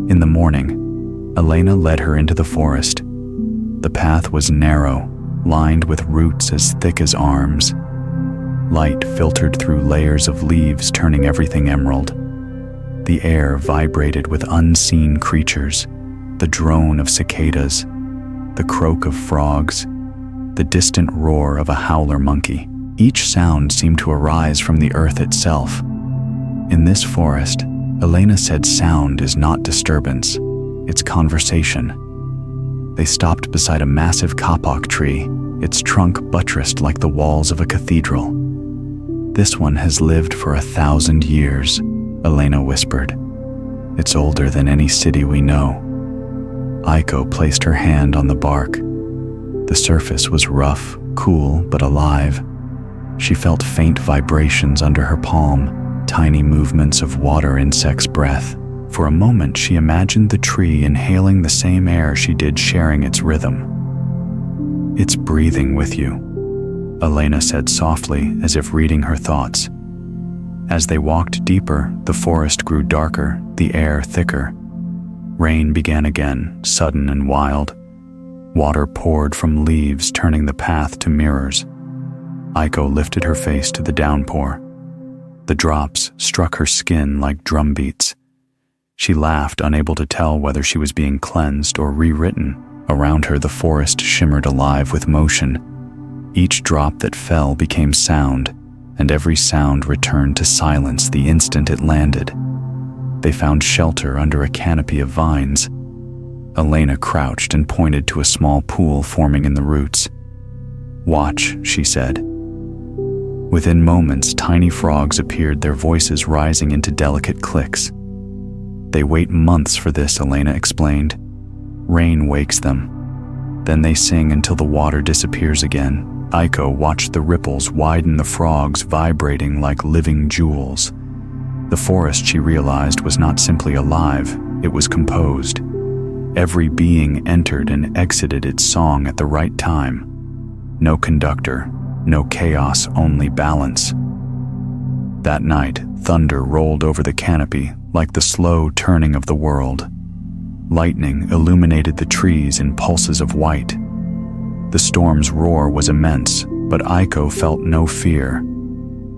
In the morning, Elena led her into the forest. The path was narrow, lined with roots as thick as arms. Light filtered through layers of leaves, turning everything emerald. The air vibrated with unseen creatures, the drone of cicadas, the croak of frogs, the distant roar of a howler monkey. Each sound seemed to arise from the earth itself. In this forest, Elena said sound is not disturbance, it's conversation. They stopped beside a massive kapok tree, its trunk buttressed like the walls of a cathedral. "This one has lived for 1,000 years, Elena whispered. "It's older than any city we know." Aiko placed her hand on the bark. The surface was rough, cool, but alive. She felt faint vibrations under her palm, tiny movements of water insects' breath. For a moment, she imagined the tree inhaling the same air she did, sharing its rhythm. "It's breathing with you," Elena said softly, as if reading her thoughts. As they walked deeper, the forest grew darker, the air thicker. Rain began again, sudden and wild. Water poured from leaves, turning the path to mirrors. Aiko lifted her face to the downpour. The drops struck her skin like drumbeats. She laughed, unable to tell whether she was being cleansed or rewritten. Around her, the forest shimmered alive with motion. Each drop that fell became sound, and every sound returned to silence the instant it landed. They found shelter under a canopy of vines. Elena crouched and pointed to a small pool forming in the roots. "Watch," she said. Within moments, tiny frogs appeared, their voices rising into delicate clicks. "They wait months for this," Elena explained. "Rain wakes them. Then they sing until the water disappears again." Aiko watched the ripples widen, the frogs vibrating like living jewels. The forest, she realized, was not simply alive, it was composed. Every being entered and exited its song at the right time. No conductor, no chaos, only balance. That night, thunder rolled over the canopy like the slow turning of the world. Lightning illuminated the trees in pulses of white. The storm's roar was immense, but Aiko felt no fear.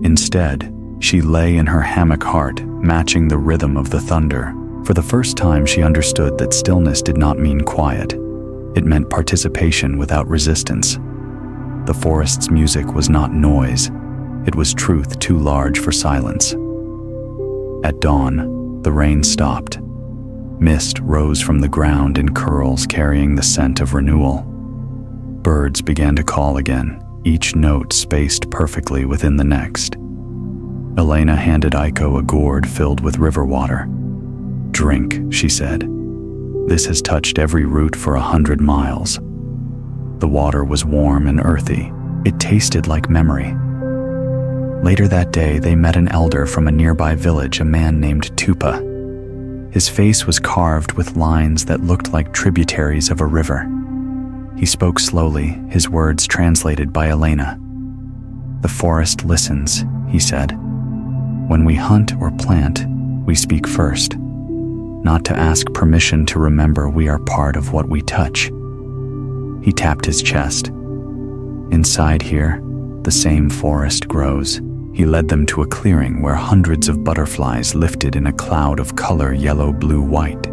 Instead, she lay in her hammock heart, matching the rhythm of the thunder. For the first time, she understood that stillness did not mean quiet. It meant participation without resistance. The forest's music was not noise. It was truth too large for silence. At dawn, the rain stopped. Mist rose from the ground in curls, carrying the scent of renewal. Birds began to call again, each note spaced perfectly within the next. Elena handed Aiko a gourd filled with river water. "Drink," she said. "This has touched every root for 100 miles." The water was warm and earthy. It tasted like memory. Later that day, they met an elder from a nearby village, a man named Tupa. His face was carved with lines that looked like tributaries of a river. He spoke slowly, his words translated by Elena. "The forest listens," he said. "When we hunt or plant, we speak first, not to ask permission to remember we are part of what we touch." He tapped his chest. "Inside here, the same forest grows." He led them to a clearing where hundreds of butterflies lifted in a cloud of color yellow, blue, white.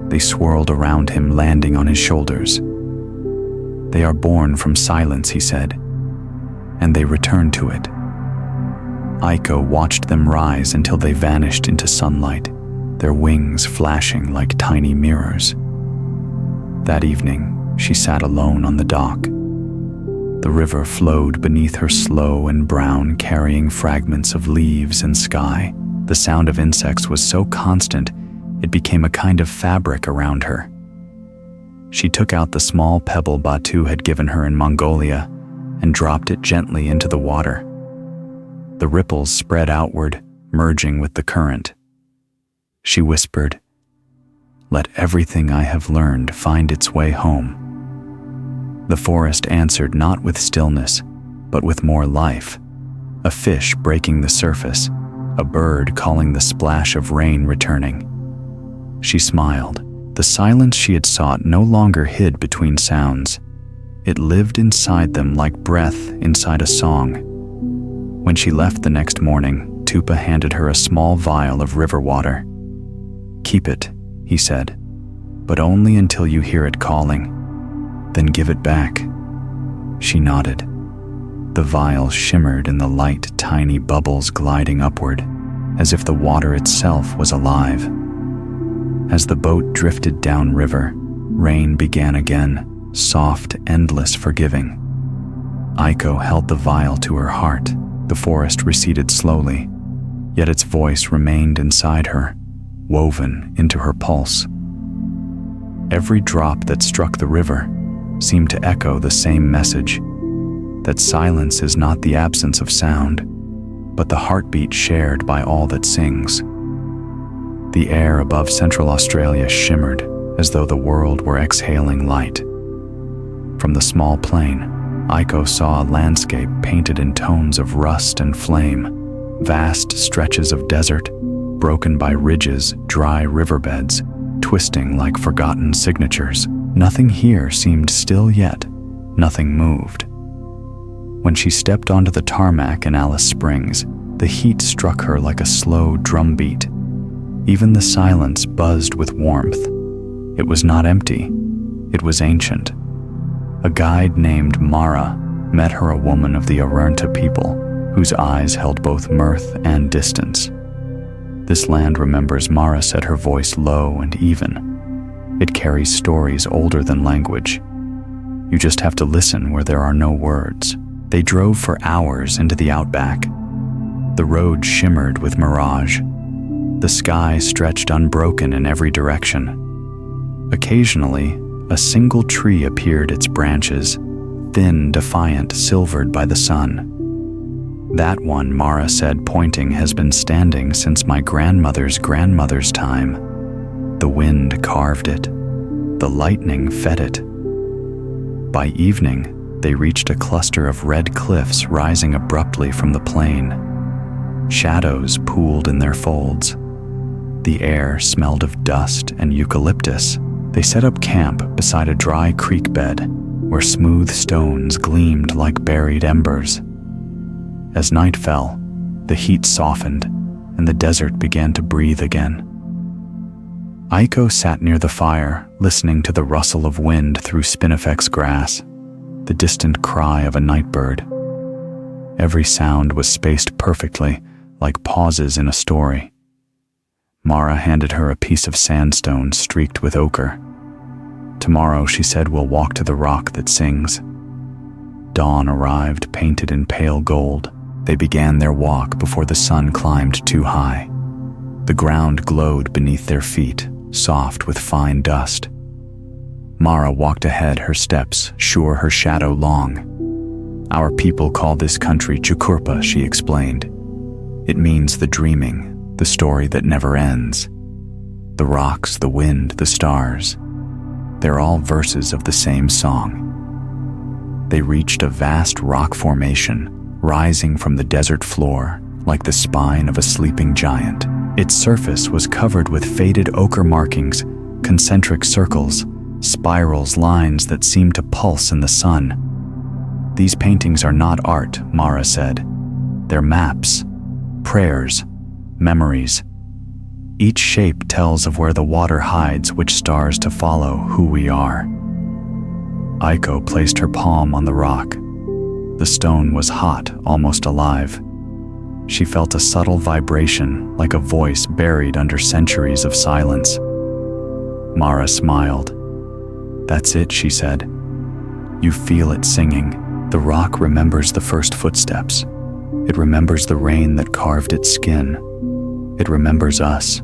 They swirled around him, landing on his shoulders. "They are born from silence," he said, "and they return to it." Aiko watched them rise until they vanished into sunlight, their wings flashing like tiny mirrors. That evening, she sat alone on the dock. The river flowed beneath her, slow and brown, carrying fragments of leaves and sky. The sound of insects was so constant, it became a kind of fabric around her. She took out the small pebble Batu had given her in Mongolia and dropped it gently into the water. The ripples spread outward, merging with the current. She whispered, "Let everything I have learned find its way home." The forest answered not with stillness, but with more life. A fish breaking the surface, a bird calling the splash of rain returning. She smiled. The silence she had sought no longer hid between sounds. It lived inside them like breath inside a song. When she left the next morning, Tupa handed her a small vial of river water. "Keep it," he said, "but only until you hear it calling. Then give it back." She nodded. The vial shimmered in the light, tiny bubbles gliding upward, as if the water itself was alive. As the boat drifted downriver, rain began again, soft, endless, forgiving. Aiko held the vial to her heart. The forest receded slowly, yet its voice remained inside her, woven into her pulse. Every drop that struck the river seemed to echo the same message, that silence is not the absence of sound, but the heartbeat shared by all that sings. The air above Central Australia shimmered as though the world were exhaling light. From the small plane, Aiko saw a landscape painted in tones of rust and flame, vast stretches of desert, broken by ridges, dry riverbeds, twisting like forgotten signatures. Nothing here seemed still yet, nothing moved. When she stepped onto the tarmac in Alice Springs, the heat struck her like a slow drumbeat. Even the silence buzzed with warmth. It was not empty, it was ancient. A guide named Mara met her, a woman of the Arunta people, whose eyes held both mirth and distance. "This land remembers," Mara said, her voice low and even. "It carries stories older than language. You just have to listen where there are no words." They drove for hours into the outback. The road shimmered with mirage. The sky stretched unbroken in every direction. Occasionally, a single tree appeared, its branches, thin, defiant, silvered by the sun. "That one," Mara said, pointing, "has been standing since my grandmother's grandmother's time. The wind carved it. The lightning fed it." By evening, they reached a cluster of red cliffs rising abruptly from the plain. Shadows pooled in their folds. The air smelled of dust and eucalyptus. They set up camp beside a dry creek bed where smooth stones gleamed like buried embers. As night fell, the heat softened and the desert began to breathe again. Aiko sat near the fire, listening to the rustle of wind through spinifex grass, the distant cry of a nightbird. Every sound was spaced perfectly, like pauses in a story. Mara handed her a piece of sandstone streaked with ochre. "Tomorrow," she said, "we'll walk to the rock that sings." Dawn arrived, painted in pale gold. They began their walk before the sun climbed too high. The ground glowed beneath their feet, soft with fine dust. Mara walked ahead, her steps sure, her shadow long. "Our people call this country Chukurpa," she explained. "It means the dreaming, the story that never ends. The rocks, the wind, the stars, they're all verses of the same song." They reached a vast rock formation, rising from the desert floor like the spine of a sleeping giant. Its surface was covered with faded ochre markings, concentric circles, spirals, lines that seemed to pulse in the sun. "These paintings are not art," Mara said. "They're maps, prayers, memories. Each shape tells of where the water hides, which stars to follow, who we are." Aiko placed her palm on the rock. The stone was hot, almost alive. She felt a subtle vibration, like a voice buried under centuries of silence. Mara smiled. "That's it," she said. "You feel it singing. The rock remembers the first footsteps. It remembers the rain that carved its skin. It remembers us."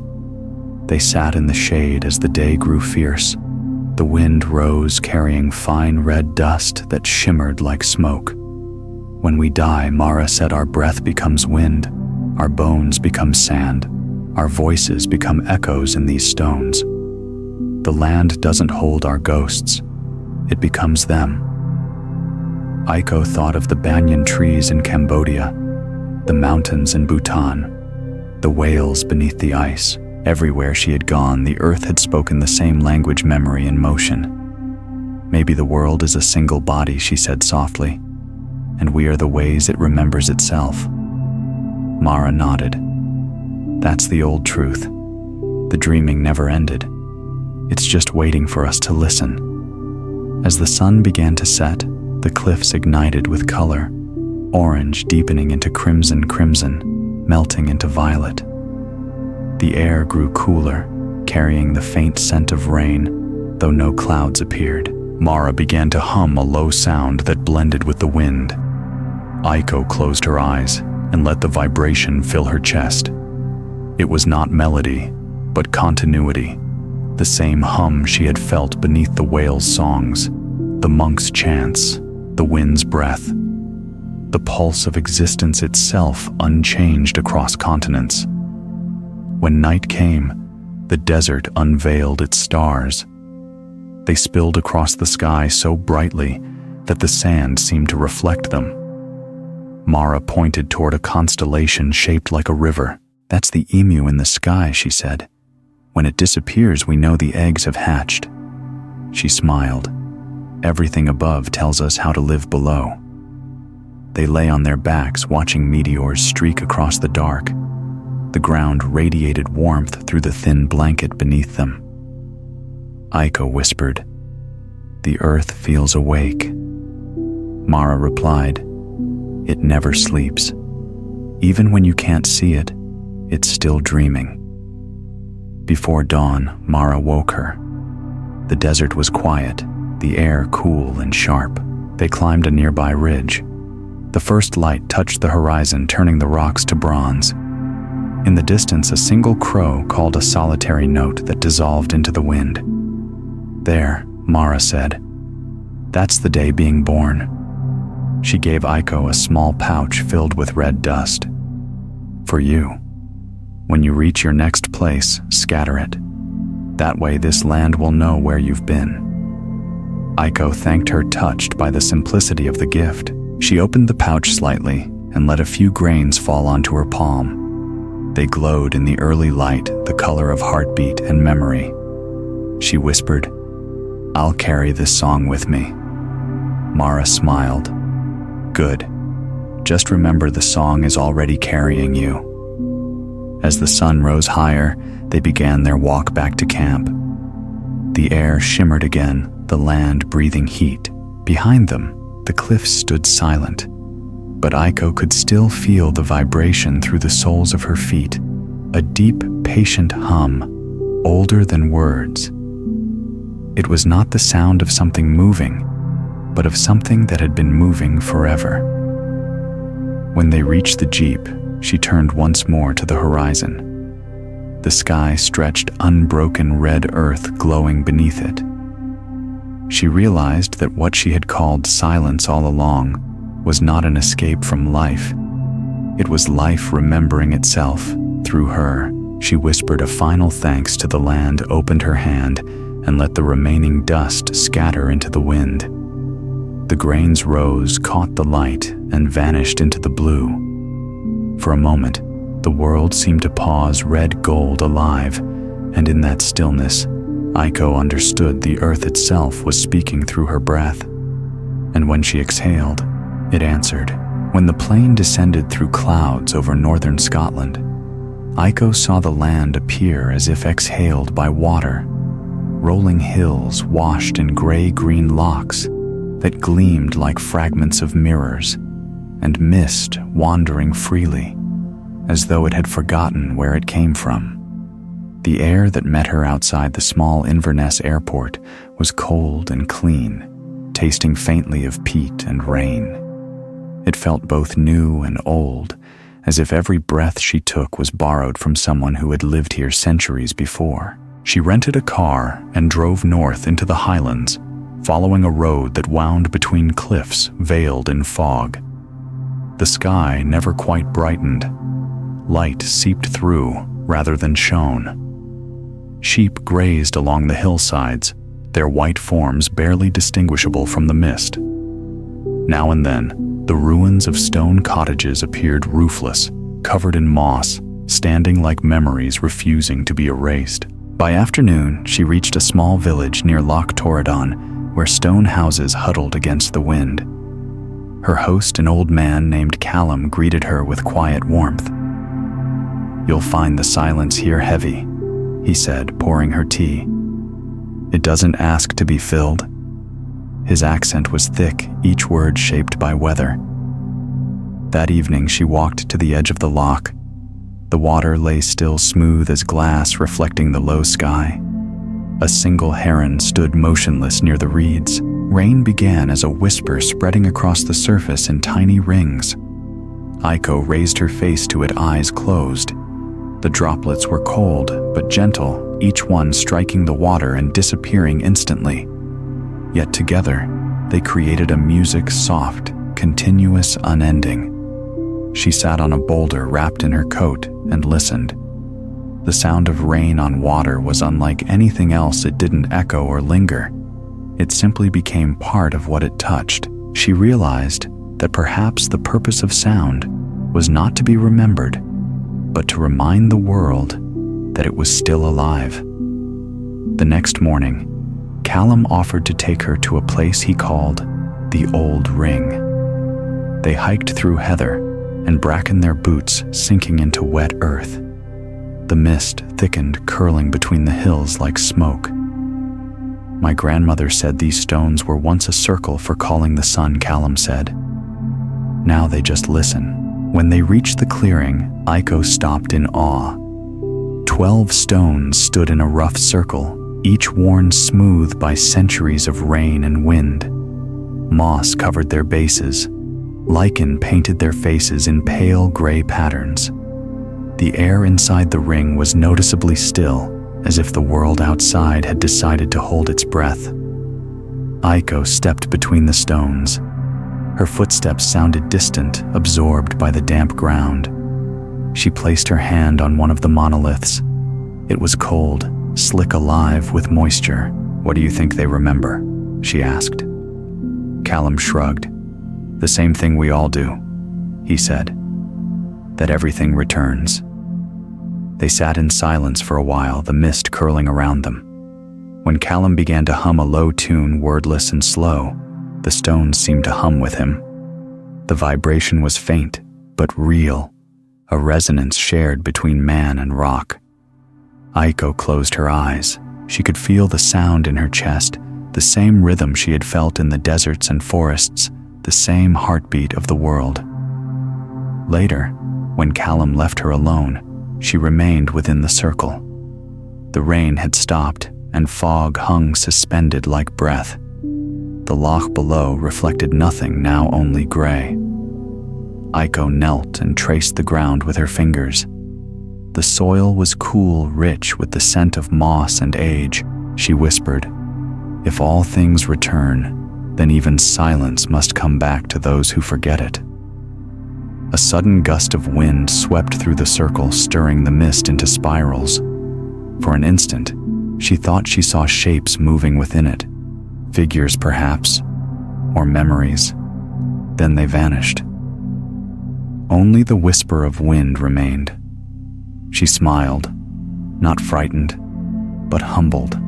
They sat in the shade as the day grew fierce. The wind rose, carrying fine red dust that shimmered like smoke. "When we die," Mara said, "our breath becomes wind, our bones become sand, our voices become echoes in these stones. The land doesn't hold our ghosts, it becomes them." Aiko thought of the banyan trees in Cambodia, the mountains in Bhutan, the whales beneath the ice. Everywhere she had gone, the earth had spoken the same language, memory and motion. "Maybe the world is a single body," she said softly, "and we are the ways it remembers itself." Mara nodded. "That's the old truth. The dreaming never ended. It's just waiting for us to listen." As the sun began to set, the cliffs ignited with color, orange deepening into crimson, melting into violet. The air grew cooler, carrying the faint scent of rain, though no clouds appeared. Mara began to hum a low sound that blended with the wind. Aiko closed her eyes and let the vibration fill her chest. It was not melody, but continuity, the same hum she had felt beneath the whales' songs, the monks' chants, the wind's breath, the pulse of existence itself unchanged across continents. When night came, the desert unveiled its stars. They spilled across the sky so brightly that the sand seemed to reflect them. Mara pointed toward a constellation shaped like a river. "That's the emu in the sky," she said. "When it disappears, we know the eggs have hatched." She smiled. "Everything above tells us how to live below." They lay on their backs, watching meteors streak across the dark. The ground radiated warmth through the thin blanket beneath them. Aiko whispered, "The earth feels awake." Mara replied, "It never sleeps. Even when you can't see it, it's still dreaming." Before dawn, Mara woke her. The desert was quiet, the air cool and sharp. They climbed a nearby ridge. The first light touched the horizon, turning the rocks to bronze. In the distance, a single crow called a solitary note that dissolved into the wind. "There," Mara said. "That's the day being born." She gave Aiko a small pouch filled with red dust. "For you. When you reach your next place, scatter it. That way this land will know where you've been." Aiko thanked her, touched by the simplicity of the gift. She opened the pouch slightly and let a few grains fall onto her palm. They glowed in the early light, the color of heartbeat and memory. She whispered, "I'll carry this song with me." Mara smiled. "Good. Just remember the song is already carrying you." As the sun rose higher, they began their walk back to camp. The air shimmered again, the land breathing heat. Behind them, the cliffs stood silent, but Aiko could still feel the vibration through the soles of her feet, a deep, patient hum, older than words. It was not the sound of something moving, but of something that had been moving forever. When they reached the jeep, she turned once more to the horizon. The sky stretched unbroken red earth glowing beneath it. She realized that what she had called silence all along was not an escape from life. It was life remembering itself through her. She whispered a final thanks to the land, opened her hand, and let the remaining dust scatter into the wind. The grains rose, caught the light, and vanished into the blue. For a moment, the world seemed to pause, red gold alive, and in that stillness, Aiko understood the earth itself was speaking through her breath. And when she exhaled, it answered. When the plane descended through clouds over northern Scotland, Aiko saw the land appear as if exhaled by water, rolling hills washed in gray-green locks that gleamed like fragments of mirrors, and mist wandering freely, as though it had forgotten where it came from. The air that met her outside the small Inverness airport was cold and clean, tasting faintly of peat and rain. It felt both new and old, as if every breath she took was borrowed from someone who had lived here centuries before. She rented a car and drove north into the Highlands, following a road that wound between cliffs veiled in fog. The sky never quite brightened. Light seeped through rather than shone. Sheep grazed along the hillsides, their white forms barely distinguishable from the mist. Now and then, the ruins of stone cottages appeared roofless, covered in moss, standing like memories refusing to be erased. By afternoon, she reached a small village near Loch Torridon, where stone houses huddled against the wind. Her host, an old man named Callum, greeted her with quiet warmth. "You'll find the silence here heavy," he said, pouring her tea. "It doesn't ask to be filled." His accent was thick, each word shaped by weather. That evening she walked to the edge of the loch. The water lay still, smooth as glass, reflecting the low sky. A single heron stood motionless near the reeds. Rain began as a whisper spreading across the surface in tiny rings. Aiko raised her face to it, eyes closed. The droplets were cold but gentle, each one striking the water and disappearing instantly. Yet together, they created a music soft, continuous, unending. She sat on a boulder wrapped in her coat and listened. The sound of rain on water was unlike anything else. It didn't echo or linger. It simply became part of what it touched. She realized that perhaps the purpose of sound was not to be remembered, but to remind the world that it was still alive. The next morning, Callum offered to take her to a place he called the Old Ring. They hiked through heather and bracken, their boots sinking into wet earth. The mist thickened, curling between the hills like smoke. "My grandmother said these stones were once a circle for calling the sun," Callum said. "Now they just listen." When they reached the clearing, Aiko stopped in awe. 12 stones stood in a rough circle, each worn smooth by centuries of rain and wind. Moss covered their bases. Lichen painted their faces in pale gray patterns. The air inside the ring was noticeably still, as if the world outside had decided to hold its breath. Aiko stepped between the stones. Her footsteps sounded distant, absorbed by the damp ground. She placed her hand on one of the monoliths. It was cold, slick alive with moisture. "What do you think they remember?" she asked. Callum shrugged. "The same thing we all do," he said. "That everything returns." They sat in silence for a while, the mist curling around them. When Callum began to hum a low tune, wordless and slow, the stones seemed to hum with him. The vibration was faint, but real, a resonance shared between man and rock. Aiko closed her eyes. She could feel the sound in her chest, the same rhythm she had felt in the deserts and forests, the same heartbeat of the world. Later, when Callum left her alone, she remained within the circle. The rain had stopped, and fog hung suspended like breath. The loch below reflected nothing, now only gray. Aiko knelt and traced the ground with her fingers. The soil was cool, rich with the scent of moss and age. She whispered, "If all things return, then even silence must come back to those who forget it." A sudden gust of wind swept through the circle, stirring the mist into spirals. For an instant, she thought she saw shapes moving within it, figures perhaps, or memories. Then they vanished. Only the whisper of wind remained. She smiled, not frightened, but humbled.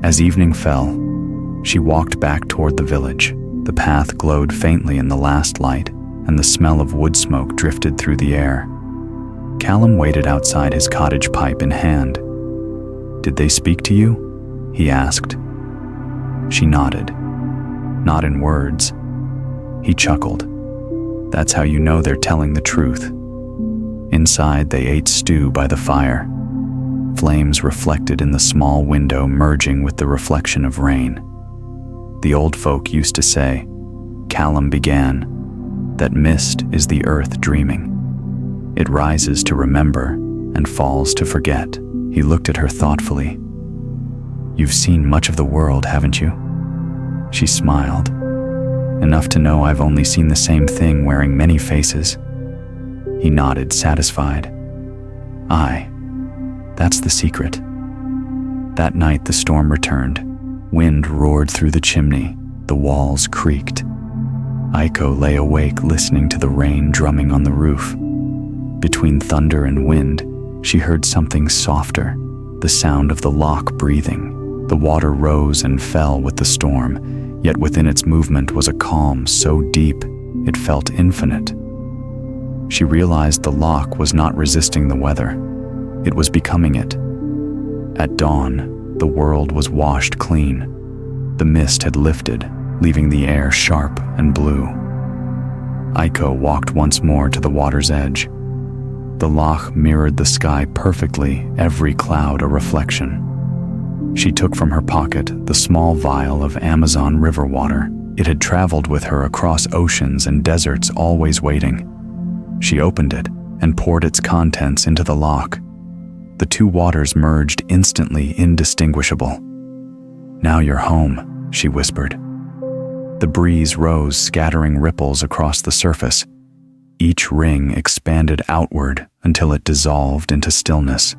As evening fell, she walked back toward the village. The path glowed faintly in the last light, and the smell of wood smoke drifted through the air. Callum waited outside his cottage, pipe in hand. "Did they speak to you?" he asked. She nodded. Not in words. He chuckled. "That's how you know they're telling the truth." Inside, they ate stew by the fire. Flames reflected in the small window, merging with the reflection of rain. The old folk used to say, Callum began, that mist is the earth dreaming. It rises to remember and falls to forget. He looked at her thoughtfully. "You've seen much of the world, haven't you?" She smiled. "Enough to know I've only seen the same thing wearing many faces." He nodded, satisfied. "Aye, that's the secret." That night the storm returned. Wind roared through the chimney. The walls creaked. Aiko lay awake, listening to the rain drumming on the roof. Between thunder and wind, she heard something softer, the sound of the loch breathing. The water rose and fell with the storm, yet within its movement was a calm so deep it felt infinite. She realized the loch was not resisting the weather. It was becoming it. At dawn, the world was washed clean. The mist had lifted, leaving the air sharp and blue. Aiko walked once more to the water's edge. The loch mirrored the sky perfectly, every cloud a reflection. She took from her pocket the small vial of Amazon river water. It had traveled with her across oceans and deserts, always waiting. She opened it and poured its contents into the loch. The two waters merged instantly, indistinguishable. "Now you're home," she whispered. The breeze rose, scattering ripples across the surface. Each ring expanded outward until it dissolved into stillness.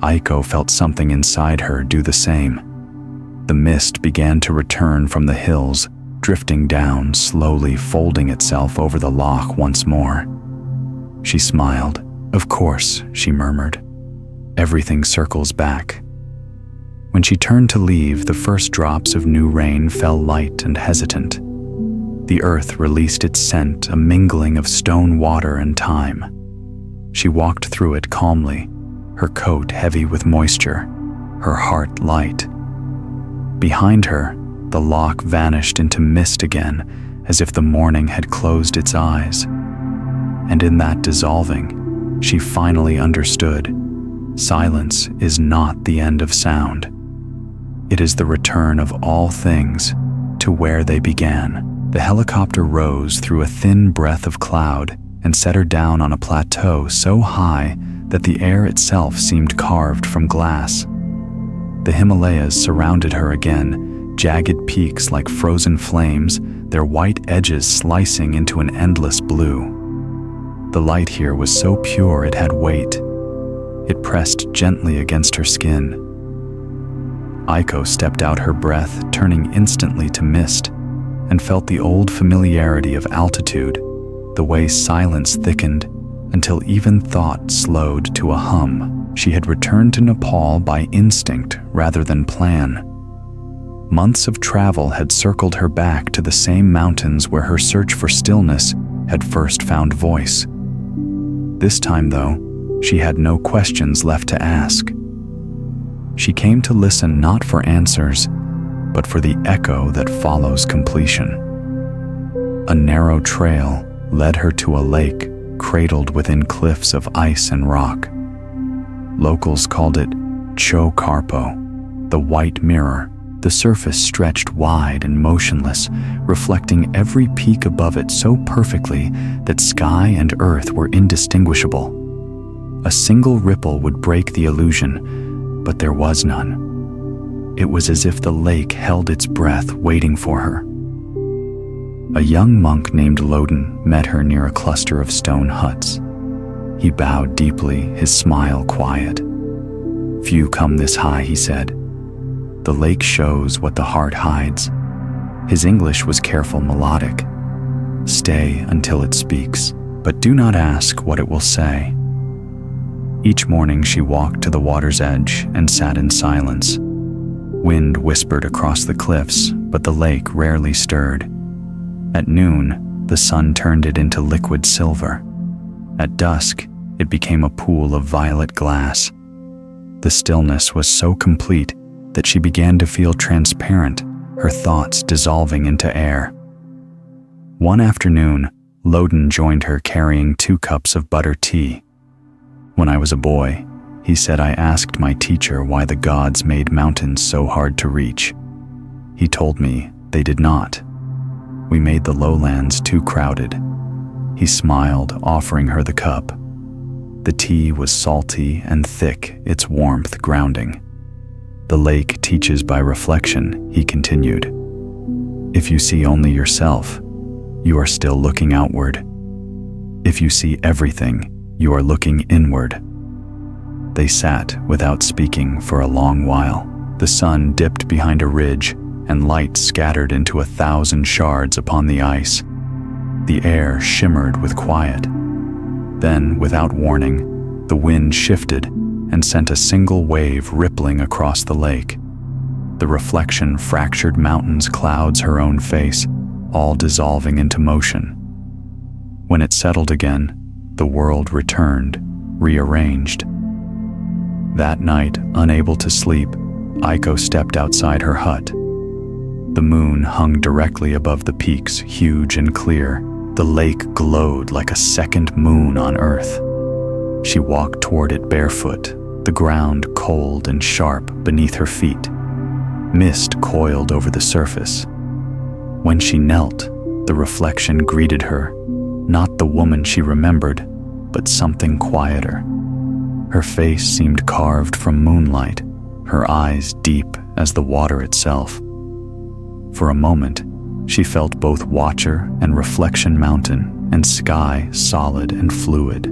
Aiko felt something inside her do the same. The mist began to return from the hills, drifting down, slowly folding itself over the loch once more. She smiled. "Of course," she murmured. "Everything circles back." When she turned to leave, the first drops of new rain fell light and hesitant. The earth released its scent, a mingling of stone water and time. She walked through it calmly, her coat heavy with moisture, her heart light. Behind her, the loch vanished into mist again, as if the morning had closed its eyes. And in that dissolving, she finally understood. Silence is not the end of sound. It is the return of all things to where they began. The helicopter rose through a thin breath of cloud and set her down on a plateau so high that the air itself seemed carved from glass. The Himalayas surrounded her again, jagged peaks like frozen flames, their white edges slicing into an endless blue. The light here was so pure it had weight. It pressed gently against her skin. Aiko stepped out, her breath turning instantly to mist, and felt the old familiarity of altitude, the way silence thickened until even thought slowed to a hum. She had returned to Nepal by instinct rather than plan. Months of travel had circled her back to the same mountains where her search for stillness had first found voice. This time, though, she had no questions left to ask. She came to listen not for answers, but for the echo that follows completion. A narrow trail led her to a lake cradled within cliffs of ice and rock. Locals called it Cho Karpo, the white mirror, The surface stretched wide and motionless, reflecting every peak above it so perfectly that sky and earth were indistinguishable. A single ripple would break the illusion, but there was none. It was as if the lake held its breath, waiting for her. A young monk named Loden met her near a cluster of stone huts. He bowed deeply, his smile quiet. "Few come this high," he said. "The lake shows what the heart hides." His English was careful, melodic. "Stay until it speaks, but do not ask what it will say." Each morning she walked to the water's edge and sat in silence. Wind whispered across the cliffs, but the lake rarely stirred. At noon, the sun turned it into liquid silver. At dusk, it became a pool of violet glass. The stillness was so complete that she began to feel transparent, her thoughts dissolving into air. One afternoon, Loden joined her carrying 2 cups of butter tea. "When I was a boy," he said, "I asked my teacher why the gods made mountains so hard to reach. He told me they did not. We made the lowlands too crowded." He smiled, offering her the cup. The tea was salty and thick, its warmth grounding. "The lake teaches by reflection," he continued. "If you see only yourself, you are still looking outward. If you see everything, you are looking inward." They sat without speaking for a long while. The sun dipped behind a ridge, and light scattered into 1,000 shards upon the ice. The air shimmered with quiet. Then, without warning, the wind shifted and sent a single wave rippling across the lake. The reflection fractured mountains, clouds, her own face, all dissolving into motion. When it settled again, the world returned, rearranged. That night, unable to sleep, Aiko stepped outside her hut. The moon hung directly above the peaks, huge and clear. The lake glowed like a second moon on Earth. She walked toward it barefoot, the ground cold and sharp beneath her feet. Mist coiled over the surface. When she knelt, the reflection greeted her, not the woman she remembered, but something quieter. Her face seemed carved from moonlight, her eyes deep as the water itself. For a moment, she felt both watcher and reflection, mountain and sky solid and fluid.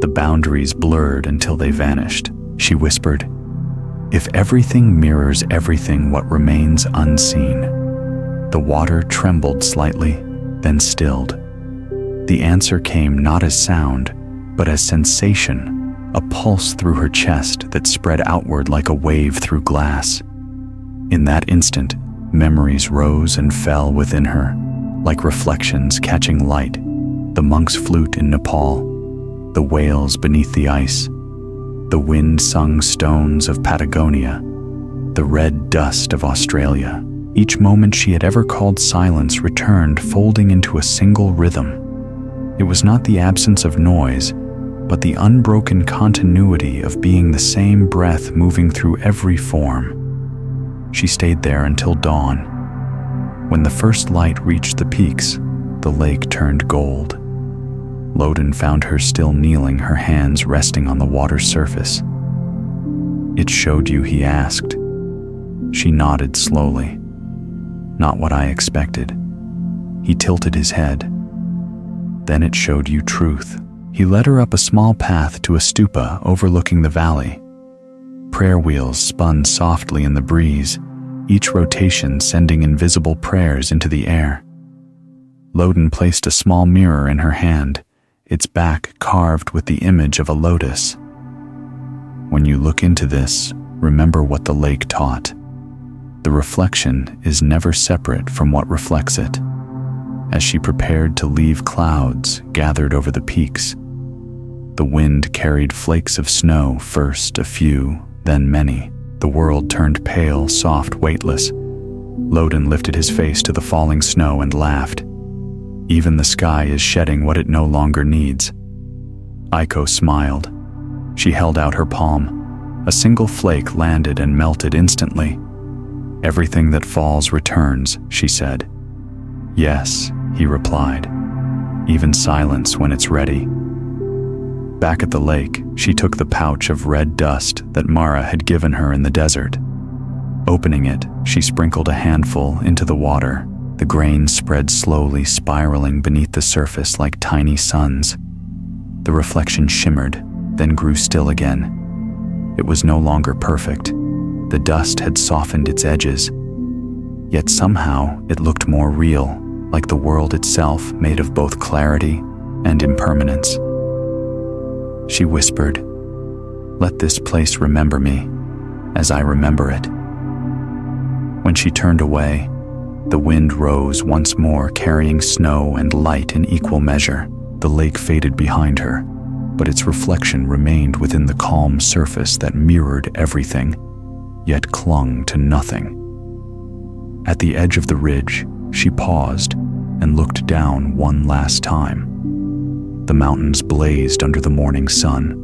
The boundaries blurred until they vanished. She whispered, "If everything mirrors everything, what remains unseen?" The water trembled slightly, then stilled. The answer came not as sound, but as sensation, a pulse through her chest that spread outward like a wave through glass. In that instant, memories rose and fell within her, like reflections catching light. The monk's flute in Nepal, the whales beneath the ice, the wind-sung stones of Patagonia, the red dust of Australia. Each moment she had ever called silence returned, folding into a single rhythm. It was not the absence of noise, but the unbroken continuity of being the same breath moving through every form. She stayed there until dawn. When the first light reached the peaks, the lake turned gold. Loden found her still kneeling, her hands resting on the water's surface. "It showed you?" he asked. She nodded slowly. "Not what I expected." He tilted his head. "Then it showed you truth." He led her up a small path to a stupa overlooking the valley. Prayer wheels spun softly in the breeze, each rotation sending invisible prayers into the air. Loden placed a small mirror in her hand, its back carved with the image of a lotus. "When you look into this, remember what the lake taught. The reflection is never separate from what reflects it." As she prepared to leave, clouds gathered over the peaks. The wind carried flakes of snow, first a few, then many. The world turned pale, soft, weightless. Loden lifted his face to the falling snow and laughed. "Even the sky is shedding what it no longer needs." Aiko smiled. She held out her palm. A single flake landed and melted instantly. "Everything that falls returns," she said. "Yes," he replied, "even silence when it's ready." Back at the lake, she took the pouch of red dust that Mara had given her in the desert. Opening it, she sprinkled a handful into the water. The grains spread slowly, spiraling beneath the surface like tiny suns. The reflection shimmered, then grew still again. It was no longer perfect. The dust had softened its edges. Yet somehow it looked more real, like the world itself made of both clarity and impermanence. She whispered, "Let this place remember me, as I remember it." When she turned away, the wind rose once more, carrying snow and light in equal measure. The lake faded behind her, but its reflection remained within the calm surface that mirrored everything, yet clung to nothing. At the edge of the ridge, she paused and looked down one last time. The mountains blazed under the morning sun.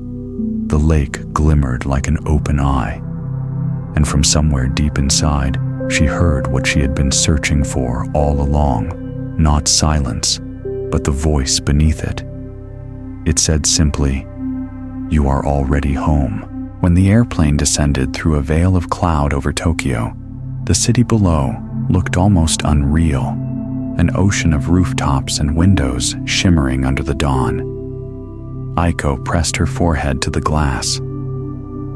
The lake glimmered like an open eye. And from somewhere deep inside, she heard what she had been searching for all along, not silence, but the voice beneath it. It said simply, "You are already home." When the airplane descended through a veil of cloud over Tokyo, the city below looked almost unreal, an ocean of rooftops and windows shimmering under the dawn. Aiko pressed her forehead to the glass.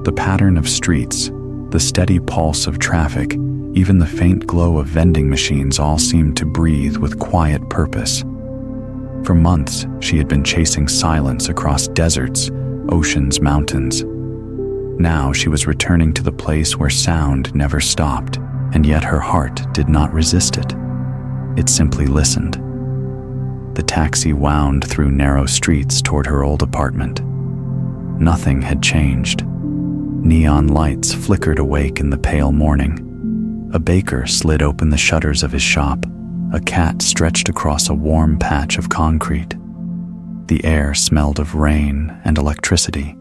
The pattern of streets, the steady pulse of traffic, even the faint glow of vending machines all seemed to breathe with quiet purpose. For months, she had been chasing silence across deserts, oceans, mountains. Now she was returning to the place where sound never stopped, and yet her heart did not resist it. It simply listened. The taxi wound through narrow streets toward her old apartment. Nothing had changed. Neon lights flickered awake in the pale morning. A baker slid open the shutters of his shop. A cat stretched across a warm patch of concrete. The air smelled of rain and electricity.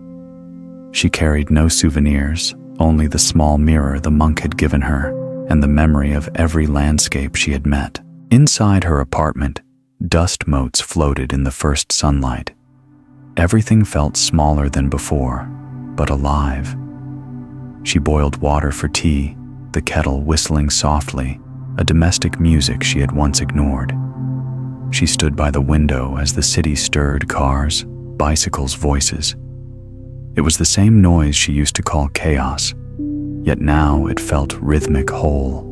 She carried no souvenirs, only the small mirror the monk had given her and the memory of every landscape she had met. Inside her apartment, dust motes floated in the first sunlight. Everything felt smaller than before, but alive. She boiled water for tea, the kettle whistling softly, a domestic music she had once ignored. She stood by the window as the city stirred cars, bicycles, voices. It was the same noise she used to call chaos, yet now it felt rhythmic whole.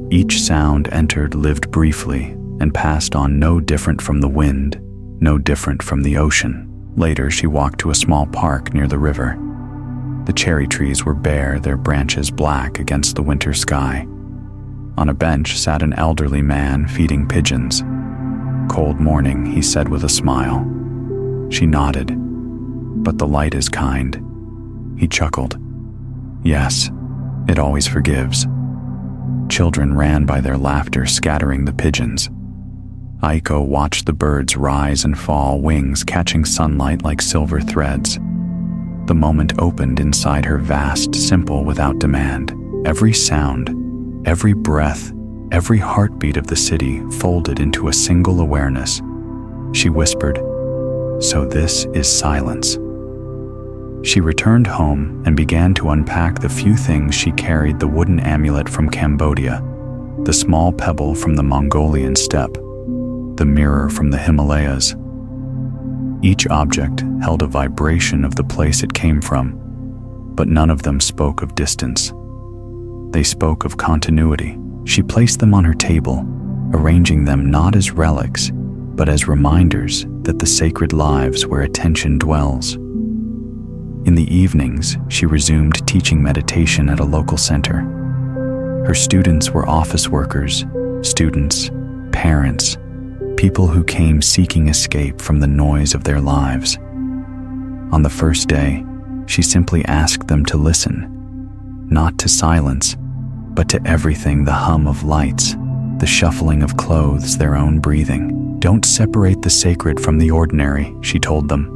Each sound entered, lived briefly, and passed on, no different from the wind, no different from the ocean. Later, she walked to a small park near the river. The cherry trees were bare, their branches black against the winter sky. On a bench sat an elderly man feeding pigeons. "Cold morning," he said with a smile. She nodded. "But the light is kind." He chuckled. "Yes, it always forgives." Children ran by their laughter, scattering the pigeons. Aiko watched the birds rise and fall, wings catching sunlight like silver threads. The moment opened inside her, vast, simple, without demand. Every sound, every breath, every heartbeat of the city folded into a single awareness. She whispered, "So this is silence." She returned home and began to unpack the few things she carried: the wooden amulet from Cambodia, the small pebble from the Mongolian steppe, the mirror from the Himalayas. Each object held a vibration of the place it came from, but none of them spoke of distance. They spoke of continuity. She placed them on her table, arranging them not as relics, but as reminders that the sacred lives where attention dwells. In the evenings, she resumed teaching meditation at a local center. Her students were office workers, students, parents, people who came seeking escape from the noise of their lives. On the first day, she simply asked them to listen, not to silence, but to everything: the hum of lights, the shuffling of clothes, their own breathing. "Don't separate the sacred from the ordinary," she told them.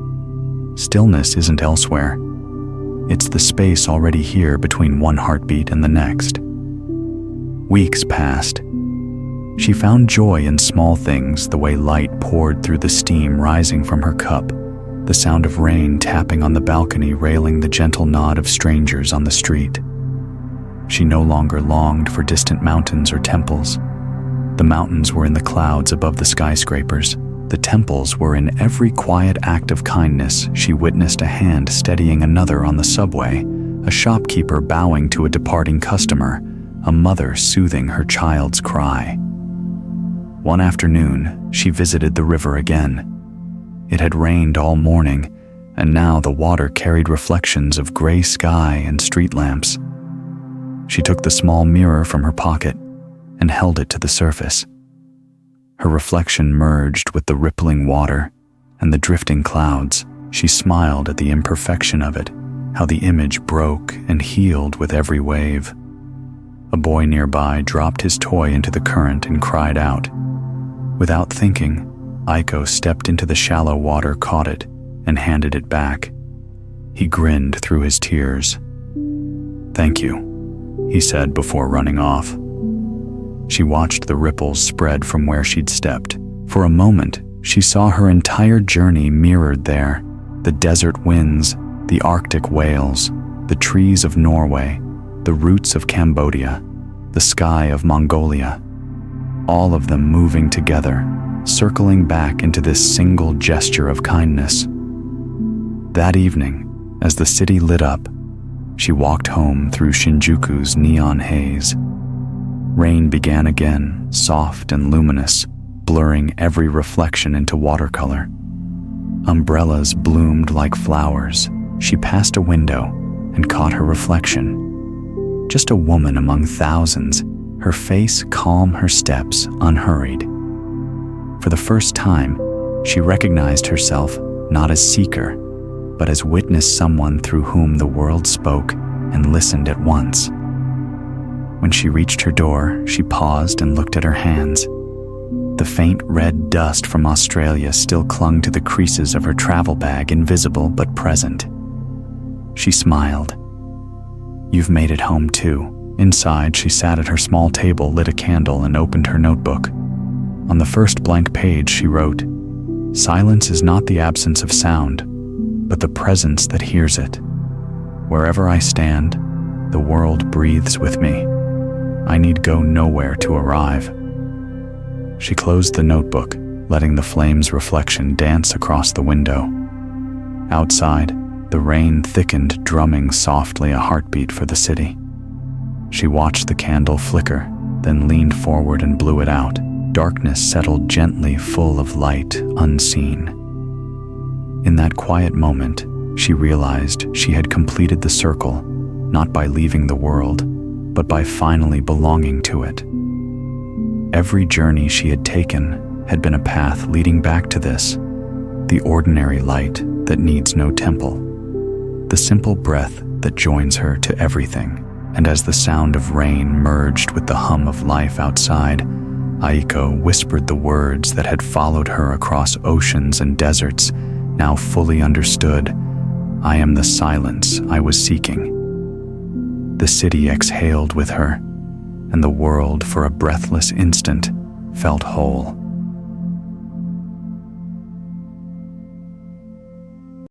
"Stillness isn't elsewhere. It's the space already here between one heartbeat and the next." Weeks passed. She found joy in small things, the way light poured through the steam rising from her cup, the sound of rain tapping on the balcony railing, the gentle nod of strangers on the street. She no longer longed for distant mountains or temples. The mountains were in the clouds above the skyscrapers. The temples were in every quiet act of kindness. She witnessed a hand steadying another on the subway, a shopkeeper bowing to a departing customer, a mother soothing her child's cry. One afternoon, she visited the river again. It had rained all morning, and now the water carried reflections of gray sky and street lamps. She took the small mirror from her pocket and held it to the surface. Her reflection merged with the rippling water and the drifting clouds. She smiled at the imperfection of it, how the image broke and healed with every wave. A boy nearby dropped his toy into the current and cried out. Without thinking, Aiko stepped into the shallow water, caught it, and handed it back. He grinned through his tears. "Thank you," he said before running off. She watched the ripples spread from where she'd stepped. For a moment, she saw her entire journey mirrored there. The desert winds, the Arctic whales, the trees of Norway, the roots of Cambodia, the sky of Mongolia. All of them moving together, circling back into this single gesture of kindness. That evening, as the city lit up, she walked home through Shinjuku's neon haze. Rain began again, soft and luminous, blurring every reflection into watercolor. Umbrellas bloomed like flowers. She passed a window and caught her reflection. Just a woman among thousands, her face calm, her steps unhurried. For the first time, she recognized herself not as seeker, but as witness, someone through whom the world spoke and listened at once. When she reached her door, she paused and looked at her hands. The faint red dust from Australia still clung to the creases of her travel bag, invisible but present. She smiled. "You've made it home too." Inside, she sat at her small table, lit a candle, and opened her notebook. On the first blank page, she wrote, "Silence is not the absence of sound, but the presence that hears it. Wherever I stand, the world breathes with me. I need go nowhere to arrive." She closed the notebook, letting the flame's reflection dance across the window. Outside, the rain thickened, drumming softly, a heartbeat for the city. She watched the candle flicker, then leaned forward and blew it out. Darkness settled gently, full of light, unseen. In that quiet moment, she realized she had completed the circle, not by leaving the world, but by finally belonging to it. Every journey she had taken had been a path leading back to this, the ordinary light that needs no temple, the simple breath that joins her to everything. And as the sound of rain merged with the hum of life outside, Aiko whispered the words that had followed her across oceans and deserts, now fully understood. "I am the silence I was seeking." The city exhaled with her, and the world, for a breathless instant, felt whole.